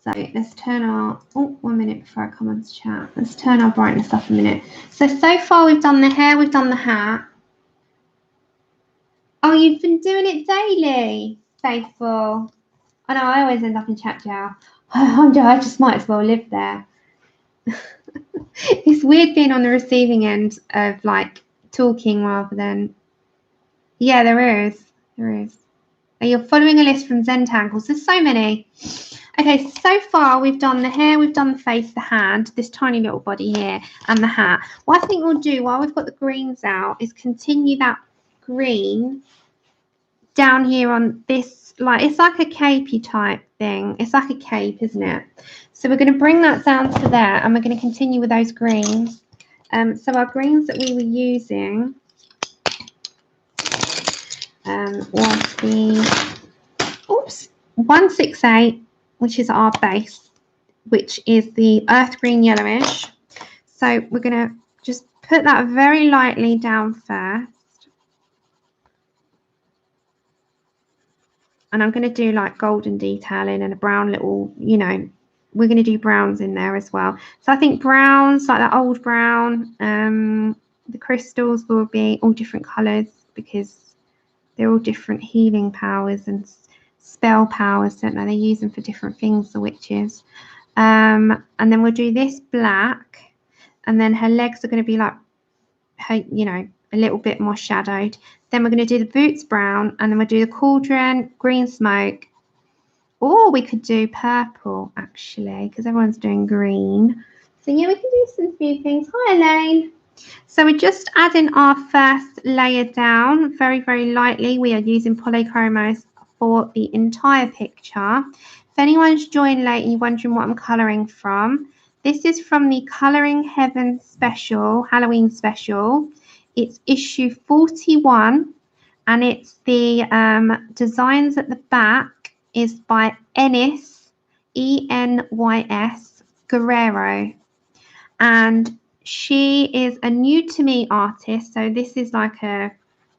So let's turn our, oh, 1 minute before I come on to chat. Let's turn our brightness up a minute. So far we've done the hair, we've done the hat. Oh, you've been doing it daily, Faithful. I know, I always end up in chat jail. I just might as well live there. It's weird being on the receiving end of like talking rather than, yeah, there is. You're following a list from Zentangles. There's so many. Okay, so far we've done the hair, we've done the face, the hand, this tiny little body here, and the hat. What I think we'll do while we've got the greens out is continue that green down here on this, like, it's like a capey type thing. It's like a cape, isn't it? So we're going to bring that down to there, and we're going to continue with those greens. So our greens that we were using was the 168, which is our base, which is the earth green yellowish. So we're going to just put that very lightly down first. And I'm going to do like golden detailing and a brown little, you know, we're going to do browns in there as well. So I think browns, like that old brown, the crystals will be all different colours because they're all different healing powers and spell powers, don't they? They use them for different things, the witches. And then we'll do this black, and then her legs are going to be like, her, you know, a little bit more shadowed. Then we're going to do the boots brown, and then we'll do the cauldron green smoke. Or we could do purple actually, because everyone's doing green. So yeah, we can do some few things. Hi Elaine. So we're just adding our first layer down very, very lightly. We are using polychromos for the entire picture. If anyone's joined late and you're wondering what I'm colouring from, this is from the Colouring Heaven special, Halloween special. It's issue 41, and it's the designs at the back is by Enys, E-N-Y-S, Guererro. And she is a new to me artist. So this is like a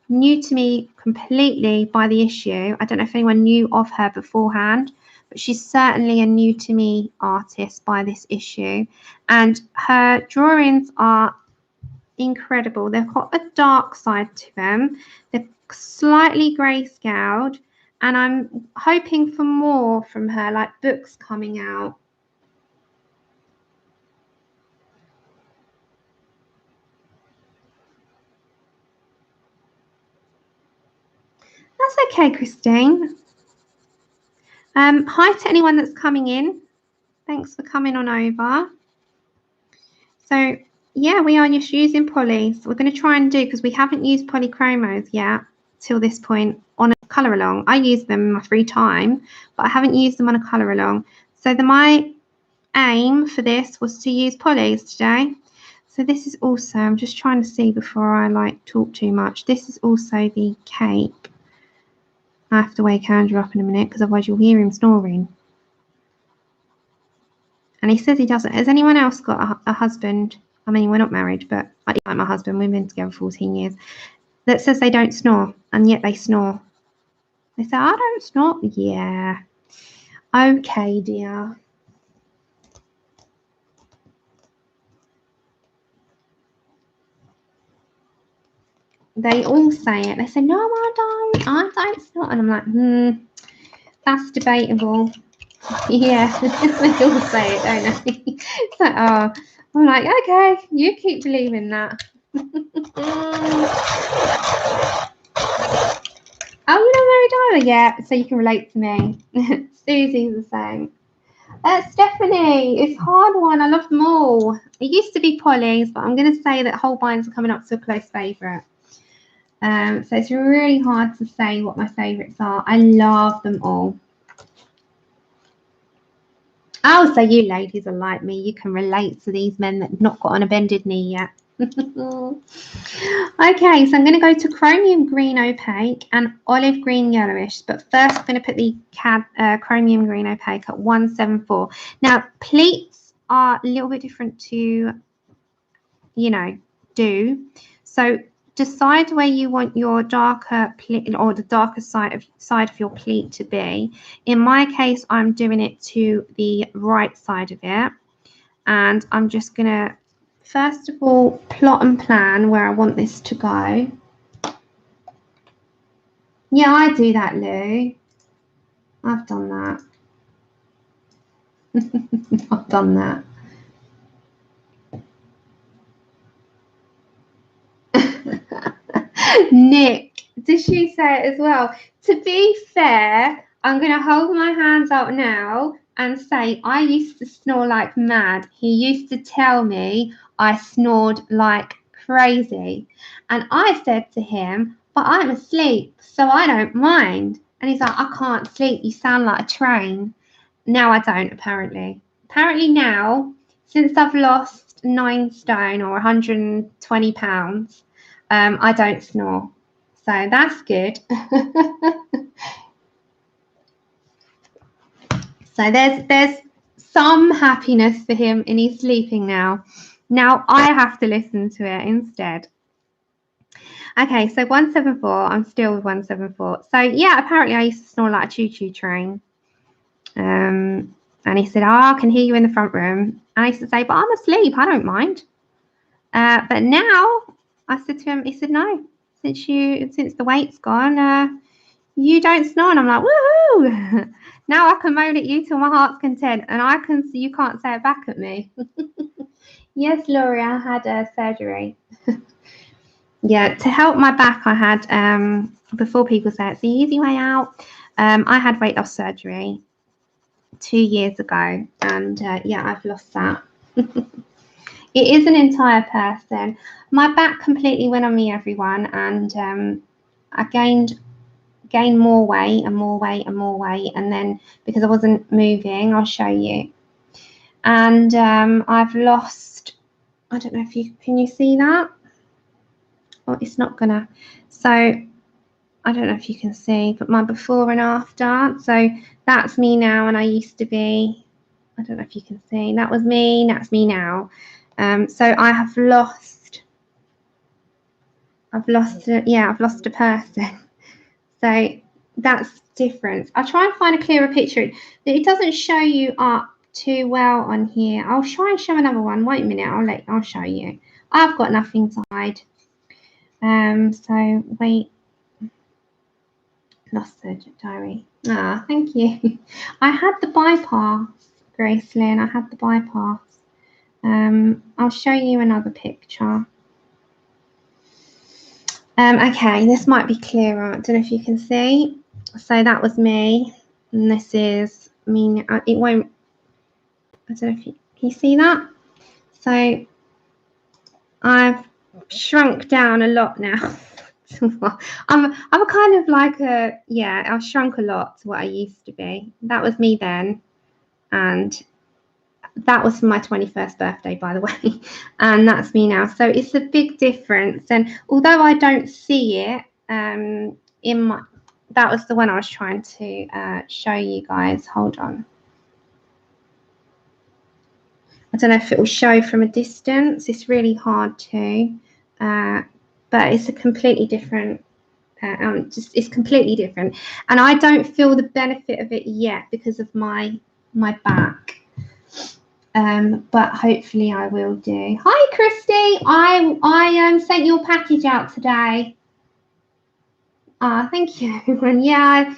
new to me completely by the issue. I don't know if anyone knew of her beforehand, but she's certainly a new to me artist by this issue. And her drawings are incredible. They've got a dark side to them. They're slightly grayscaled, and I'm hoping for more from her, like books coming out. That's okay, Christine. Hi to anyone that's coming in. Thanks for coming on over. So yeah, we are just using polys. We're going to try and do, because we haven't used polychromos yet till this point on a colour along. I use them in my free time, but I haven't used them on a colour along. So my aim for this was to use polys today. So this is also, I'm just trying to see before I like talk too much. This is also the cape. I have to wake Andrew up in a minute because otherwise you'll hear him snoring. And he says he doesn't. Has anyone else got a husband? I mean, we're not married, but I like my husband. We've been together 14 years. That says they don't snore, and yet they snore. They say, I don't snore. Yeah. Okay, dear. They all say it. They say, no, I don't snore. And I'm like, that's debatable. Yeah, they all say it, don't they? It's like, oh, I'm like, okay, you keep believing that. Oh, you're not married either yet, so you can relate to me. Susie's the same. Stephanie, it's a hard one. I love them all. It used to be Polly's, but I'm going to say that Holbein's are coming up to a close favourite. So it's really hard to say what my favourites are. I love them all. Oh, so you ladies are like me. You can relate to these men that have not got on a bended knee yet. Okay, so I'm going to go to chromium green opaque and olive green yellowish, but first I'm going to put the chromium green opaque at 174. Now, pleats are a little bit different to, do. So decide where you want your darker pleat or the darker side of your pleat to be. In my case, I'm doing it to the right side of it, and I'm just going to first of all plot and plan where I want this to go. Yeah, I do that, Lou. I've done that. I've done that. Nick, did she say it as well? To be fair, I'm going to hold my hands up now and say I used to snore like mad. He used to tell me I snored like crazy. And I said to him, but I'm asleep, so I don't mind. And he's like, I can't sleep. You sound like a train. Now I don't, apparently. Apparently now, since I've lost 9 stone or 120 pounds, I don't snore. So that's good. So there's some happiness for him and he's sleeping now. Now I have to listen to it instead. Okay, so 174, I'm still with 174. So yeah, apparently I used to snore like a choo-choo train. And he said, I can hear you in the front room. And I used to say, but I'm asleep, I don't mind. But now I said to him, he said, no, since the weight's gone, you don't snore. And I'm like, woohoo! Now I can moan at you till my heart's content, and you can't say it back at me. Yes, Laurie, I had surgery. Yeah, to help my back, I had, before people say it's the easy way out, I had weight loss surgery 2 years ago, and yeah, I've lost that. It is an entire person. My back completely went on me, everyone, and I gained more weight and more weight and more weight, and then because I wasn't moving, I'll show you. And I've lost, I don't know if can you see that? Oh, it's not gonna. So I don't know if you can see, but my before and after. So that's me now, and I used to be, I don't know if you can see, that was me, that's me now. So I've lost a person. So that's different. I'll try and find a clearer picture. It doesn't show you up too well on here. I'll try and show another one. Wait a minute, I'll show you. I've got nothing to hide. So wait. Lost the diary. Ah, thank you. I had the bypass, Gracelyn. I had the bypass. I'll show you another picture. Okay, this might be clearer. I don't know if you can see. So that was me, and this is me. It won't. I don't know if can you see that. So I've shrunk down a lot now. I'm kind of like I've shrunk a lot to what I used to be. That was me then, and that was for my 21st birthday, by the way, and that's me now. So it's a big difference, and although I don't see it that was the one I was trying to show you guys. Hold on. I don't know if it will show from a distance. It's really hard to, but it's a completely different. It's completely different, and I don't feel the benefit of it yet because of my back. But hopefully I will do. Hi, Christy. I sent your package out today. Thank you. And yeah,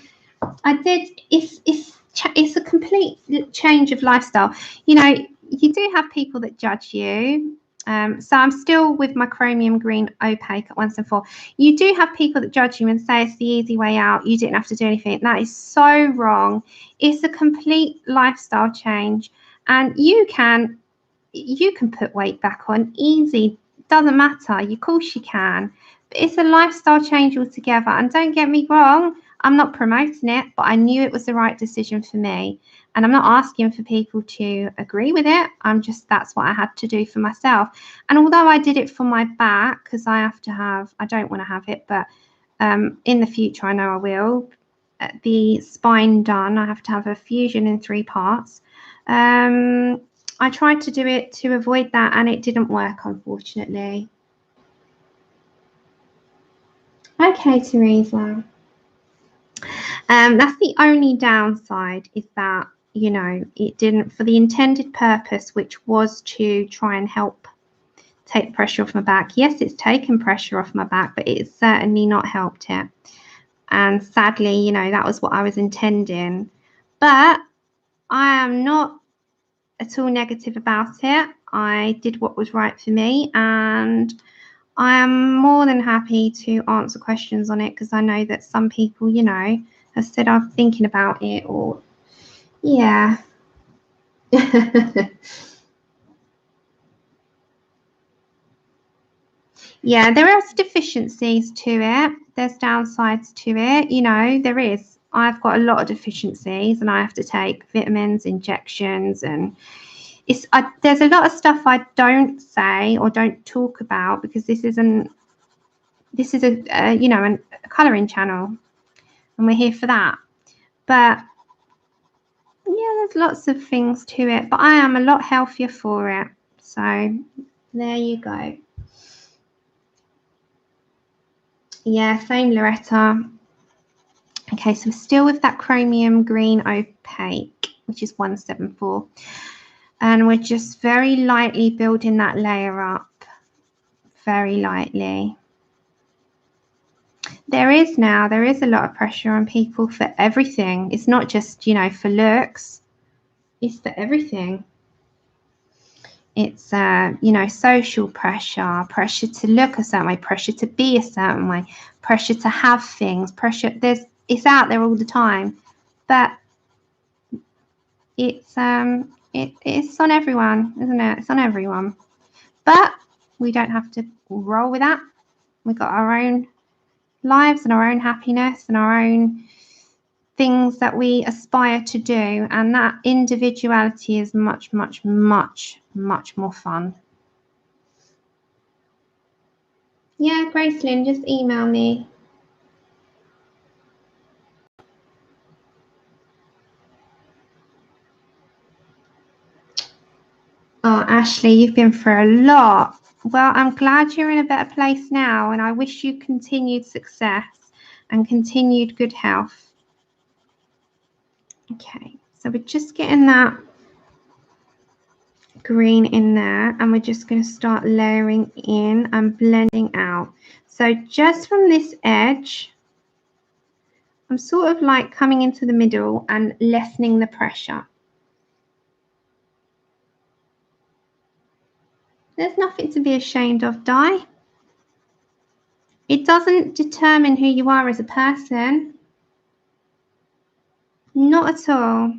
I did. It's a complete change of lifestyle. You know, you do have people that judge you. So I'm still with my chromium green opaque at 174. You do have people that judge you and say it's the easy way out. You didn't have to do anything. That is so wrong. It's a complete lifestyle change, and you can put weight back on easy. Doesn't matter. Of course you can. But it's a lifestyle change altogether. And don't get me wrong, I'm not promoting it, but I knew it was the right decision for me. And I'm not asking for people to agree with it. That's what I had to do for myself. And although I did it for my back, because I don't want to have it, but in the future, I know I will. The spine done, I have to have a fusion in 3 parts. I tried to do it to avoid that, and it didn't work, unfortunately. Okay, Teresa. That's the only downside, is that, you know, it didn't, for the intended purpose, which was to try and help take pressure off my back. Yes, it's taken pressure off my back, but it's certainly not helped it. And sadly, you know, that was what I was intending. But I am not at all negative about it. I did what was right for me, and I am more than happy to answer questions on it, because I know that some people, you know, have said I'm thinking about it, or yeah. Yeah, there are deficiencies to it. There's downsides to it. You know, there is. I've got a lot of deficiencies, and I have to take vitamins, injections, and there's a lot of stuff I don't say or don't talk about, because this is a you know, a colouring channel, and we're here for that. But yeah, there's lots of things to it, but I am a lot healthier for it. So there you go. Yeah, same, Loretta. Okay, so we're still with that chromium green opaque, which is 174. And we're just very lightly building that layer up. Very lightly. There is a lot of pressure on people for everything. It's not just, you know, for looks. It's for everything. It's, you know, social pressure, pressure to look a certain way, pressure to be a certain way, pressure to have things, pressure. It's out there all the time, but it's on everyone, isn't it? It's on everyone. But we don't have to roll with that. We've got our own lives and our own happiness and our own things that we aspire to do, and that individuality is much, much, much, much more fun. Yeah, Gracelyn, just email me. Ashley, you've been through a lot. Well, I'm glad you're in a better place now, and I wish you continued success and continued good health. Okay, so we're just getting that green in there, and we're just going to start layering in and blending out. So just from this edge, I'm sort of like coming into the middle and lessening the pressure. There's nothing to be ashamed of, Di. It doesn't determine who you are as a person. Not at all.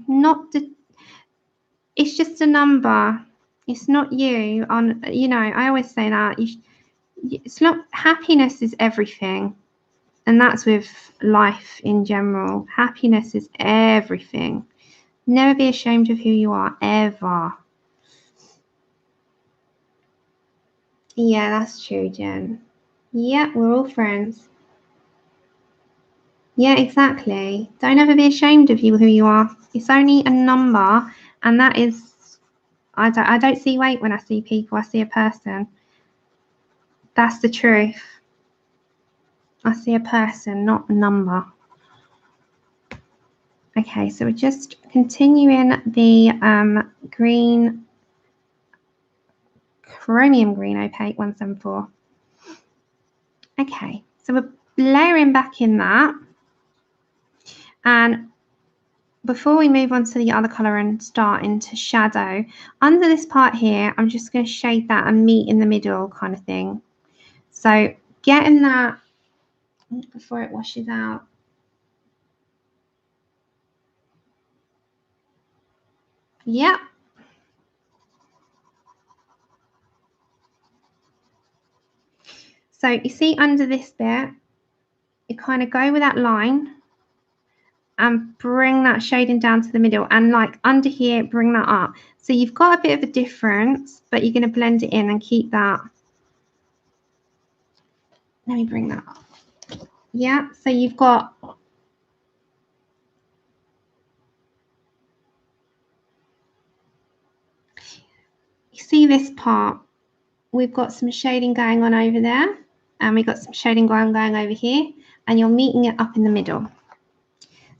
It's just a number. It's not you. I always say that. It's not, happiness is everything. And that's with life in general. Happiness is everything. Never be ashamed of who you are, ever. Yeah, that's true, Jen. Yeah, we're all friends. Yeah, exactly. Don't ever be ashamed of who you are. It's only a number, and that is, I don't see weight when I see people. I see a person. That's the truth. I see a person, not a number. Okay, so we're just continuing the green, chromium green opaque 174. Okay, so we're layering back in that. And before we move on to the other colour and start into shadow, under this part here, I'm just going to shade that and meet in the middle kind of thing. So getting that before it washes out. Yep. So you see under this bit, you kind of go with that line and bring that shading down to the middle, and like under here, bring that up. So you've got a bit of a difference, but you're going to blend it in and keep that. Let me bring that up. Yeah, so you've got, you see this part, we've got some shading going on over there, and we've got some shading going over here, and you're meeting it up in the middle.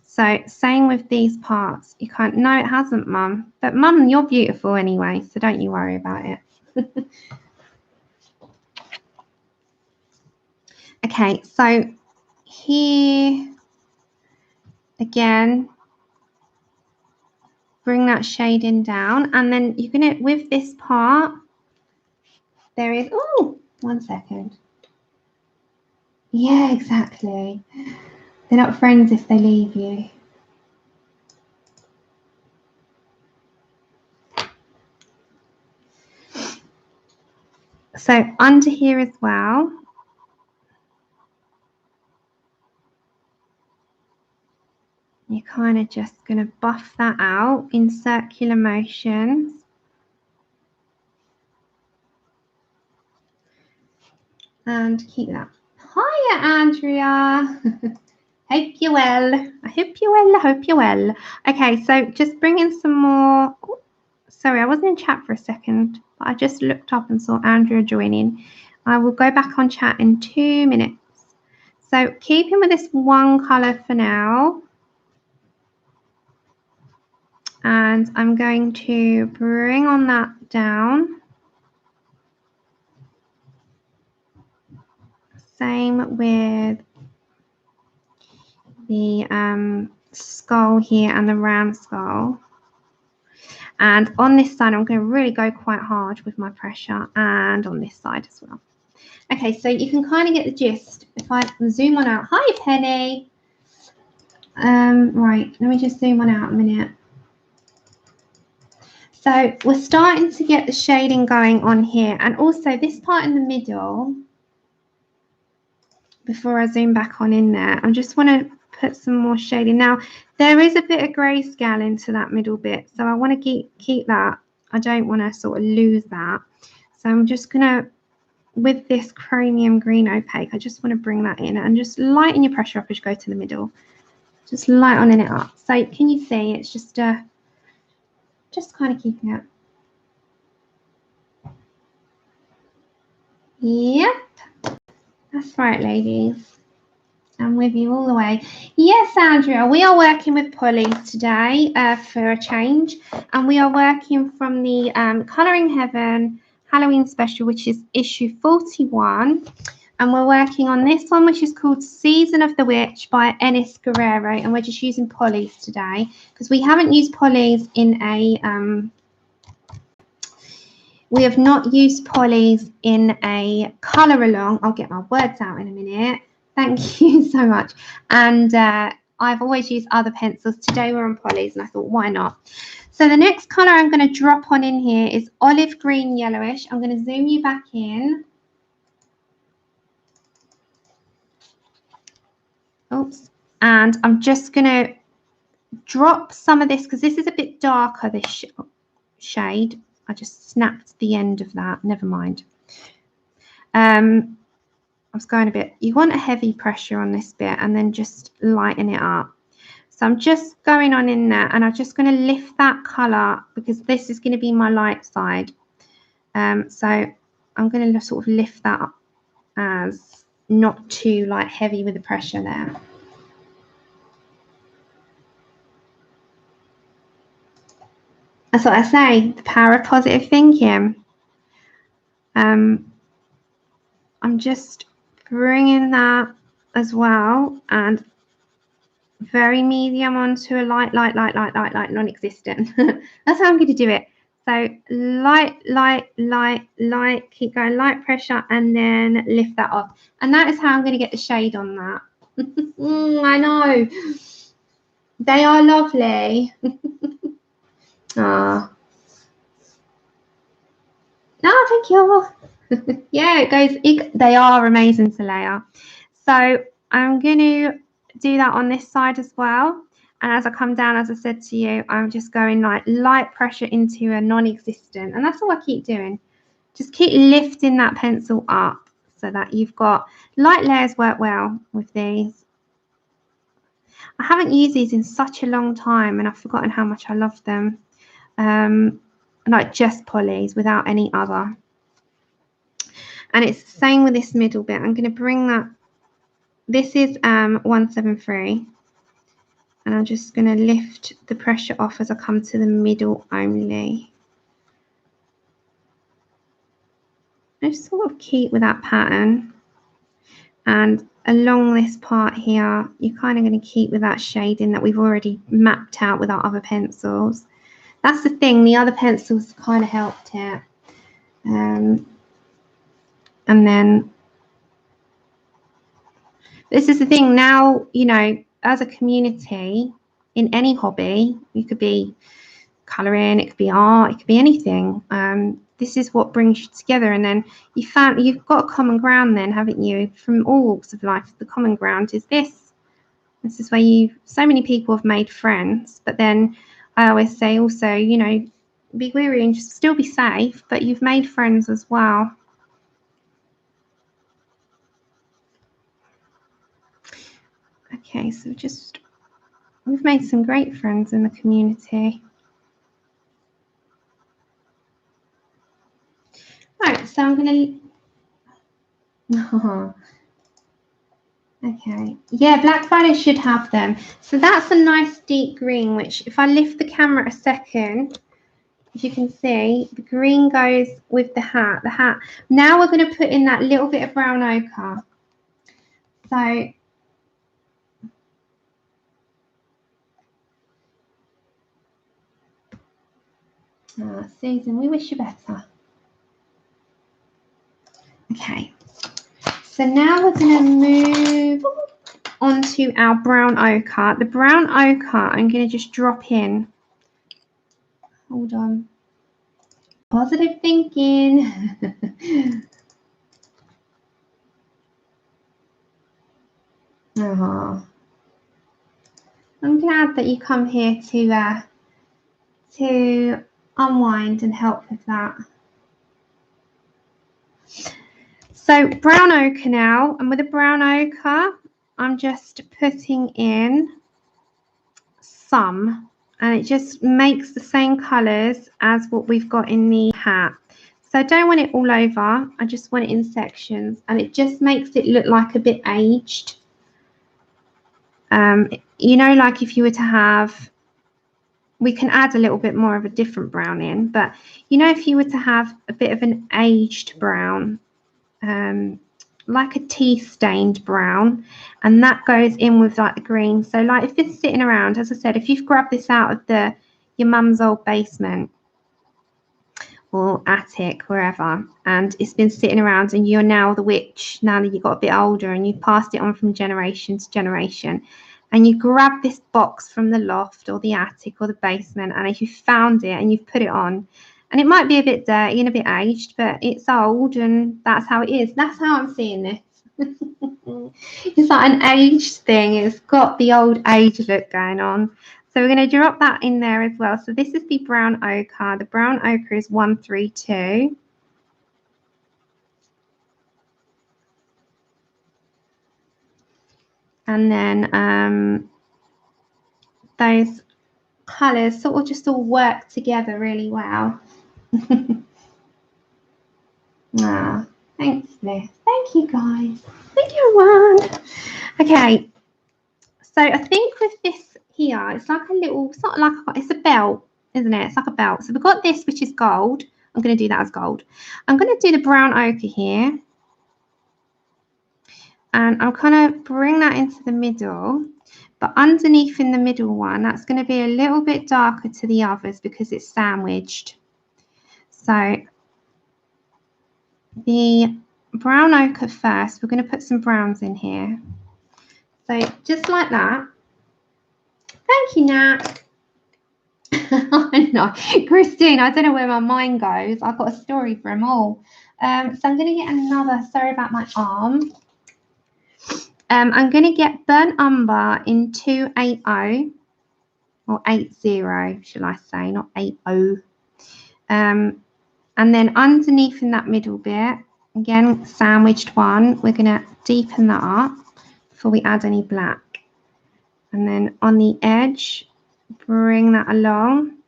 So same with these parts. You can't, no, it hasn't, Mum. But Mum, you're beautiful anyway, so don't you worry about it. Okay, so here again, bring that shading down, and then you're gonna, with this part, there is, oh, 1 second. Yeah, exactly. They're not friends if they leave you. So under here as well, you're kind of just going to buff that out in circular motions. And keep that. Hiya, Andrea. Hope you're well. I hope you're well. I hope you're well. Okay, so just bring in some more. Oh, sorry, I wasn't in chat for a second, but I just looked up and saw Andrea joining. I will go back on chat in 2 minutes. So keeping with this one colour for now. And I'm going to bring on that down. Same with the skull here and the round skull. And on this side, I'm going to really go quite hard with my pressure, and on this side as well. Okay, so you can kind of get the gist. If I zoom on out. Hi, Penny. Right, let me just zoom on out a minute. So we're starting to get the shading going on here, and also this part in the middle. Before I zoom back on in there, I just want to put some more shading. Now, there is a bit of grayscale into that middle bit, so I want to keep that. I don't want to sort of lose that. So I'm just going to, with this chromium green opaque, I just want to bring that in and just lighten your pressure up as you go to the middle. Just lightening it up. So can you see it's just kind of keeping it. Yep, that's right, ladies. I'm with you all the way. Yes, Andrea, we are working with pulleys today for a change, and we are working from the Colouring Heaven Halloween special, which is issue 41, and we're working on this one, which is called Season of the Witch by Enys Guererro, and we're just using pulleys today because we haven't used pulleys in a we have not used pulleys in a colour along. I'll get my words out in a minute. Thank you so much. And I've always used other pencils. Today we're on pulleys, and I thought, why not? So the next colour I'm going to drop on in here is olive green yellowish. I'm going to zoom you back in. Oops. And I'm just going to drop some of this because this is a bit darker, this shade. I just snapped the end of that. Never mind. I was going a bit, you want a heavy pressure on this bit and then just lighten it up. So I'm just going on in there, and I'm just going to lift that colour because this is going to be my light side. So I'm going to sort of lift that up as not too like heavy with the pressure there. That's what I say, the power of positive thinking. I'm just bringing that as well, and very medium onto a light, non-existent. That's how I'm going to do it. So light, keep going, light pressure, and then lift that off. And that is how I'm going to get the shade on that. I know. They are lovely. Ah. No, thank you. Yeah, it goes. They are amazing to layer. So I'm going to do that on this side as well. And as I come down, as I said to you, I'm just going like light pressure into a non-existent. And that's all I keep doing. Just keep lifting that pencil up so that you've got light layers work well with these. I haven't used these in such a long time, and I've forgotten how much I love them. Like just pulleys without any other. And it's the same with this middle bit. I'm going to bring that. This is 173. And I'm just going to lift the pressure off as I come to the middle only. I just sort of keep with that pattern. And along this part here, you're kind of going to keep with that shading that we've already mapped out with our other pencils. That's the thing, the other pencils kind of helped it. And then this is the thing now, you know, as a community in any hobby, you could be colouring, it could be art, it could be anything. This is what brings you together, and then you've got a common ground then, haven't you, from all walks of life. The common ground is this is where so many people have made friends. But then I always say also, you know, be wary and just still be safe, but you've made friends as well. Okay, so we've made some great friends in the community. Right, so I'm going to... Okay, yeah, Black Friday should have them. So that's a nice deep green, which if I lift the camera a second, as you can see, the green goes with the hat. Now we're going to put in that little bit of brown ochre. So Susan, we wish you better. Okay, so now we're going to move onto our brown ochre. The brown ochre, I'm going to just drop in. Hold on. Positive thinking. Oh, I'm glad that you come here to unwind and help with that. So brown ochre now, and with a brown ochre, I'm just putting in some, and it just makes the same colours as what we've got in the hat. So I don't want it all over. I just want it in sections, and it just makes it look like a bit aged. You know, like if you were to have, we can add a little bit more of a different brown in, but you know, if you were to have a bit of an aged brown, like a tea stained brown, and that goes in with like the green. So like if it's sitting around, as I said, if you've grabbed this out of your mum's old basement or attic, wherever, and it's been sitting around and you're now the witch, now that you got a bit older and you've passed it on from generation to generation, and you grab this box from the loft or the attic or the basement, and if you found it and you've put it on, and it might be a bit dirty and a bit aged, but it's old and that's how it is. That's how I'm seeing this. It's like an aged thing. It's got the old age look going on. So we're going to drop that in there as well. So this is the brown ochre. The brown ochre is 132. And then those colours sort of just all work together really well. Ah, thanks, Liz. Thank you, guys. Thank you, everyone. Okay, so I think with this here, it's like a little, it's not like, it's a belt, isn't it? It's like a belt. So we've got this, which is gold. I'm going to do that as gold. I'm going to do the brown ochre here. And I'll kind of bring that into the middle. But underneath in the middle one, that's going to be a little bit darker to the others because it's sandwiched. So the brown ochre first, we're going to put some browns in here. So just like that. Thank you, Nat. I know, Christine, I don't know where my mind goes. I've got a story for them all. So I'm going to get another, sorry about my arm. I'm going to get burnt umber in 280 or 80, shall I say, not 80. And then underneath in that middle bit, again, sandwiched one, we're going to deepen that up before we add any black. And then on the edge, bring that along.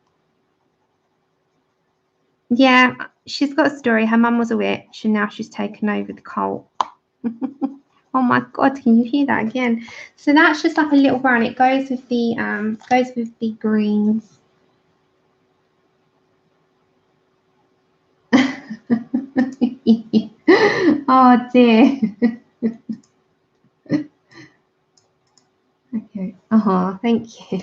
Yeah, she's got a story. Her mum was a witch and now she's taken over the cult. Oh my God, can you hear that again? So that's just like a little brown. It goes with the greens. Oh dear. Okay. Thank you.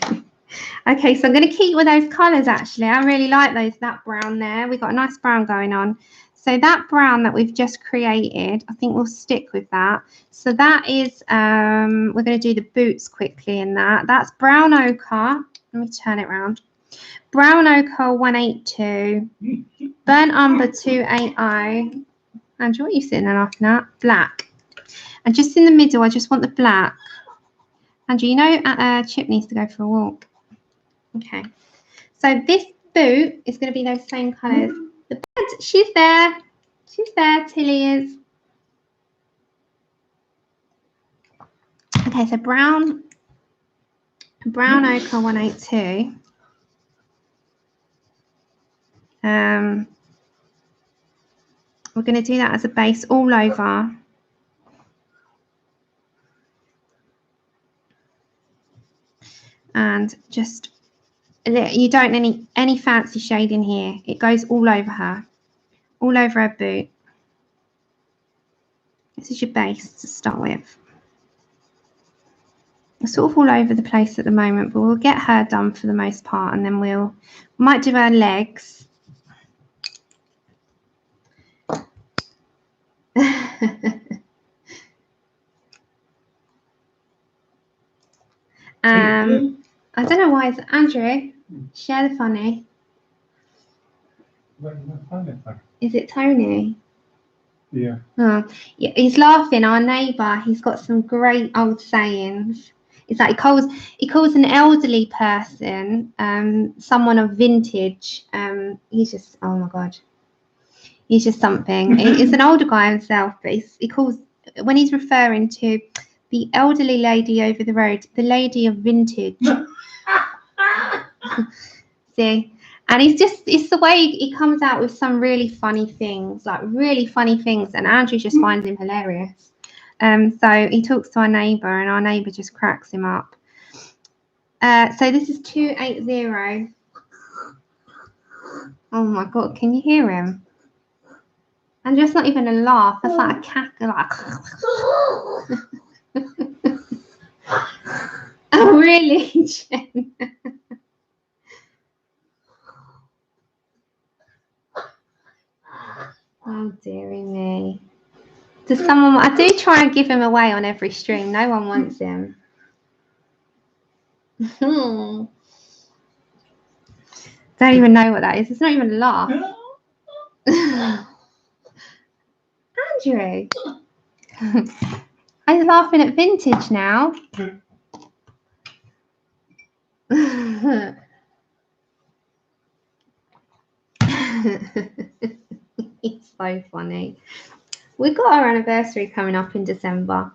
Okay, so I'm going to keep with those colours actually. I really like that brown there. We've got a nice brown going on. So that brown that we've just created, I think we'll stick with that. So that is, we're going to do the boots quickly in that. That's brown ochre. Let me turn it around. Brown ochre 182. Burnt umber 280. Andrew, what are you sitting there laughing at? Black. And just in the middle, I just want the black. Andrew, you know Chip needs to go for a walk. Okay. So this boot is going to be those same colours. The bed, she's there. She's there, Tilly is. Okay, so brown ochre 182. We're going to do that as a base all over. And just, you don't need any fancy shade in here. It goes all over her boot. This is your base to start with. We're sort of all over the place at the moment, but we'll get her done for the most part, and then we might do her legs. I don't know why. It's Andrew, share the funny. Is it Tony? Yeah. Oh, yeah, he's laughing. Our neighbour, he's got some great old sayings. It's like he calls an elderly person someone of vintage. He's just, oh my God, he's just something. He's an older guy himself, but he calls, when he's referring to the elderly lady over the road, the lady of vintage. See, And it's the way he comes out with some really funny things, and Andrew just finds him hilarious. So he talks to our neighbour, and our neighbour just cracks him up. So this is 280. Oh my God, can you hear him? And just not even a laugh, it's like a cackle, like. Oh, really, Jen? Oh, dearie me. Does someone? I do try and give him away on every stream. No one wants him. Don't even know what that is. It's not even a laugh. Andrew. I'm laughing at vintage now. It's so funny. We've got our anniversary coming up in December.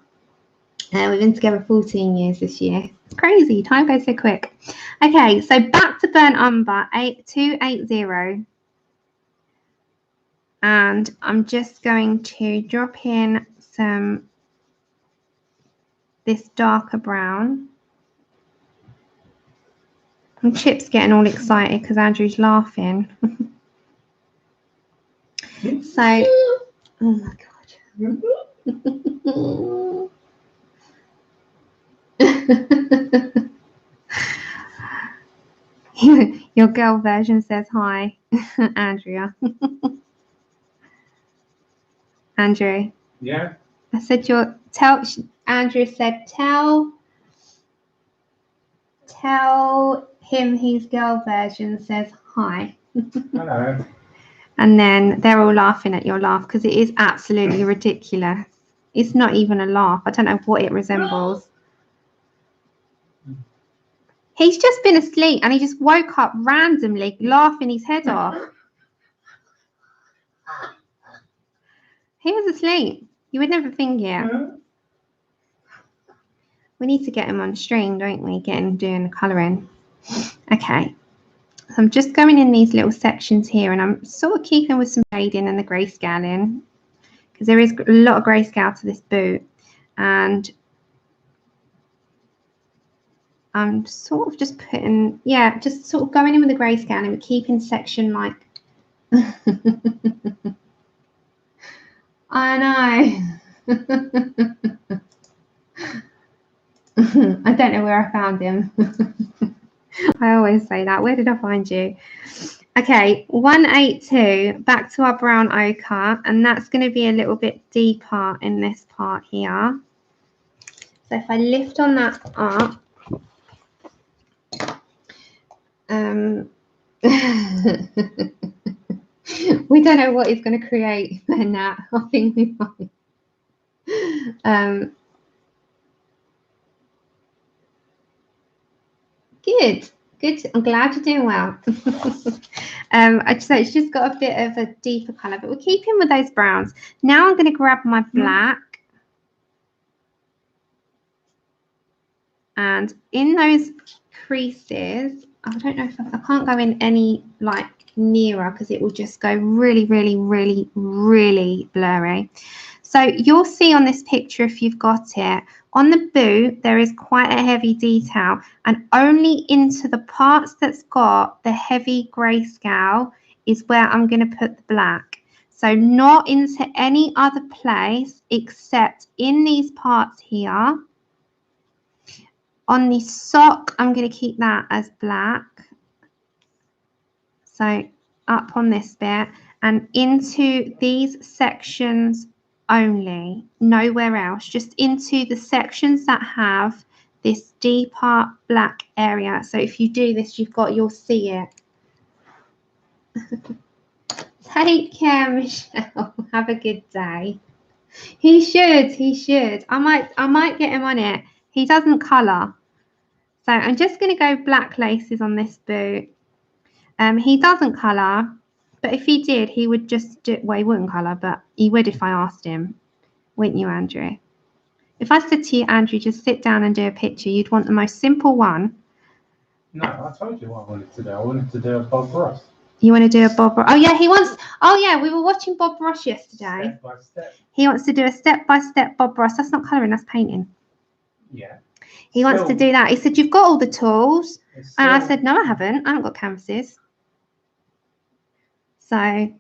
We've been together 14 years this year. It's crazy. Time goes so quick. Okay, so back to burnt umber, 280. And I'm just going to drop in this darker brown. And Chip's getting all excited because Andrew's laughing. So, oh my God. Your girl version says hi, Andrea. Andrew. Yeah. I said Andrew said tell him his girl version says hi. Hello. And then they're all laughing at your laugh because it is absolutely ridiculous. It's not even a laugh. I don't know what it resembles. He's just been asleep and he just woke up randomly laughing his head off. He was asleep. You would never think it. We need to get him on stream, don't we? Get him doing the colouring. Okay. So I'm just going in these little sections here and I'm sort of keeping with some shading and the grayscaling because there is a lot of grayscale to this boot. And I'm sort of just putting, yeah, just sort of going in with the grayscale and keeping section like. I know. I don't know where I found him. I always say that. Where did I find you? Okay, 182, back to our brown ochre, and that's going to be a little bit deeper in this part here. So if I lift on that up, we don't know what he's going to create in that. I think we might. Good. I'm glad you're doing well. So it's just got a bit of a deeper colour, but we're keeping with those browns. Now I'm going to grab my black. And in those creases, I don't know if I can't go in any like nearer because it will just go really, really, really, really blurry. So you'll see on this picture, if you've got it, on the boot, there is quite a heavy detail, and only into the parts that's got the heavy grayscale is where I'm going to put the black. So not into any other place except in these parts here. On the sock, I'm going to keep that as black. So up on this bit and into these sections only, nowhere else, just into the sections that have this deeper black area. So if you do this, you'll see it. Take care, Michelle. Have a good day. He should. I might get him on it. He doesn't colour. So I'm just going to go black laces on this boot. He doesn't colour, but if he did, he would just do, well, he wouldn't colour, but he would if I asked him. Wouldn't you, Andrew? If I said to you, Andrew, just sit down and do a picture, you'd want the most simple one. No, I told you what I wanted to do. I wanted to do a Bob Ross. You want to do a Bob Ross? Oh yeah, he wants. Oh yeah, we were watching Bob Ross yesterday. Step by step. He wants to do a step-by-step Bob Ross. That's not colouring, that's painting. Yeah. He wants to do that. He said, "You've got all the tools," and I said, "No, I haven't. I haven't got canvases." So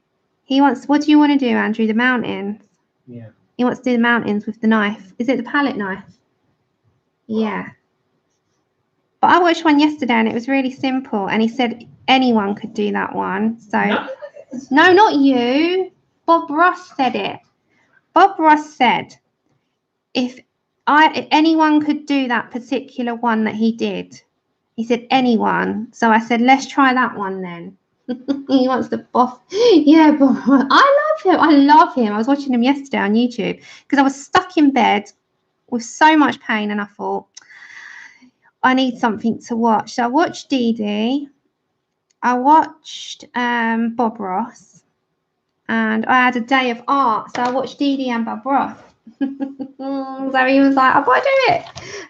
he wants. What do you want to do, Andrew? The mountains. Yeah. He wants to do the mountains with the knife. Is it the palette knife? Yeah. But I watched one yesterday and it was really simple. And he said anyone could do that one. So no, not you. Bob Ross said it. Bob Ross said if anyone could do that particular one that he did. He said anyone. So I said, let's try that one then. He wants to Bob. Yeah, Bob. I love him. I love him. I was watching him yesterday on YouTube because I was stuck in bed with so much pain and I thought, I need something to watch. So I watched Dee Dee. I watched Bob Ross. And I had a day of art. So I watched Dee Dee and Bob Ross. So he was like, I've got to do it.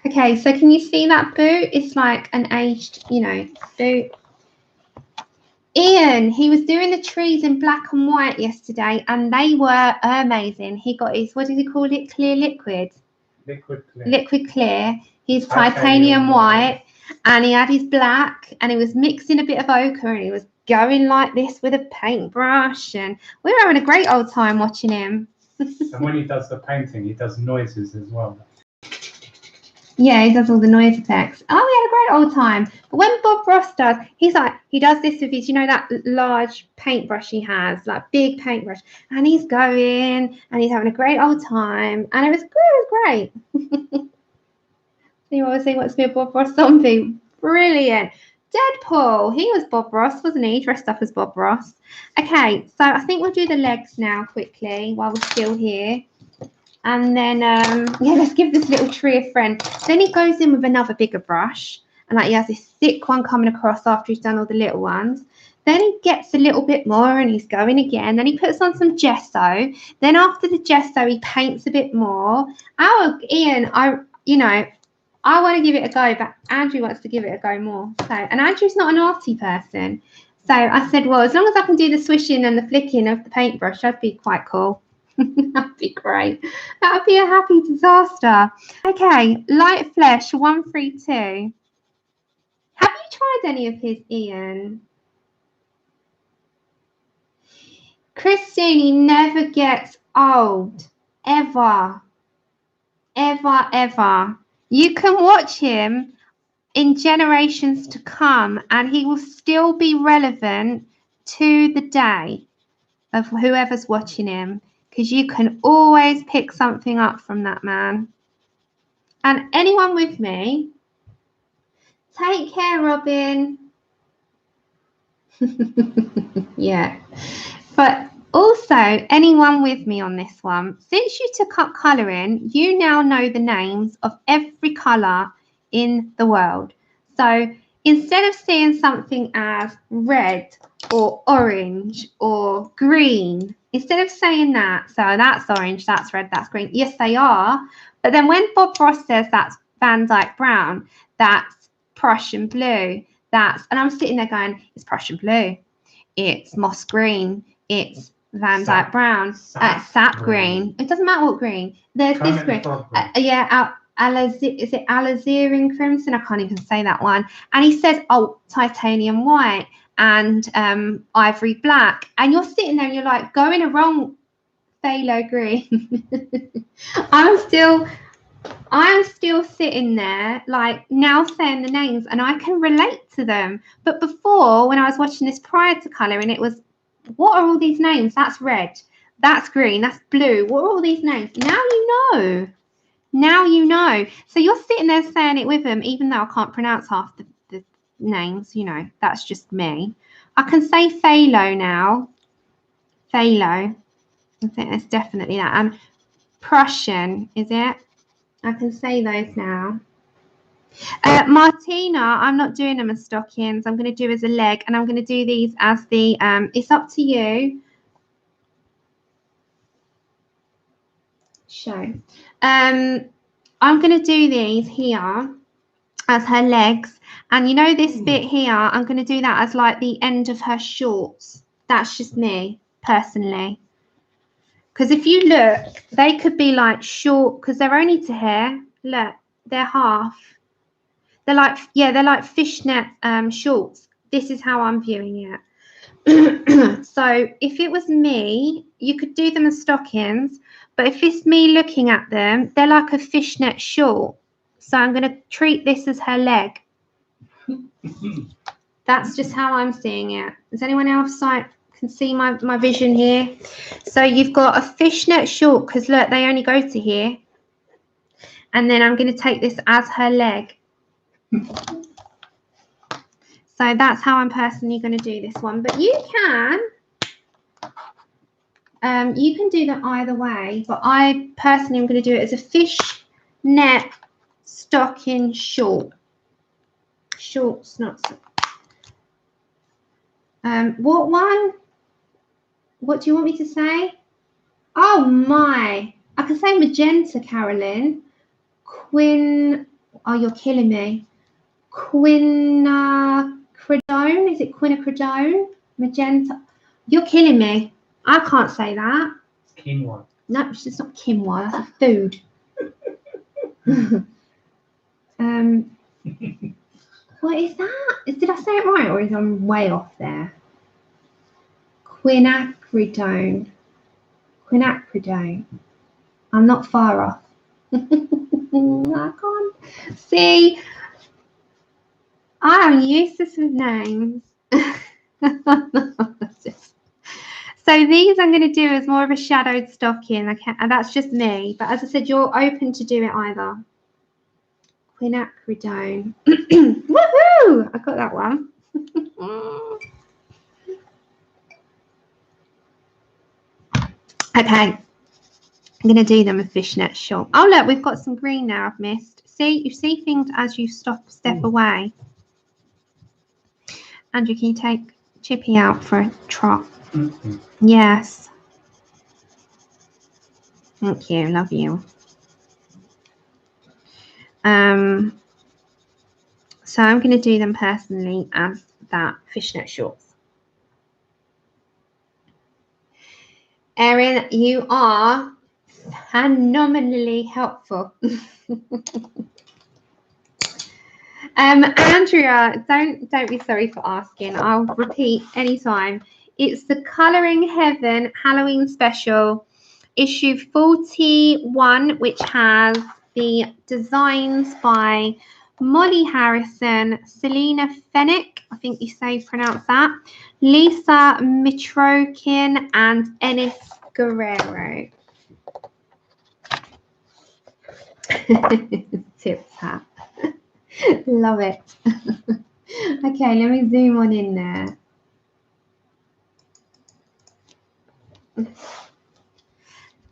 Okay, so can you see that boot? It's like an aged, boot. Ian, he was doing the trees in black and white yesterday, and they were amazing. He got his, what did he call it? Clear liquid? Liquid clear. Liquid clear. His titanium white, and he had his black, and he was mixing a bit of ochre, and he was going like this with a paintbrush, and we were having a great old time watching him. And when he does the painting, he does noises as well. Yeah, he does all the noise effects. Oh, we had a great old time. But when Bob Ross does, he does this with his, that large paintbrush he has, like big paintbrush, and he's going and he's having a great old time, and it was great. So you always say, what's me a Bob Ross zombie? Brilliant. Deadpool. He was Bob Ross, wasn't he? Dressed up as Bob Ross. Okay, so I think we'll do the legs now quickly while we're still here. And then, let's give this little tree a friend. Then he goes in with another bigger brush. And he has this thick one coming across after he's done all the little ones. Then he gets a little bit more and he's going again. Then he puts on some gesso. Then after the gesso, he paints a bit more. Oh, Ian, I want to give it a go, but Andrew wants to give it a go more. So, and Andrew's not an arty person. So I said, well, as long as I can do the swishing and the flicking of the paintbrush, that'd be quite cool. That'd be great. That'd be a happy disaster. Okay, light flesh 132. Have you tried any of his, Ian? Christine, he never gets old. Ever. Ever, ever. You can watch him in generations to come and he will still be relevant to the day of whoever's watching him, because you can always pick something up from that man. And anyone with me? Take care, Robin. Yeah. But also, anyone with me on this one? Since you took up colouring, you now know the names of every colour in the world. So instead of seeing something as red or orange or green, instead of saying that, so that's orange, that's red, that's green. Yes, they are. But then when Bob Ross says that's Van Dyke brown, that's Prussian blue, and I'm sitting there going, it's Prussian blue, it's moss green, it's Van Dyke brown, sap green. It doesn't matter what green. There's this green. Is it alizarin crimson? I can't even say that one. And he says, oh, titanium white and ivory black. And you're sitting there and you're like, going wrong, phthalo green. I'm still sitting there, like, now saying the names, and I can relate to them. But before, when I was watching this prior to colouring, it was, what are all these names? That's red, that's green, that's blue. What are all these names? Now you know. Now you know. So you're sitting there saying it with them, even though I can't pronounce half the names, that's just me. I can say phthalo now. Phthalo. I think that's definitely that. And Prussian, is it? I can say those now. Martina, I'm not doing them as stockings. I'm going to do as a leg, and I'm going to do these as the, it's up to you. Show. I'm going to do these here as her legs, And you know this bit here, I'm going to do that as like the end of her shorts. That's just me, personally. Because if you look, they could be like short, because they're only to here. Look, they're half. They're like, yeah, they're like fishnet shorts. This is how I'm viewing it. So if it was me, you could do them as stockings. But if it's me looking at them, they're like a fishnet short. So I'm going to treat this as her leg. That's just how I'm seeing it. Does anyone else can see my vision here? So you've got a fishnet short, because look, they only go to here. And then I'm going to take this as her leg. So that's how I'm personally going to do this one. But you can do them either way. But I personally am going to do it as a fishnet stocking short. Shorts, not so. What one? What do you want me to say? Oh my! I can say magenta, Carolyn. Quin. Oh, you're killing me. Quinacridone. Is it quinacridone? Magenta. You're killing me. I can't say that. It's quinoa. No, it's not quinoa. That's a food. What is that? Did I say it right, or is I way off there? Quinacridone. Quinacridone. I'm not far off. I can't see. I am useless with names. So these I'm going to do as more of a shadowed stocking. And that's just me. But as I said, you're open to do it either. Quinacridone. Woohoo! I got that one. Okay. I'm going to do them a fishnet short. Oh, look, we've got some green now I've missed. See, you see things as you step away. Andrew, can you take Chippy out for a trot? Mm-hmm. Yes. Thank you. Love you. So I'm going to do them personally as that fishnet shorts. Erin, you are phenomenally helpful. Andrea, don't be sorry for asking. I'll repeat anytime. It's the Colouring Heaven Halloween Special, issue 41, which has the designs by Molly Harrison, Selena Fennick, I think you pronounce that, Lisa Mitrokin, and Enys Guerrero. Tips hat. Love it. Okay, let me zoom on in there.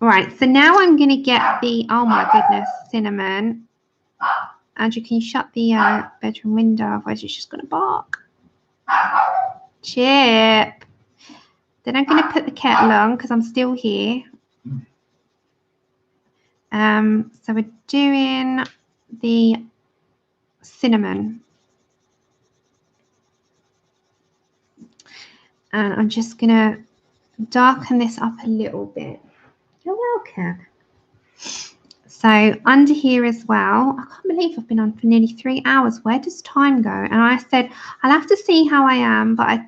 All right, so now I'm going to get the, oh my goodness, cinnamon. Andrew, can you shut the bedroom window? Otherwise, it's just going to bark. Chip. Then I'm going to put the kettle on because I'm still here. So we're doing the cinnamon. And I'm just going to darken this up a little bit. You're welcome. So under here as well, I can't believe I've been on for nearly 3 hours. Where does time go? And I said, I'll have to see how I am, but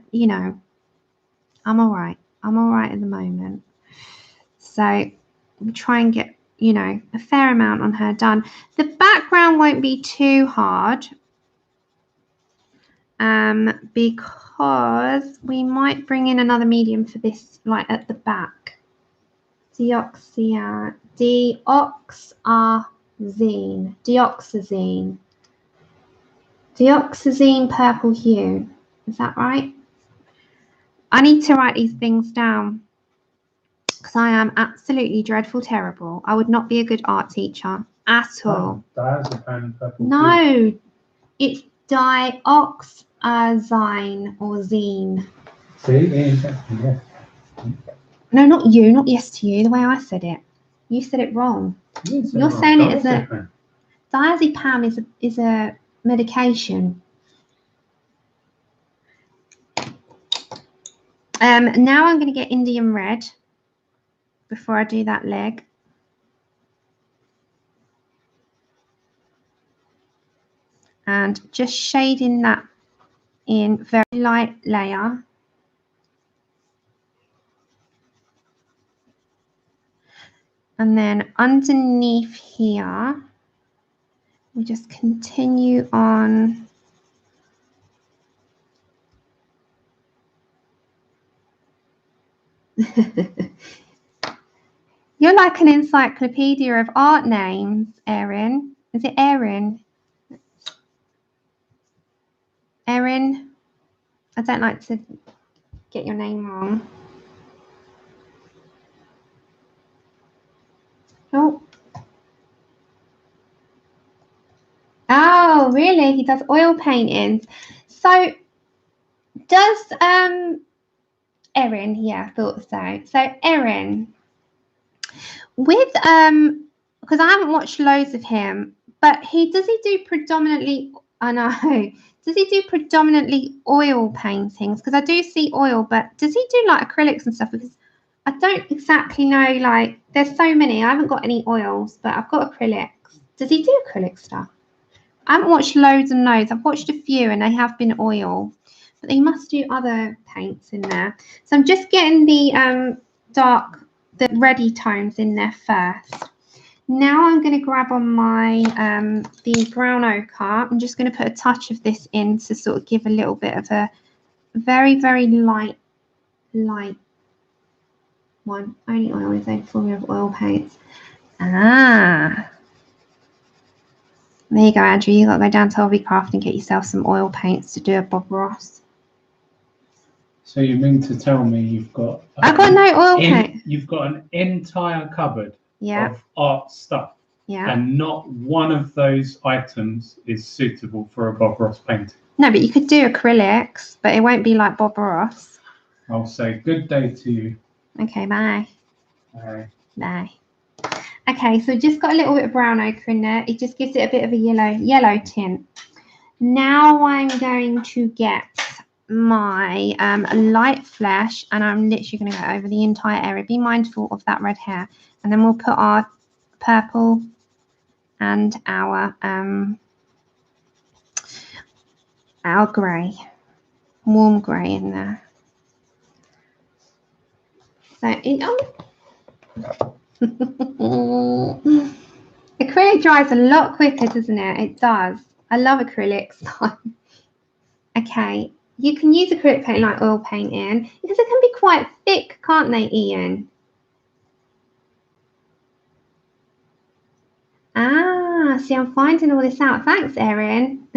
I'm all right. I'm all right at the moment. So we'll try and get, a fair amount on her done. The background won't be too hard because we might bring in another medium for this, like at the back. Dioxazine purple hue. Is that right? I need to write these things down because I am absolutely dreadful terrible. I would not be a good art teacher at all. Diazepam purple No, hue. it's dioxazine or zine. See, yeah. No, not you, not yes to you, the way I said it. You said it wrong. You're saying it as a diazepam is a medication. Now I'm going to get Indian red before I do that leg. And just shading that in very light layer. And then underneath here, we just continue on. You're like an encyclopedia of art names, Erin. Is it Erin? Erin? I don't like to get your name wrong. Oh, really? He does oil paintings. So does Erin, yeah, I thought so. So Erin, with because I haven't watched loads of him, but does he do predominantly, I know, does he do predominantly oil paintings? Because I do see oil, but does he do like acrylics and stuff? Because I don't exactly know, like there's so many. I haven't got any oils, but I've got acrylics. Does he do acrylic stuff? I haven't watched loads and loads. I've watched a few and they have been oil, but they must do other paints in there. So I'm just getting the the reddy tones in there first. Now I'm going to grab on my the brown ochre. I'm just going to put a touch of this in to sort of give a little bit of a very, very light one. Only oil is a formula of oil paints. Ah. There you go, Andrew. You got to go down to Hobbycraft and get yourself some oil paints to do a Bob Ross. So you mean to tell me you've got? I've got no oil paint. You've got an entire cupboard of art stuff. Yeah. And not one of those items is suitable for a Bob Ross painting. No, but you could do acrylics, but it won't be like Bob Ross. I'll say good day to you. Okay, bye. Bye. Bye. Okay, so just got a little bit of brown ochre in there. It just gives it a bit of a yellow tint. Now I'm going to get my light flesh, and I'm literally going to go over the entire area. Be mindful of that red hair, and then we'll put our purple and our grey, warm grey in there. So acrylic dries a lot quicker, doesn't it? It does. I love acrylics. Okay, you can use acrylic paint like oil painting because it can be quite thick, can't they, Ian? Ah, see, I'm finding all this out. Thanks, Erin.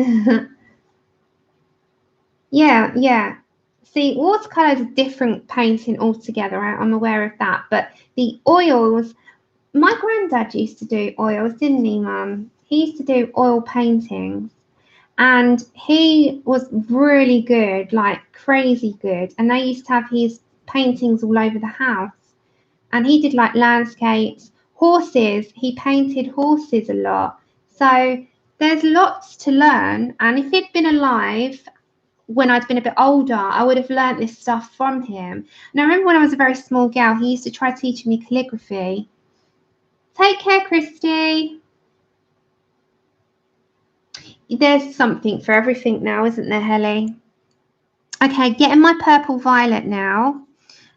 Yeah. See, watercolors are different painting altogether. I'm aware of that. But the oils, my granddad used to do oils, didn't he, Mum? He used to do oil paintings. And he was really good, like crazy good. And they used to have his paintings all over the house. And he did like landscapes, horses. He painted horses a lot. So there's lots to learn. And if he'd been alive when I'd been a bit older, I would have learnt this stuff from him. And I remember when I was a very small girl, he used to try teaching me calligraphy. Take care, Christy. There's something for everything now, isn't there, Helly? Okay, getting my purple violet now.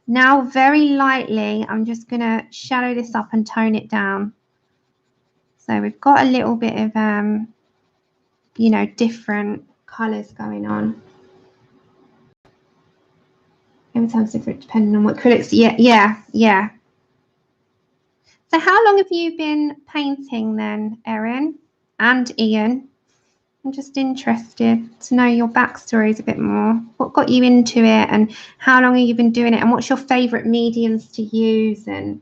Now, very lightly, I'm just going to shadow this up and tone it down. So we've got a little bit of, you know, different colours going on. Every time's different depending on what acrylics. Yeah. So how long have you been painting then, Erin and Ian? I'm just interested to know your backstories a bit more. What got you into it and how long have you been doing it and what's your favourite mediums to use? And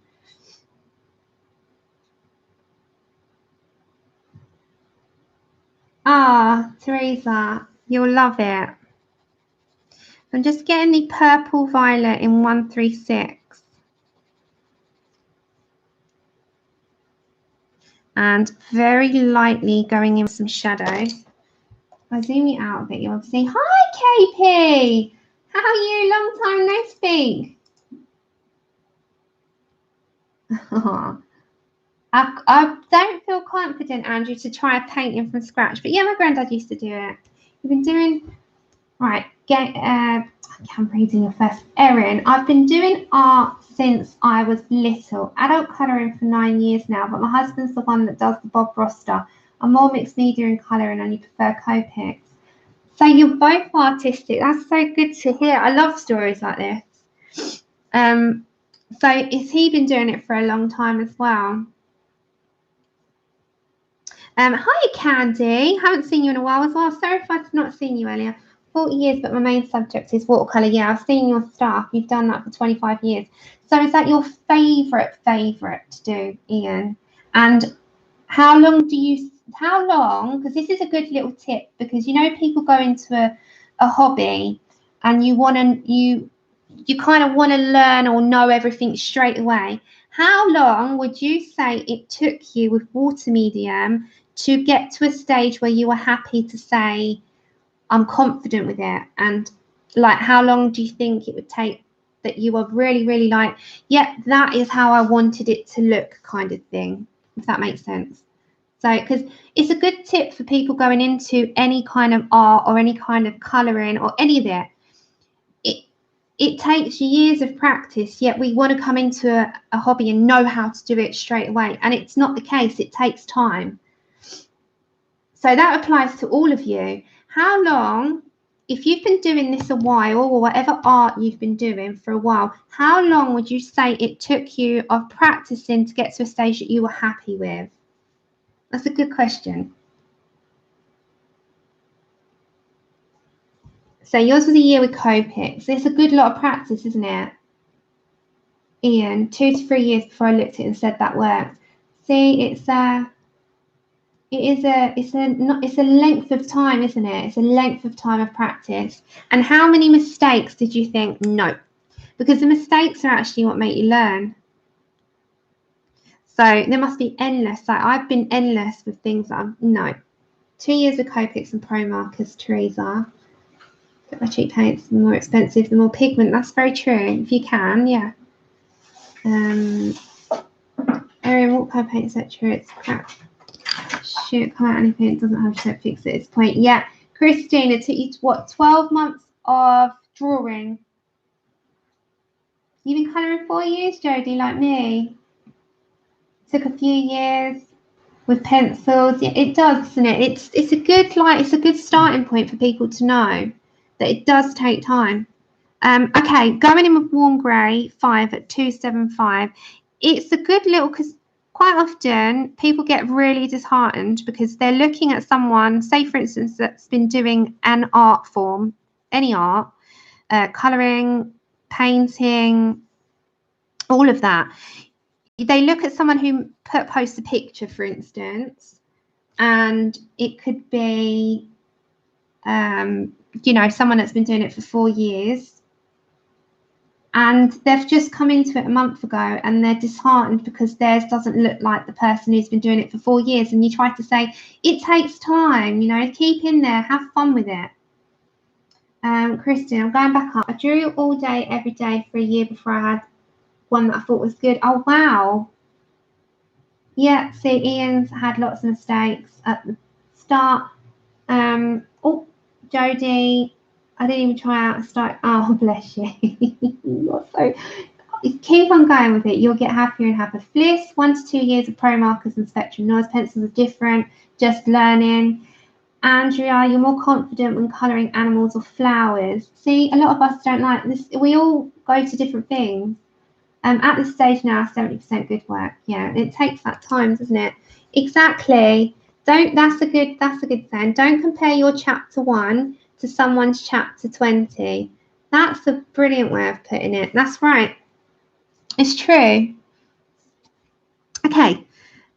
Teresa, you'll love it. I'm just getting the purple violet in 136. And very lightly going in with some shadow. If I zoom you out a bit, you'll see. Hi, KP. How are you? Long time no speak. I don't feel confident, Andrew, to try painting from scratch. But yeah, my granddad used to do it. You've been doing right. I'm reading your first. Erin, I've been doing art since I was little. Adult colouring for 9 years now, but my husband's the one that does the Bob Roster. I'm more mixed media and colouring, and you prefer Copics. So you're both artistic. That's so good to hear. I love stories like this. So has he been doing it for a long time as well? Hi, Candy. Haven't seen you in a while as well. Sorry if I've not seen you earlier. 40 years, but my main subject is watercolour. Yeah, I've seen your stuff. You've done that for 25 years. So is that your favourite to do, Ian? And how long, because this is a good little tip, because you know people go into a hobby and you kind of want to learn or know everything straight away. How long would you say it took you with water medium to get to a stage where you were happy to say, I'm confident with it? And like, how long do you think it would take that you were really, really like, yeah, that is how I wanted it to look, kind of thing, if that makes sense? So, because it's a good tip for people going into any kind of art or any kind of colouring or any of it. It takes years of practice, yet we want to come into a hobby and know how to do it straight away. And it's not the case. It takes time. So that applies to all of you. How long, if you've been doing this a while, or whatever art you've been doing for a while, how long would you say it took you of practicing to get to a stage that you were happy with? That's a good question. So yours was a year with Copics. It's a good lot of practice, isn't it? Ian, 2 to 3 years before I looked at it and said that worked. See, it's a length of time, isn't it? It's a length of time of practice. And how many mistakes did you think? No, because the mistakes are actually what make you learn. So there must be endless. Like I've been endless with things that no. 2 years with Copics and Pro Markers, Teresa. But my cheap paints, the more expensive, the more pigment. That's very true. If you can, yeah. Area watercolor paint, etc. It's crap. Shoot, come out anything. It doesn't have to fix it. It's point. Yeah, Christine, it took you what, 12 months of drawing. You've been colouring 4 years, Jodie, like me. Took a few years with pencils. Yeah, it does, doesn't it? It's a good starting point for people to know that it does take time. Okay, going in with warm grey 5 at 275. It's a good little, because quite often people get really disheartened because they're looking at someone, say for instance, that's been doing an art form, any art, colouring, painting, all of that. They look at someone who posts a picture, for instance, and it could be, someone that's been doing it for 4 years. And they've just come into it a month ago and they're disheartened because theirs doesn't look like the person who's been doing it for 4 years. And you try to say, it takes time, keep in there, have fun with it. Kristen, I'm going back up. I drew all day, every day for a year before I had one that I thought was good. Oh, wow. Yeah, see, Ian's had lots of mistakes at the start. Jodie, I didn't even try out and start. Oh, bless you. So keep on going with it. You'll get happier and happier. Fliss, 1 to 2 years of Pro Markers and Spectrum. Noise pencils are different. Just learning. Andrea, you're more confident when colouring animals or flowers. See, a lot of us don't like this. We all go to different things. At this stage now, 70% good work. Yeah, it takes that time, doesn't it? Exactly. That's a good saying. Don't compare your chapter 1 to someone's chapter 20. That's a brilliant way of putting it. That's right. It's true. Okay,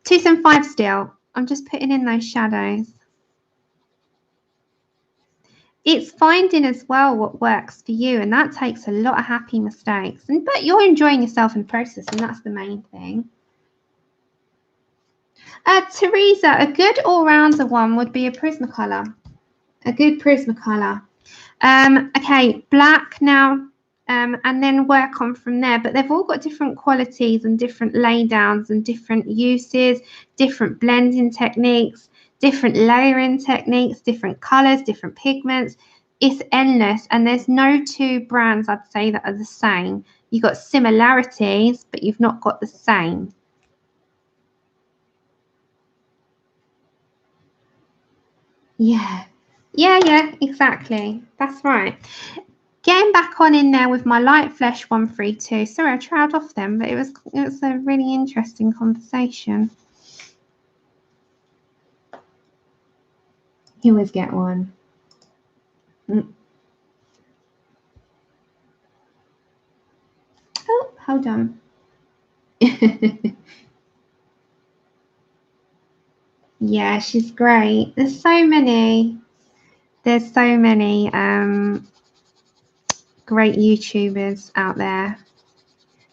275 still. I'm just putting in those shadows. It's finding as well what works for you, and that takes a lot of happy mistakes. But you're enjoying yourself in the process, and that's the main thing. Teresa, a good all-rounder one would be a Prismacolor. A good Prismacolor. Okay, black now, and then work on from there. But they've all got different qualities and different laydowns and different uses, different blending techniques, different layering techniques, different colors, different pigments. It's endless, and there's no two brands I'd say that are the same. You've got similarities, but you've not got the same. Yeah, exactly. That's right. Getting back on in there with my Light Flesh 132. Sorry, I trailed off them, but it was a really interesting conversation. You always get one. Oh, hold on. Yeah, she's great. There's so many great YouTubers out there,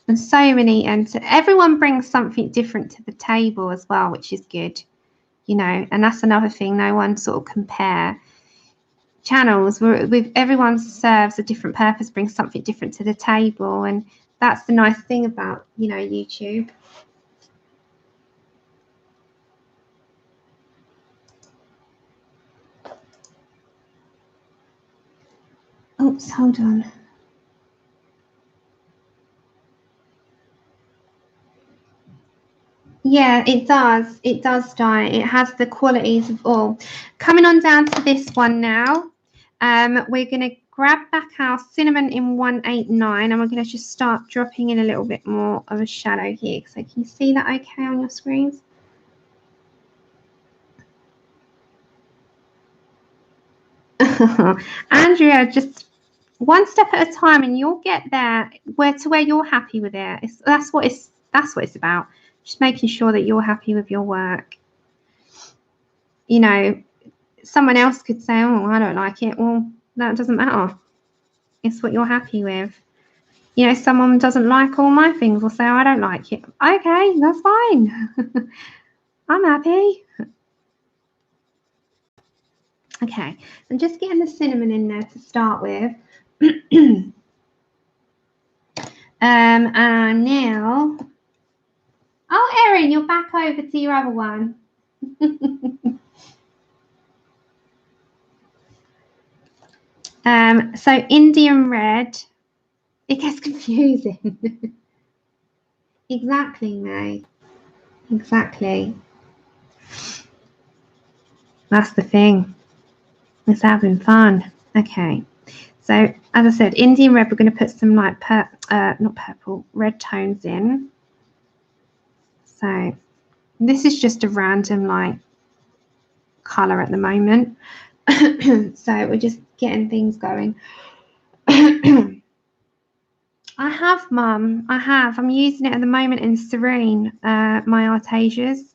and so many, and everyone brings something different to the table as well, which is good, you know. And that's another thing, no one sort of compare channels. With everyone serves a different purpose, brings something different to the table, and that's the nice thing about, you know, YouTube. Oops, hold on. Yeah, it does. It does dye. It has the qualities of all. Coming on down to this one now. We're going to grab back our cinnamon in 189, and we're going to just start dropping in a little bit more of a shadow here. So can you see that okay on your screens? Andrea, just one step at a time, and you'll get there where you're happy with it. That's what it's about. Just making sure that you're happy with your work. You know, someone else could say, oh, I don't like it. Well, that doesn't matter. It's what you're happy with. You know, someone doesn't like all my things will say, oh, I don't like it. Okay, that's fine. I'm happy. Okay, I'm just getting the cinnamon in there to start with. And now, oh, Erin, you're back over to your other one. So Indian red, it gets confusing. Exactly, May. Exactly. That's the thing. It's having fun. Okay. So as I said, Indian red, we're going to put some like not purple, red tones in. So this is just a random like color at the moment. So we're just getting things going. I have, Mum. I have. I'm using it at the moment in Serene, my Artesias.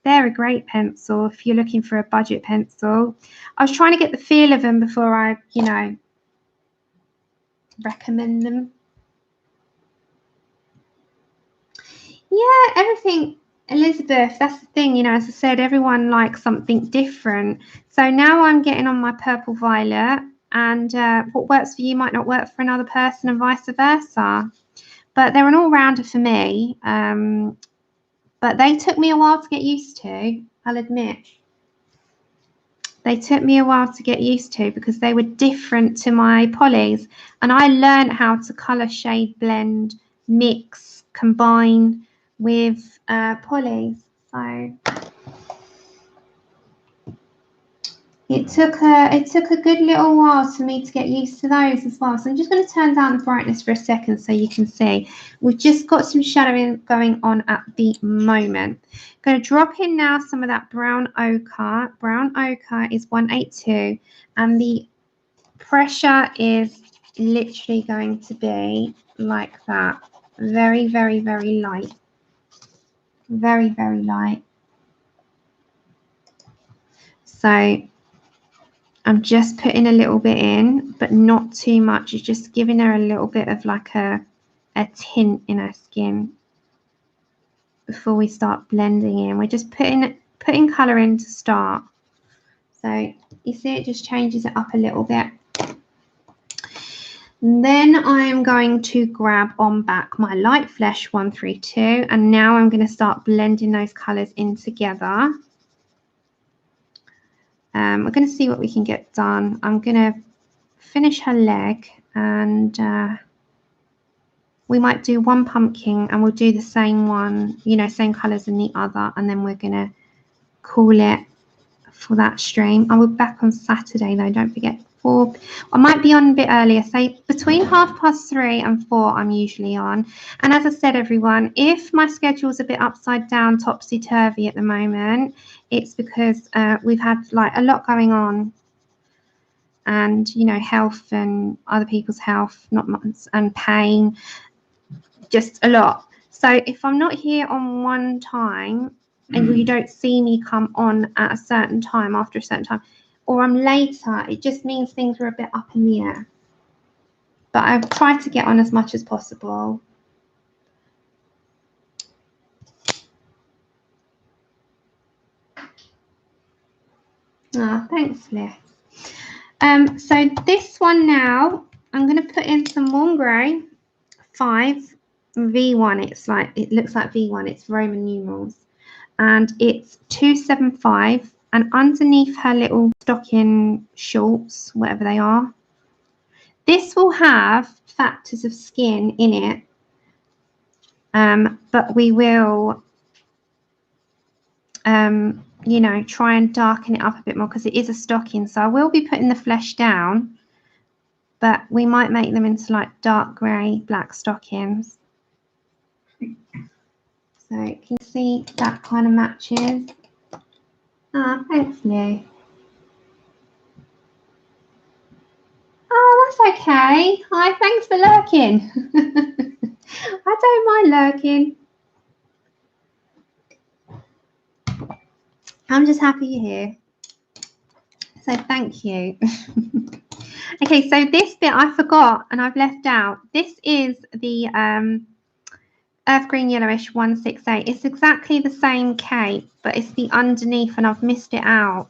They're a great pencil if you're looking for a budget pencil. I was trying to get the feel of them before I, you know, recommend them. Yeah, everything, Elizabeth, that's the thing, you know, as I said, everyone likes something different. So now I'm getting on my purple violet, and what works for you might not work for another person, and vice versa. But they're an all-rounder for me. But they took me a while to get used to, I'll admit. They took me a while to get used to because they were different to my polys. And I learned how to colour shade blend, mix, combine with polys. So it took a good little while for me to get used to those as well. So I'm just going to turn down the brightness for a second so you can see. We've just got some shadowing going on at the moment. I'm going to drop in now some of that brown ochre. Brown ochre is 182, and the pressure is literally going to be like that. Very, very, very light. Very, very light. So I'm just putting a little bit in, but not too much. It's just giving her a little bit of like a tint in her skin before we start blending in. We're just putting colour in to start. So you see it just changes it up a little bit. Then I'm going to grab on back my light flesh 132, and now I'm going to start blending those colours in together. We're going to see what we can get done. I'm going to finish her leg, and we might do one pumpkin and we'll do the same one, you know, same colours in the other, and then we're going to call it for that stream. I will be back on Saturday though, don't forget. I might be on a bit earlier, say between 3:30 and 4 I'm usually on. And as I said, everyone, if my schedule's a bit upside down, topsy-turvy at the moment, it's because we've had like a lot going on, and you know, health and other people's health, not much, and pain, just a lot. So if I'm not here on one time and you don't see me come on at a certain time after a certain time, or I'm later, it just means things are a bit up in the air. But I've tried to get on as much as possible. Oh, thanks, Liz. So this one now, I'm going to put in some warm grey, 5 V1. It's like, it looks like V1. It's Roman numerals, and it's 275. And underneath her little stocking shorts, whatever they are, this will have factors of skin in it, but we will, you know, try and darken it up a bit more because it is a stocking. So I will be putting the flesh down, but we might make them into like dark grey, black stockings. So you can see that kind of matches. Ah, thanks, Lou. Oh, that's okay. Hi, thanks for lurking. I don't mind lurking. I'm just happy you're here. So thank you. Okay, so this bit I forgot and I've left out. This is the Earth Green Yellowish 168. It's exactly the same cape, but it's the underneath and I've missed it out.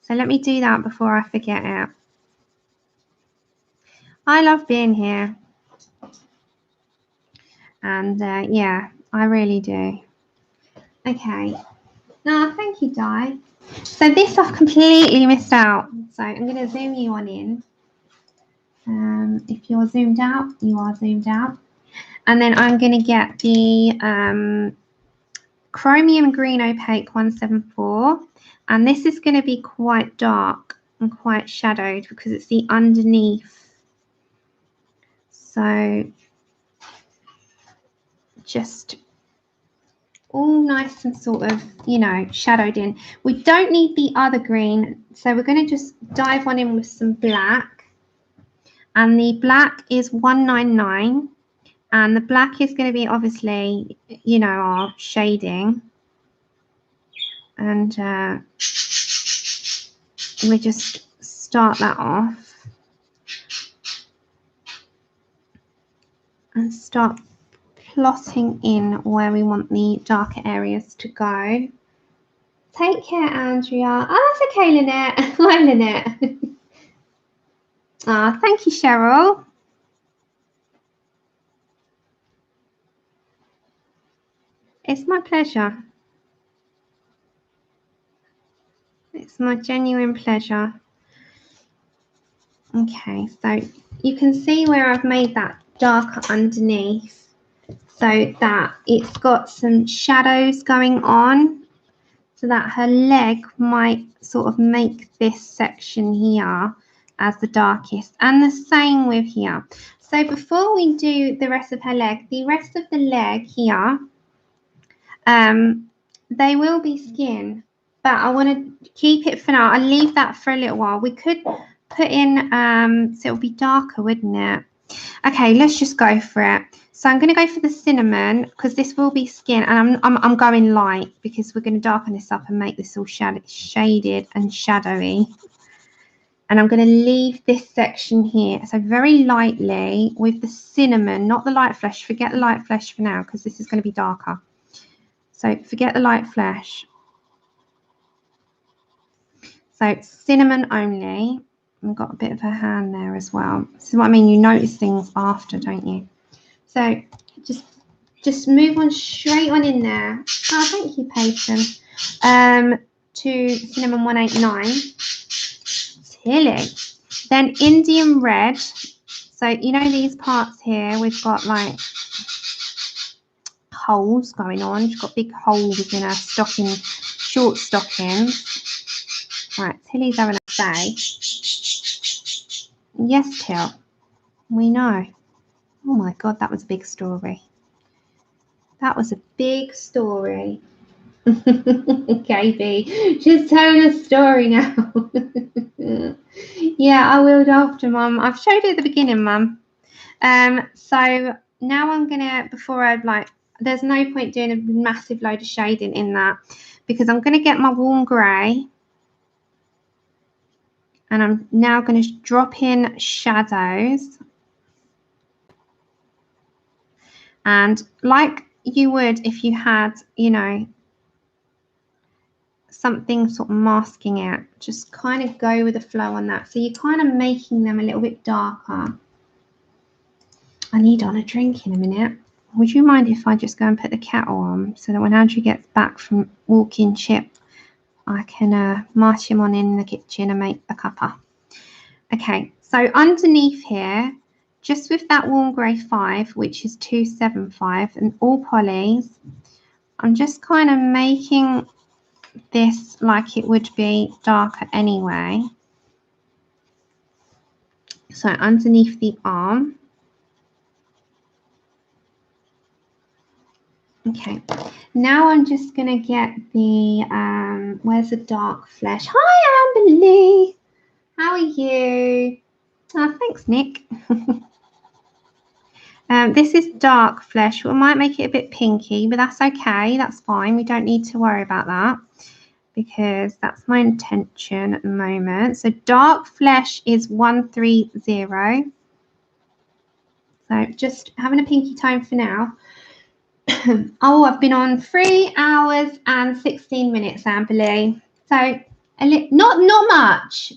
So let me do that before I forget it. I love being here. And yeah, I really do. Okay. No, thank you, Di. So this I've completely missed out. So I'm going to zoom you on in. If you're zoomed out, you are zoomed out. And then I'm going to get the Chromium Green Opaque 174. And this is going to be quite dark and quite shadowed because it's the underneath. So just all nice and sort of, you know, shadowed in. We don't need the other green. So we're going to just dive on in with some black. And the black is 199. And the black is going to be obviously, you know, our shading. And we just start that off. And start plotting in where we want the darker areas to go. Take care, Andrea. Oh, that's okay, Lynette. Hi, Lynette. Ah, thank you, Cheryl. It's my pleasure. It's my genuine pleasure. Okay, so you can see where I've made that darker underneath so that it's got some shadows going on so that her leg might sort of make this section here as the darkest, and the same with here. So before we do the rest of her leg, the rest of the leg here, they will be skin, but I want to keep it for now. I'll leave that for a little while. We could put in, so it'll be darker, wouldn't it? Okay, let's just go for it. So I'm going to go for the cinnamon because this will be skin, and I'm going light because we're going to darken this up and make this all shaded and shadowy. And I'm going to leave this section here. So very lightly with the cinnamon, not the light flesh. Forget the light flesh for now because this is going to be darker. So forget the light flesh. So cinnamon only. I've got a bit of her hand there as well. This is what I mean. You notice things after, don't you? So just move on straight on in there. Oh, thank you, Peyton. To cinnamon 189. Tilly. Then Indian red. So you know these parts here, we've got like holes going on. She's got big holes in her stocking, short stockings. Right, Tilly's having a say. Yes, Till. We know. Oh my God, that was a big story. That was a big story. KB, she's telling a story now. Yeah, I will after, Mum. I've showed it at the beginning, Mum. So now I'm gonna, before I like, there's no point doing a massive load of shading in that because I'm gonna get my warm grey and I'm now gonna drop in shadows. And like you would if you had, you know, something sort of masking it, just kind of go with the flow on that. So you're kind of making them a little bit darker. I need on a drink in a minute. Would you mind if I just go and put the kettle on so that when Andrew gets back from walking Chip, I can march him on in the kitchen and make a cuppa. Okay, so underneath here, just with that warm grey 5, which is 275 and all polys, I'm just kind of making this like it would be darker anyway. So underneath the arm. Okay, now I'm just going to get the, where's the dark flesh? Hi, Amberly. How are you? Oh, thanks, Nick. This is dark flesh. We might make it a bit pinky, but that's okay. That's fine. We don't need to worry about that because that's my intention at the moment. So dark flesh is 130. So just having a pinky tone for now. Oh, I've been on 3 hours and 16 minutes, Amberly. So not much.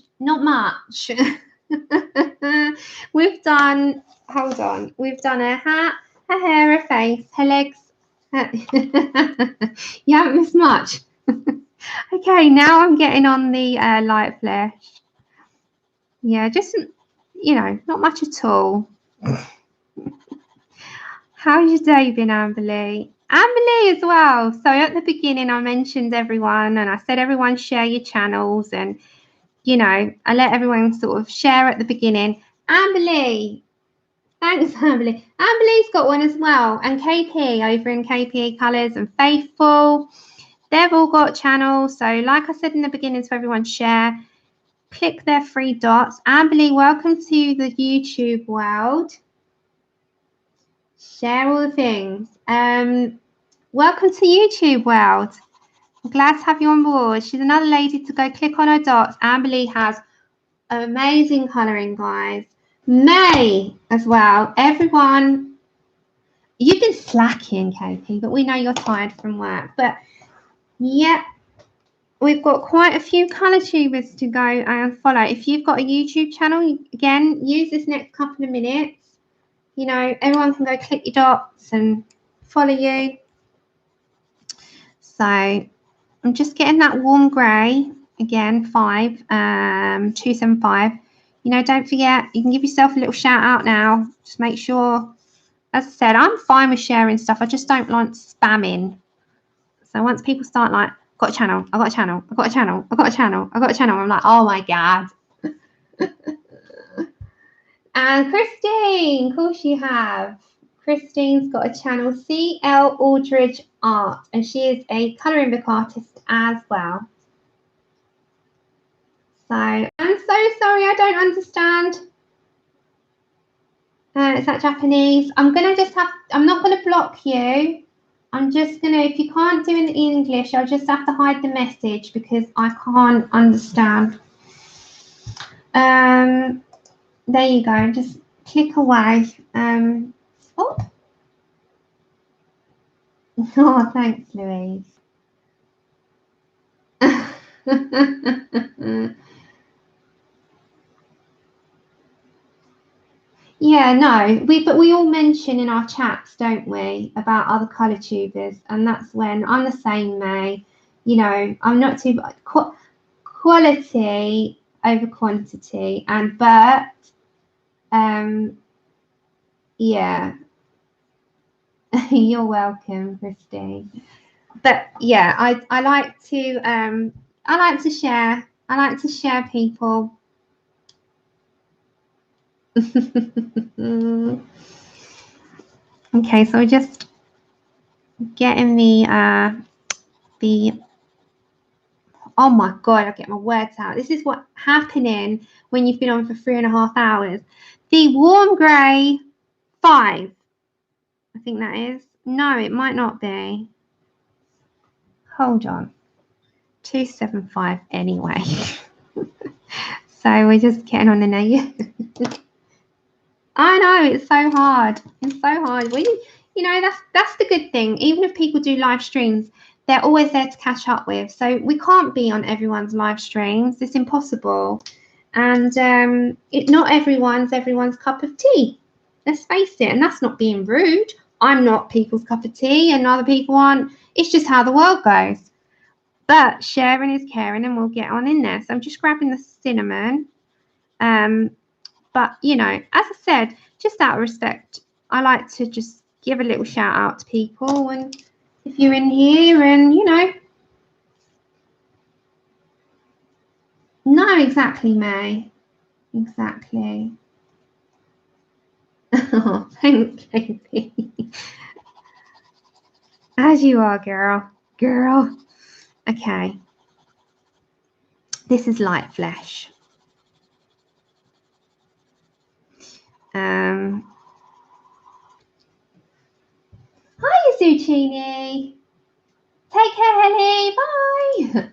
We've done, hold on, we've done a hat, her hair, her face, her legs. You haven't missed much. Okay, now I'm getting on the light flesh. Yeah, just, you know, not much at all. How's your day been, Amberly? Amberly as well. So at the beginning, I mentioned everyone and I said, everyone share your channels. And, you know, I let everyone sort of share at the beginning. Amberly. Thanks, Amberly. Amberly's got one as well. And KP over in KPA Colours and Faithful. They've all got channels. So like I said in the beginning, so everyone share. Click their 3 dots. Amberly, welcome to the YouTube world. Share all the things. Welcome to YouTube world. I'm glad to have you on board. She's another lady to go click on her dots. Amberly has amazing colouring, guys. May as well. Everyone, you've been slacking, KP, but we know you're tired from work. But yeah, we've got quite a few colour tubers to go and follow. If you've got a YouTube channel, again, use this next couple of minutes. You know, everyone can go click your dots and follow you. So I'm just getting that warm grey again, 275. You know, don't forget, you can give yourself a little shout out now. Just make sure, as I said, I'm fine with sharing stuff. I just don't like spamming. So once people start like, got a channel, I got a channel, I got a channel, I got a channel, I got a channel, I'm like, oh my God. And Christine, of course you have. Christine's got a channel, CL Aldridge Art, and she is a colouring book artist as well. So I'm so sorry, I don't understand. Is that Japanese? I'm not going to block you. I'm just going to, if you can't do it in English, I'll just have to hide the message because I can't understand. There you go, just click away. Oh. Oh, thanks, Louise. Yeah, no, but we all mention in our chats, don't we, about other colour tubers, and that's when I'm the same, May. You know, I'm not too quality over quantity, and Bert, yeah, you're welcome, Christy. But yeah, I like to share. I like to share people. Okay, so we're just getting the oh my god, I'll get my words out. This is what's happening when you've been on for 3.5 hours. The warm grey 5. I think that is. No, it might not be. Hold on. 275 anyway. So we're just getting on the now. I know, it's so hard. It's so hard. You know, that's the good thing. Even if people do live streams, they're always there to catch up with. So we can't be on everyone's live streams. It's impossible. And not everyone's cup of tea. Let's face it. And that's not being rude. I'm not people's cup of tea and other people aren't. It's just how the world goes. But sharing is caring, and we'll get on in there. So I'm just grabbing the cinnamon. But, you know, as I said, just out of respect, I like to just give a little shout out to people. And if you're in here and, you know. No, exactly, May. Exactly. Oh, thanks, baby. As you are, girl. Girl. Okay. This is light flesh. Hi, Zucchini. Take care, Helly. Bye.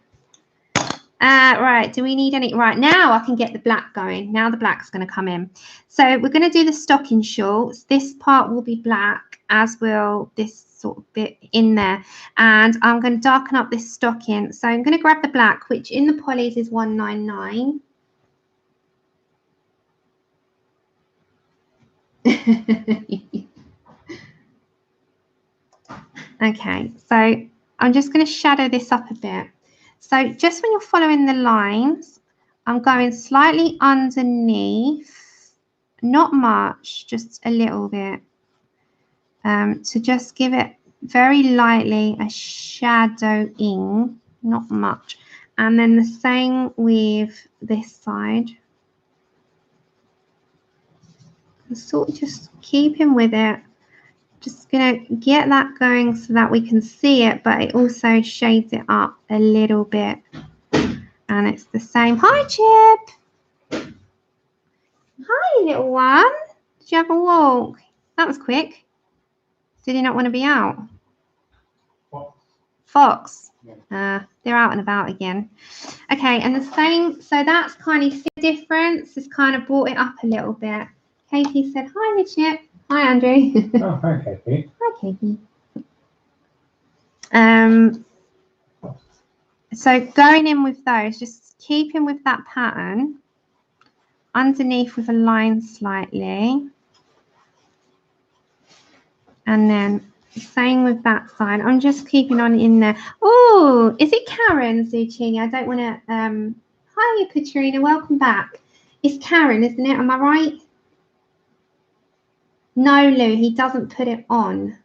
Right, do we need any? Right, now I can get the black going. Now the black's going to come in. So we're going to do the stocking shorts. This part will be black, as will this sort of bit in there. And I'm going to darken up this stocking. So I'm going to grab the black, which in the polys is 199. Okay, so I'm just going to shadow this up a bit. So just when you're following the lines, I'm going slightly underneath, not much, just a little bit, to just give it very lightly a shadowing, not much. And then the same with this side. Sort of just keeping with it. Just going to get that going so that we can see it, but it also shades it up a little bit. And it's the same. Hi, Chip. Hi, little one. Did you have a walk? That was quick. Did he not want to be out? Fox. Yeah. They're out and about again. Okay, and the same. So that's kind of the difference. It's kind of brought it up a little bit. Katie said, hi, Chip. Hi, Andrew. Oh, hi, Katie. Hi, Katie. So going in with those, just keeping with that pattern, underneath with a line slightly, and then same with that side. I'm just keeping on in there. Oh, is it Karen, Zucchini? I don't want to. Hi, Katrina. Welcome back. It's Karen, isn't it? Am I right? No, Lou. He doesn't put it on.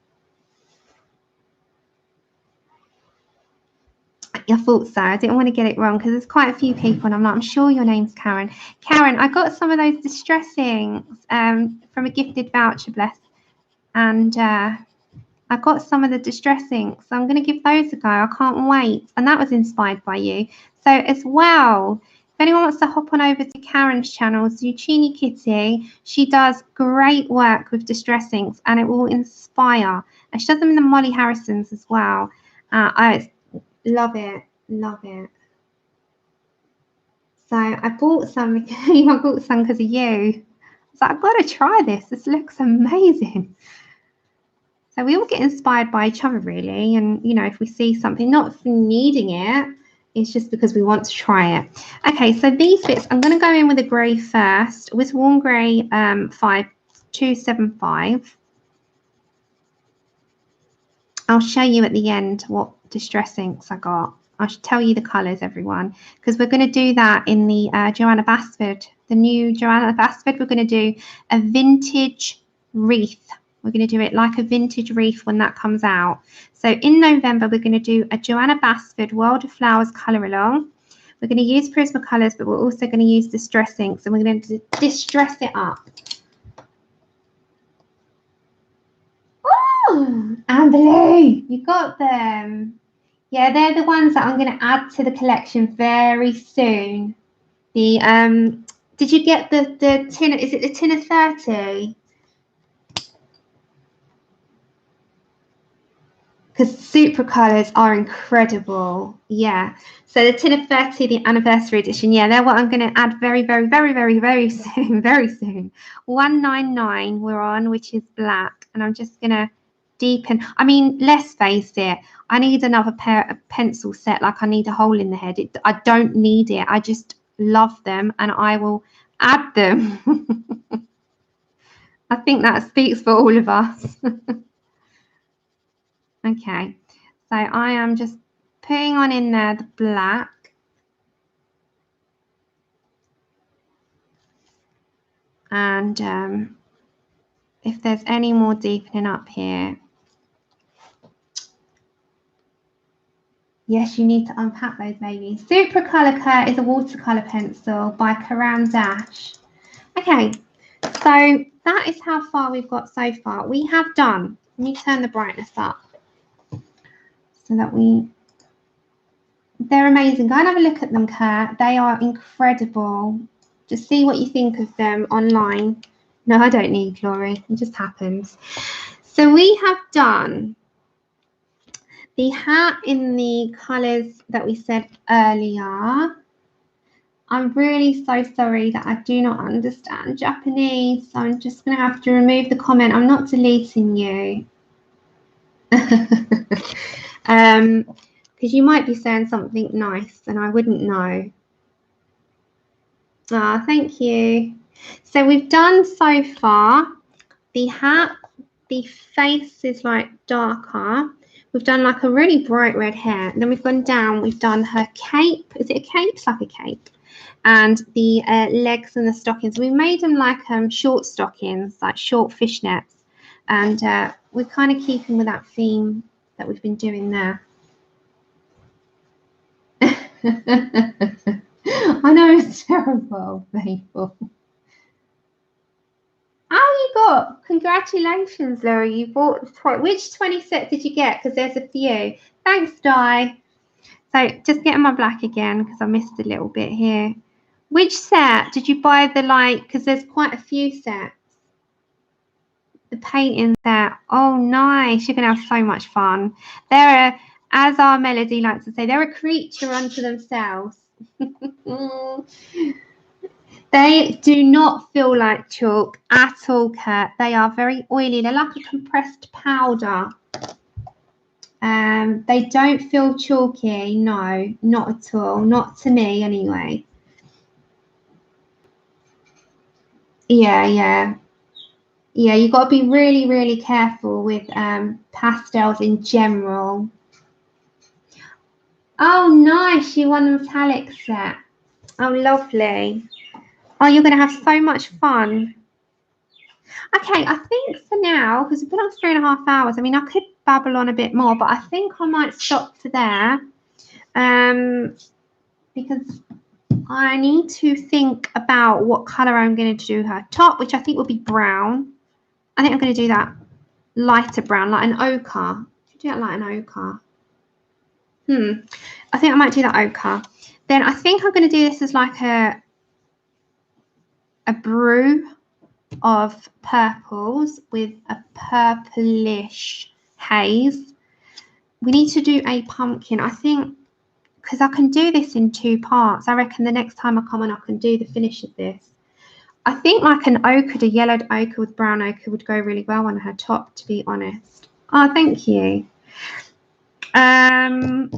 I thought so. I didn't want to get it wrong because there's quite a few people, and I'm sure your name's Karen. Karen, I got some of those distressings from a gifted voucher, bless. And I got some of the distressings, so I'm going to give those a go. I can't wait. And that was inspired by you. So as well, if anyone wants to hop on over to Karen's channel, Zucchini Kitty, she does great work with distressings, and it will inspire. And she does them in the Molly Harrisons as well. I love it. Love it. So I bought some. I bought some because of you. So I've got to try this. This looks amazing. So we all get inspired by each other, really. And, you know, if we see something, not for needing it, it's just because we want to try it. Okay, so these bits, I'm going to go in with a grey first, with warm grey 5 275. I'll show you at the end what distress inks I got. I should tell you the colours, everyone, because we're going to do that in the Joanna Basford, the new Joanna Basford. We're going to do a vintage wreath. We're going to do it like a vintage wreath when that comes out. So in November, we're going to do a Joanna Basford World of Flowers colour along. We're going to use Prismacolors, but we're also going to use distress inks, and we're going to distress it up. Oh, and blue, you got them. Yeah, they're the ones that I'm going to add to the collection very soon. The did you get the tin? Is it the tin of 30? Because Supra colours are incredible. Yeah. So the tin of 30, the anniversary edition. Yeah, they're what I'm going to add very soon. Very soon. 199 we're on, which is black, and I'm just going to deepen. I mean, let's face it, I need another pair of pencil set. Like I need a hole in the head. I don't need it. I just love them, and I will add them. I think that speaks for all of us. Okay, so I am just putting on in there the black. And if there's any more deepening up here. Yes, you need to unpack those babies. Supra Colour Kurt is a watercolour pencil by Karan Dash. Okay, so that is how far we've got so far. We have done, let me turn the brightness up so that they're amazing. Go and have a look at them, Kurt. They are incredible. Just see what you think of them online. No, I don't need glory. It just happens. So we have done the hat in the colours that we said earlier. I'm really so sorry that I do not understand Japanese, so I'm just going to have to remove the comment. I'm not deleting you. Because you might be saying something nice and I wouldn't know. Ah, thank you. So we've done so far the hat, the face is like darker. We've done like a really bright red hair. And then we've gone down, we've done her cape. Is it a cape? It's like a cape. And the legs and the stockings. We made them like short stockings, like short fishnets. And we're kind of keeping with that theme that we've been doing there. I know it's terrible, people. Oh, you got, congratulations, Laura. You bought, which 20 sets did you get? Because there's a few. Thanks, Di. So just getting my black again because I missed a little bit here. Which set did you buy the like, because there's quite a few sets. The painting set. Oh, nice. You're going to have so much fun. They're a, as our Melody likes to say, they're a creature unto themselves. They do not feel like chalk at all, Kurt. They are very oily. They're like a compressed powder. They don't feel chalky. No, not at all. Not to me, anyway. Yeah. You've got to be really, really careful with pastels in general. Oh, nice. You won the metallic set. Oh, lovely. Oh, you're going to have so much fun. Okay, I think for now, because we've been on 3.5 hours, I mean, I could babble on a bit more, but I think I might stop for there because I need to think about what colour I'm going to do her top, which I think will be brown. I think I'm going to do that lighter brown, like an ochre. Do that like an ochre. I think I might do that ochre. Then I think I'm going to do this as like a brew of purples with a purplish haze. We need to do a pumpkin, I think, because I can do this in 2 parts. I reckon the next time I come on, I can do the finish of this. I think like an ochre, a yellowed ochre with brown ochre would go really well on her top, to be honest. Oh, thank you. I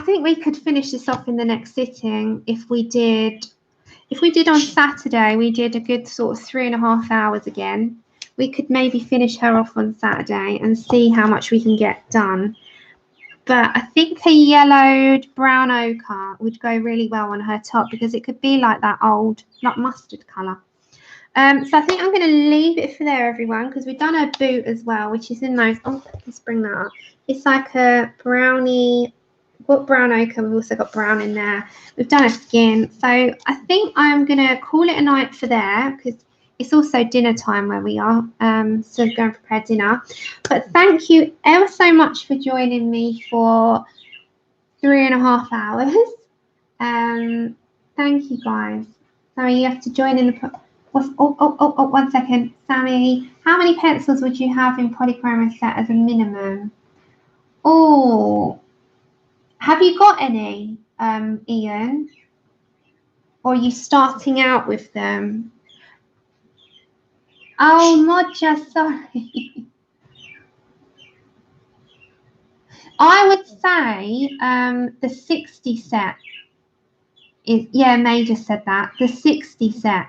think we could finish this off in the next sitting if we did if we did on Saturday, we did a good sort of 3.5 hours again. We could maybe finish her off on Saturday and see how much we can get done. But I think a yellowed brown ochre would go really well on her top because it could be like that old, like mustard colour. So I think I'm going to leave it for there, everyone, because we've done her boot as well, which is in those. Oh, let's bring that up. It's like a brownie. What brown ochre? We've also got brown in there. We've done a skin. So I think I'm going to call it a night for there because it's also dinner time where we are. So go and prepare dinner. But thank you ever so much for joining me for 3.5 hours. Thank you, guys. Sorry, you have to join in the... Oh, 1 second. Sammy, how many pencils would you have in polychroma set as a minimum? Oh, have you got any, Ian? Or are you starting out with them? Oh, Modja, sorry. I would say the 60 set is, yeah, May just said that. The 60 set.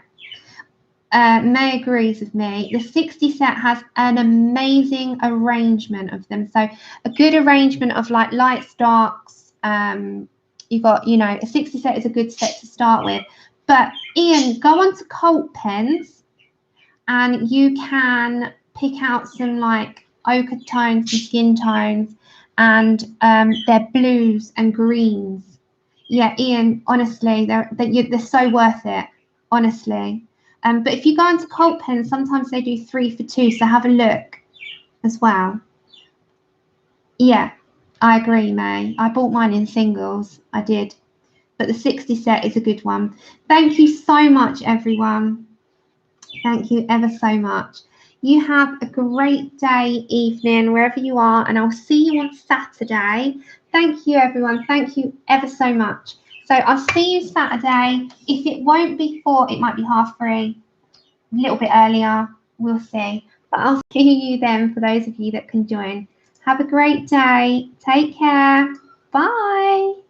May agrees with me. The 60 set has an amazing arrangement of them. So a good arrangement of like lights, darks. You got, you know, a 60 set is a good set to start with. But Ian, go on to Cult Pens and you can pick out some like ochre tones, some skin tones, and they're blues and greens. Yeah, Ian, honestly, they're so worth it, honestly. But if you go into Cult Pens, sometimes they do 3 for 2, so have a look as well. Yeah, I agree, May. I bought mine in singles. I did. But the 60 set is a good one. Thank you so much, everyone. Thank you ever so much. You have a great day, evening, wherever you are, and I'll see you on Saturday. Thank you, everyone. Thank you ever so much. So I'll see you Saturday. If it won't be 4, it might be 3:30, a little bit earlier. We'll see. But I'll see you then for those of you that can join. Have a great day. Take care. Bye.